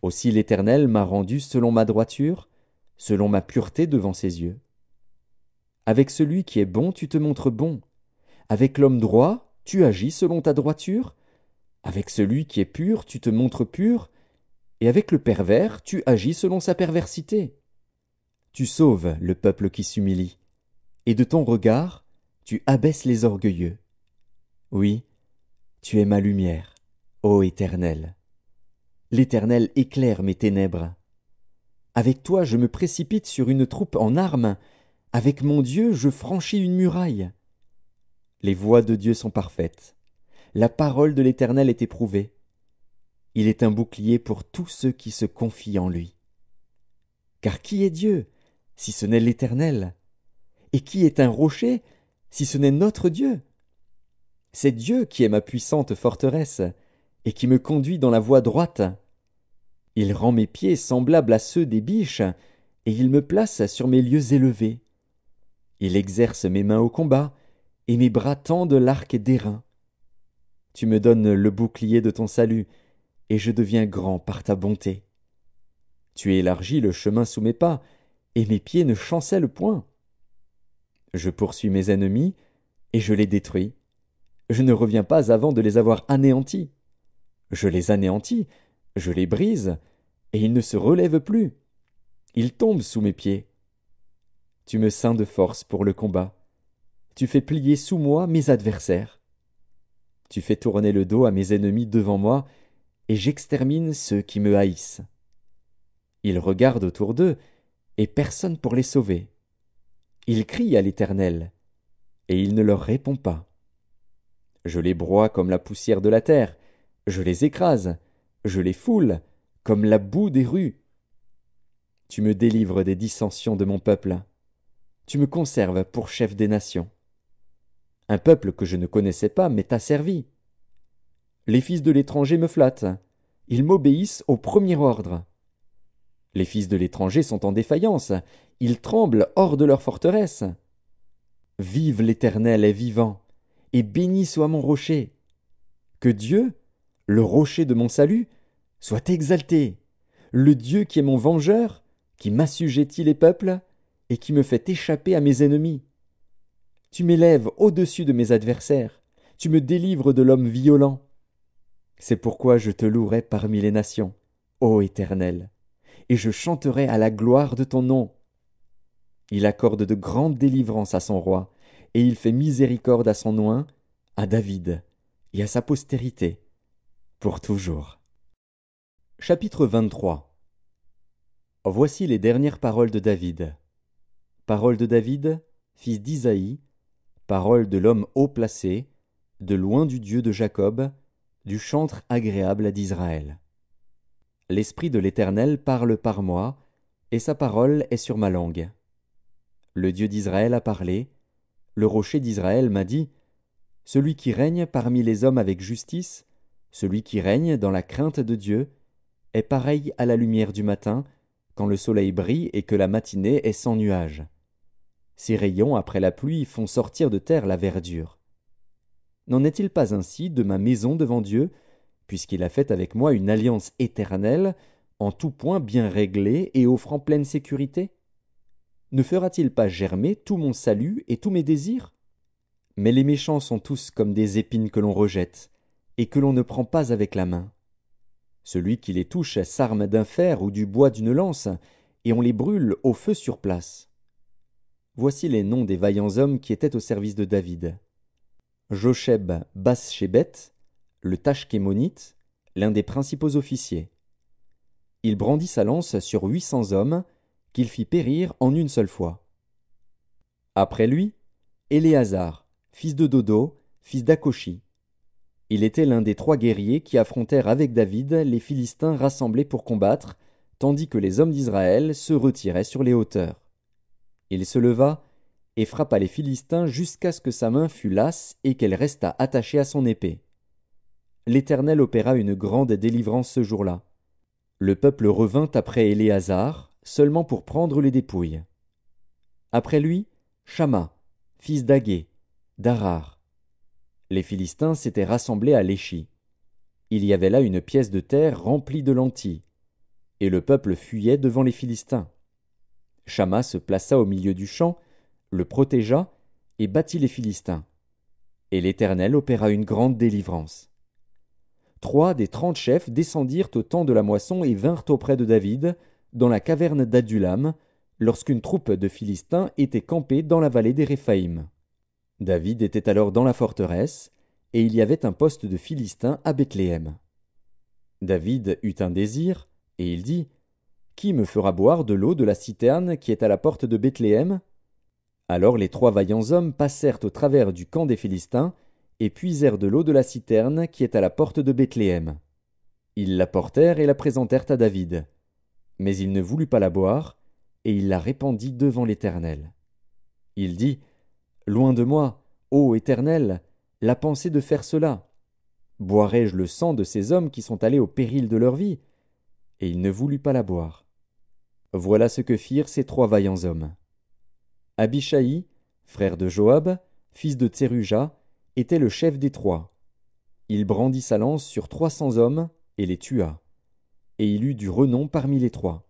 Aussi l'Éternel m'a rendu selon ma droiture, selon ma pureté devant ses yeux. Avec celui qui est bon, tu te montres bon. Avec l'homme droit, tu agis selon ta droiture. Avec celui qui est pur, tu te montres pur. Et avec le pervers, tu agis selon sa perversité. Tu sauves le peuple qui s'humilie, et de ton regard, tu abaisses les orgueilleux. Oui, tu es ma lumière, ô Éternel. L'Éternel éclaire mes ténèbres. Avec toi je me précipite sur une troupe en armes, avec mon Dieu je franchis une muraille. Les voies de Dieu sont parfaites, la parole de l'Éternel est éprouvée. Il est un bouclier pour tous ceux qui se confient en lui. Car qui est Dieu, si ce n'est l'Éternel? Et qui est un rocher, si ce n'est notre Dieu? C'est Dieu qui est ma puissante forteresse, et qui me conduit dans la voie droite. Il rend mes pieds semblables à ceux des biches, et il me place sur mes lieux élevés. Il exerce mes mains au combat, et mes bras tendent l'arc d'airain. Tu me donnes le bouclier de ton salut, et je deviens grand par ta bonté. Tu élargis le chemin sous mes pas, et mes pieds ne chancellent point. Je poursuis mes ennemis, et je les détruis. Je ne reviens pas avant de les avoir anéantis. Je les anéantis, je les brise, et ils ne se relèvent plus. Ils tombent sous mes pieds. Tu me ceins de force pour le combat. Tu fais plier sous moi mes adversaires. Tu fais tourner le dos à mes ennemis devant moi, et j'extermine ceux qui me haïssent. Ils regardent autour d'eux, et personne pour les sauver. Ils crient à l'Éternel, et il ne leur répond pas. Je les broie comme la poussière de la terre, je les écrase, je les foule, comme la boue des rues. Tu me délivres des dissensions de mon peuple. Tu me conserves pour chef des nations. Un peuple que je ne connaissais pas m'est asservi. Les fils de l'étranger me flattent, ils m'obéissent au premier ordre. Les fils de l'étranger sont en défaillance, ils tremblent hors de leur forteresse. Vive l'Éternel est vivant, et béni soit mon rocher. Que Dieu, le rocher de mon salut, soit exalté, le Dieu qui est mon vengeur, qui m'assujettit les peuples, et qui me fait échapper à mes ennemis. Tu m'élèves au-dessus de mes adversaires, tu me délivres de l'homme violent. C'est pourquoi je te louerai parmi les nations, ô Éternel, et je chanterai à la gloire de ton nom. Il accorde de grandes délivrances à son roi, et il fait miséricorde à son oint, à David, et à sa postérité, pour toujours. Chapitre 23. Voici les dernières paroles de David. Paroles de David, fils d'Isaïe, paroles de l'homme haut placé, de loin du Dieu de Jacob, du chantre agréable d'Israël. L'Esprit de l'Éternel parle par moi, et sa parole est sur ma langue. Le Dieu d'Israël a parlé, le rocher d'Israël m'a dit, « Celui qui règne parmi les hommes avec justice, celui qui règne dans la crainte de Dieu, est pareil à la lumière du matin, quand le soleil brille et que la matinée est sans nuages. Ses rayons après la pluie font sortir de terre la verdure. N'en est-il pas ainsi de ma maison devant Dieu, puisqu'il a fait avec moi une alliance éternelle, en tout point bien réglée et offrant pleine sécurité? Ne fera-t-il pas germer tout mon salut et tous mes désirs? Mais les méchants sont tous comme des épines que l'on rejette, et que l'on ne prend pas avec la main. Celui qui les touche s'arme d'un fer ou du bois d'une lance, et on les brûle au feu sur place. Voici les noms des vaillants hommes qui étaient au service de David. Josheb Bas-Shébet, le Tachkémonite, l'un des principaux officiers. Il brandit sa lance sur 800 hommes, qu'il fit périr en une seule fois. Après lui, Éléazar, fils de Dodo, fils d'Akoshi. Il était l'un des 3 guerriers qui affrontèrent avec David les Philistins rassemblés pour combattre, tandis que les hommes d'Israël se retiraient sur les hauteurs. Il se leva et frappa les Philistins jusqu'à ce que sa main fût lasse et qu'elle restât attachée à son épée. L'Éternel opéra une grande délivrance ce jour-là. Le peuple revint après Éléazar, seulement pour prendre les dépouilles. Après lui, Shamma, fils d'Agé, d'Arar. Les Philistins s'étaient rassemblés à Léchi. Il y avait là une pièce de terre remplie de lentilles, et le peuple fuyait devant les Philistins. Shamma se plaça au milieu du champ, le protégea et battit les Philistins. Et l'Éternel opéra une grande délivrance. 3 des 30 chefs descendirent au temps de la moisson et vinrent auprès de David, dans la caverne d'Adullam, lorsqu'une troupe de Philistins était campée dans la vallée des Réphaïm. David était alors dans la forteresse, et il y avait un poste de Philistins à Bethléem. David eut un désir, et il dit : Qui me fera boire de l'eau de la citerne qui est à la porte de Bethléem ? Alors les 3 vaillants hommes passèrent au travers du camp des Philistins, et puisèrent de l'eau de la citerne qui est à la porte de Bethléem. Ils la portèrent et la présentèrent à David. Mais il ne voulut pas la boire, et il la répandit devant l'Éternel. Il dit : Loin de moi, ô Éternel, la pensée de faire cela. Boirai-je le sang de ces hommes qui sont allés au péril de leur vie ? Et il ne voulut pas la boire. Voilà ce que firent ces 3 vaillants hommes. Abishai, frère de Joab, fils de Tseruja, était le chef des 3. Il brandit sa lance sur 300 hommes et les tua. Et il eut du renom parmi les 3.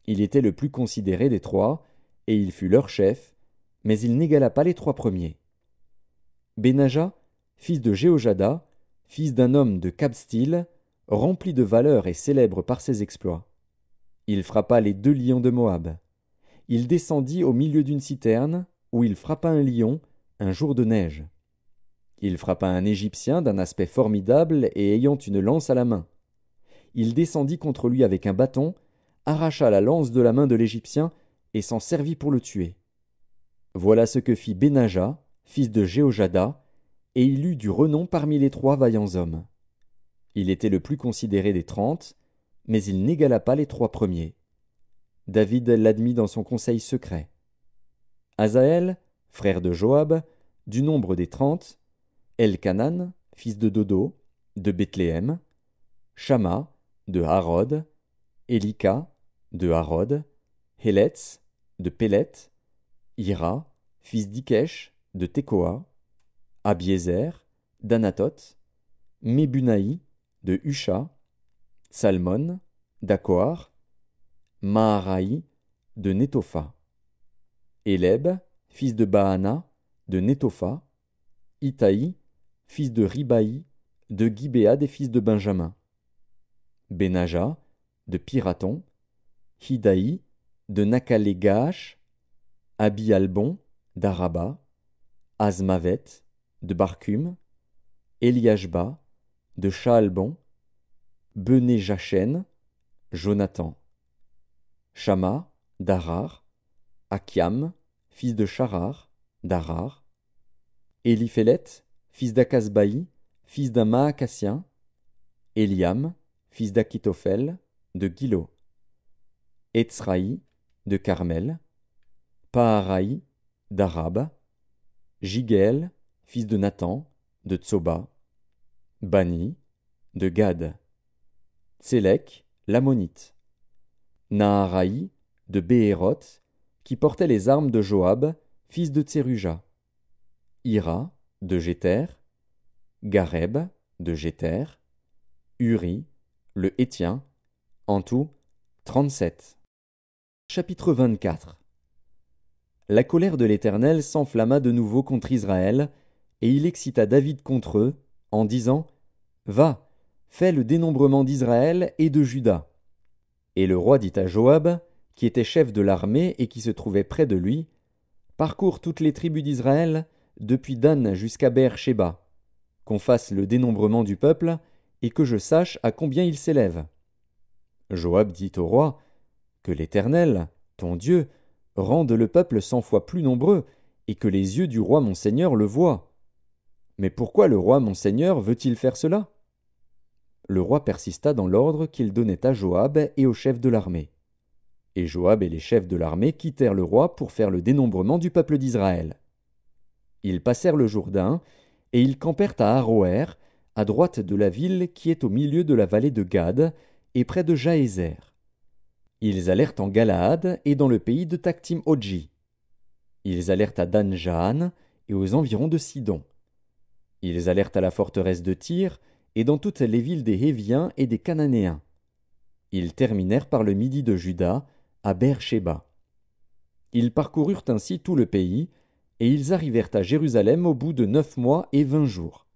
Il était le plus considéré des 3, et il fut leur chef, mais il n'égala pas les 3 premiers. Benaja, fils de Jéhojada, fils d'un homme de Kabstil, rempli de valeur et célèbre par ses exploits. Il frappa les 2 lions de Moab. Il descendit au milieu d'une citerne, où il frappa un lion, un jour de neige. Il frappa un Égyptien d'un aspect formidable et ayant une lance à la main. Il descendit contre lui avec un bâton, arracha la lance de la main de l'Égyptien et s'en servit pour le tuer. Voilà ce que fit Benaja, fils de Jéhojada, et il eut du renom parmi les 3 vaillants hommes. Il était le plus considéré des 30, mais il n'égala pas les 3 premiers. David l'admit dans son conseil secret. Asaël, frère de Joab, du nombre des 30, Elkanan, fils de Dodo, de Bethléem, Shamma, de Harod, Élika, de Harod, Héletz, de Pélet, Ira, fils d'Ikesh, de Tekoa, Abiézer, d'Anatoth, Mébunaï, de Husha, Salmon, d'Akoar, Maharaï, de Netopha, Éleb, fils de Baana, de Netopha, Itaï, fils de Ribaï, de Gibéa des fils de Benjamin, Benaja, de Piraton, Hidaï, de Nakalé-Gaash, Abi-Albon, d'Araba, Azmavet, de Barcum, Eliashba, de Shaalbon, Bené-Jachen, Jonathan, Shamma, d'Arar, Akiam, fils de Charar, d'Arar, Éliphélet, fils d'Akasbaï, fils d'un Maacassien, Eliam, fils d'Akitophel, de Gilo, Etzraï, de Carmel, Paharaï, d'Arab, Jigéel, fils de Nathan, de Tsoba, Bani, de Gad, Tsélek, l'Ammonite, Naharaï, de Béhéroth, qui portait les armes de Joab, fils de Tseruja, Ira, de Jéter, Gareb, de Jéter, Uri, le Hétien, en tout 37. Chapitre 24. La colère de l'Éternel s'enflamma de nouveau contre Israël, et il excita David contre eux, en disant : Va, fais le dénombrement d'Israël et de Juda. » Et le roi dit à Joab, qui était chef de l'armée et qui se trouvait près de lui, « Parcours toutes les tribus d'Israël, depuis Dan jusqu'à Beer-Shéba, qu'on fasse le dénombrement du peuple, et que je sache à combien il s'élève. » Joab dit au roi, « Que l'Éternel, ton Dieu, rende le peuple 100 fois plus nombreux, et que les yeux du roi mon seigneur le voient. Mais pourquoi le roi mon seigneur veut-il faire cela ?» Le roi persista dans l'ordre qu'il donnait à Joab et aux chefs de l'armée. Et Joab et les chefs de l'armée quittèrent le roi pour faire le dénombrement du peuple d'Israël. Ils passèrent le Jourdain, et ils campèrent à Aroër, à droite de la ville qui est au milieu de la vallée de Gad, et près de Jaézer. Ils allèrent en Galaad et dans le pays de Taktim-Odji. Ils allèrent à Dan-Jaan et aux environs de Sidon. Ils allèrent à la forteresse de Tyr et dans toutes les villes des Héviens et des Cananéens. Ils terminèrent par le midi de Juda, à Beer-Shéba. Ils parcoururent ainsi tout le pays, et ils arrivèrent à Jérusalem au bout de 9 mois et 20 jours.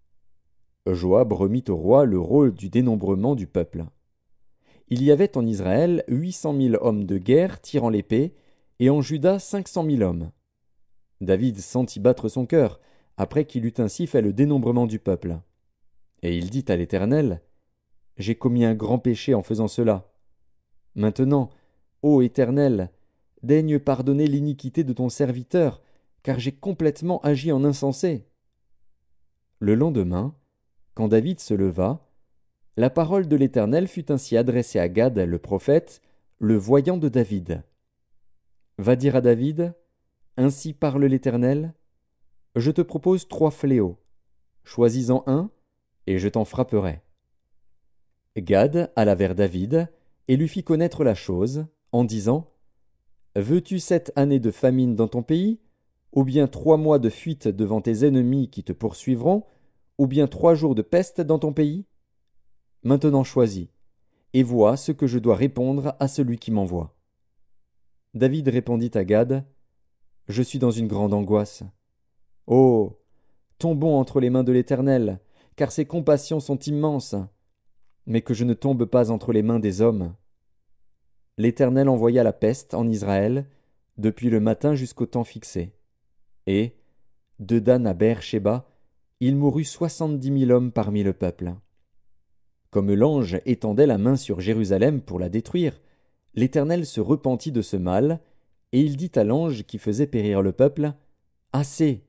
Joab remit au roi le rôle du dénombrement du peuple. Il y avait en Israël 800 000 hommes de guerre tirant l'épée, et en Juda 500 000 hommes. David sentit battre son cœur, après qu'il eut ainsi fait le dénombrement du peuple. Et il dit à l'Éternel, « J'ai commis un grand péché en faisant cela. Maintenant, ô Éternel, daigne pardonner l'iniquité de ton serviteur, car j'ai complètement agi en insensé. » Le lendemain, quand David se leva, la parole de l'Éternel fut ainsi adressée à Gad le prophète, le voyant de David. « Va dire à David, ainsi parle l'Éternel, je te propose 3 fléaux. Choisis-en un, et je t'en frapperai. » Gad alla vers David, et lui fit connaître la chose, en disant, « Veux-tu 7 années de famine dans ton pays, ou bien 3 mois de fuite devant tes ennemis qui te poursuivront, ou bien 3 jours de peste dans ton pays? Maintenant choisis, et vois ce que je dois répondre à celui qui m'envoie. » David répondit à Gad, « Je suis dans une grande angoisse. Oh, tombons entre les mains de l'Éternel, car ses compassions sont immenses, mais que je ne tombe pas entre les mains des hommes. » L'Éternel envoya la peste en Israël, depuis le matin jusqu'au temps fixé. Et, de Dan à Beer-Shéba, il mourut 70 000 hommes parmi le peuple. Comme l'ange étendait la main sur Jérusalem pour la détruire, l'Éternel se repentit de ce mal, et il dit à l'ange qui faisait périr le peuple, « Assez,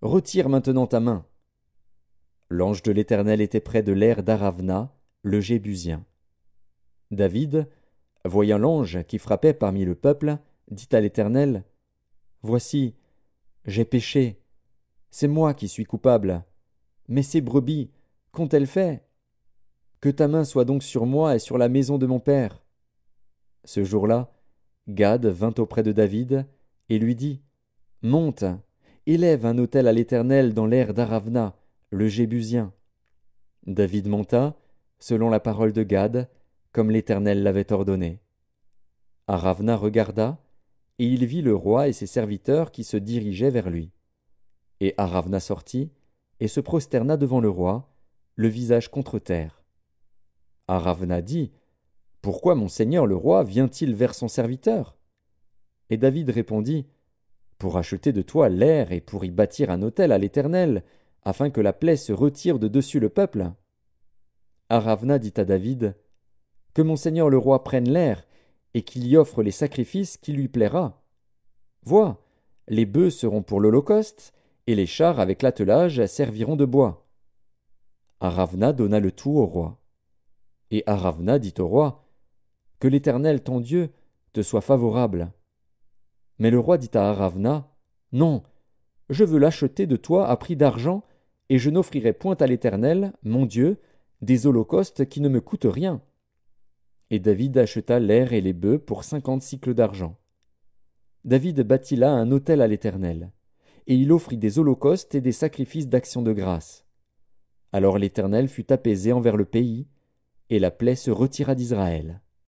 retire maintenant ta main. » L'ange de l'Éternel était près de l'aire d'Aravna, le Jébusien. David, voyant l'ange qui frappait parmi le peuple, dit à l'Éternel, « Voici, j'ai péché, c'est moi qui suis coupable, mais ces brebis, qu'ont-elles fait? Que ta main soit donc sur moi et sur la maison de mon père. » Ce jour-là, Gad vint auprès de David et lui dit, « Monte, élève un autel à l'Éternel dans l'aire d'Aravna, le Jébusien. » David monta, selon la parole de Gad, comme l'Éternel l'avait ordonné. Aravna regarda, et il vit le roi et ses serviteurs qui se dirigeaient vers lui. Et Aravna sortit, et se prosterna devant le roi, le visage contre terre. Aravna dit, « Pourquoi mon seigneur le roi vient-il vers son serviteur ?» Et David répondit, « Pour acheter de toi l'aire et pour y bâtir un autel à l'Éternel, afin que la plaie se retire de dessus le peuple. » Aravna dit à David, « Que mon seigneur le roi prenne l'aire, et qu'il y offre les sacrifices qui lui plaira. Vois, les bœufs seront pour l'holocauste, et les chars avec l'attelage serviront de bois. » Aravna donna le tout au roi. Et Aravna dit au roi, « Que l'Éternel ton Dieu te soit favorable. » Mais le roi dit à Aravna, « Non, je veux l'acheter de toi à prix d'argent, et je n'offrirai point à l'Éternel, mon Dieu, des holocaustes qui ne me coûtent rien. » Et David acheta l'aire et les bœufs pour 50 sicles d'argent. David bâtit là un autel à l'Éternel, et il offrit des holocaustes et des sacrifices d'action de grâce. Alors l'Éternel fut apaisé envers le pays, et la plaie se retira d'Israël.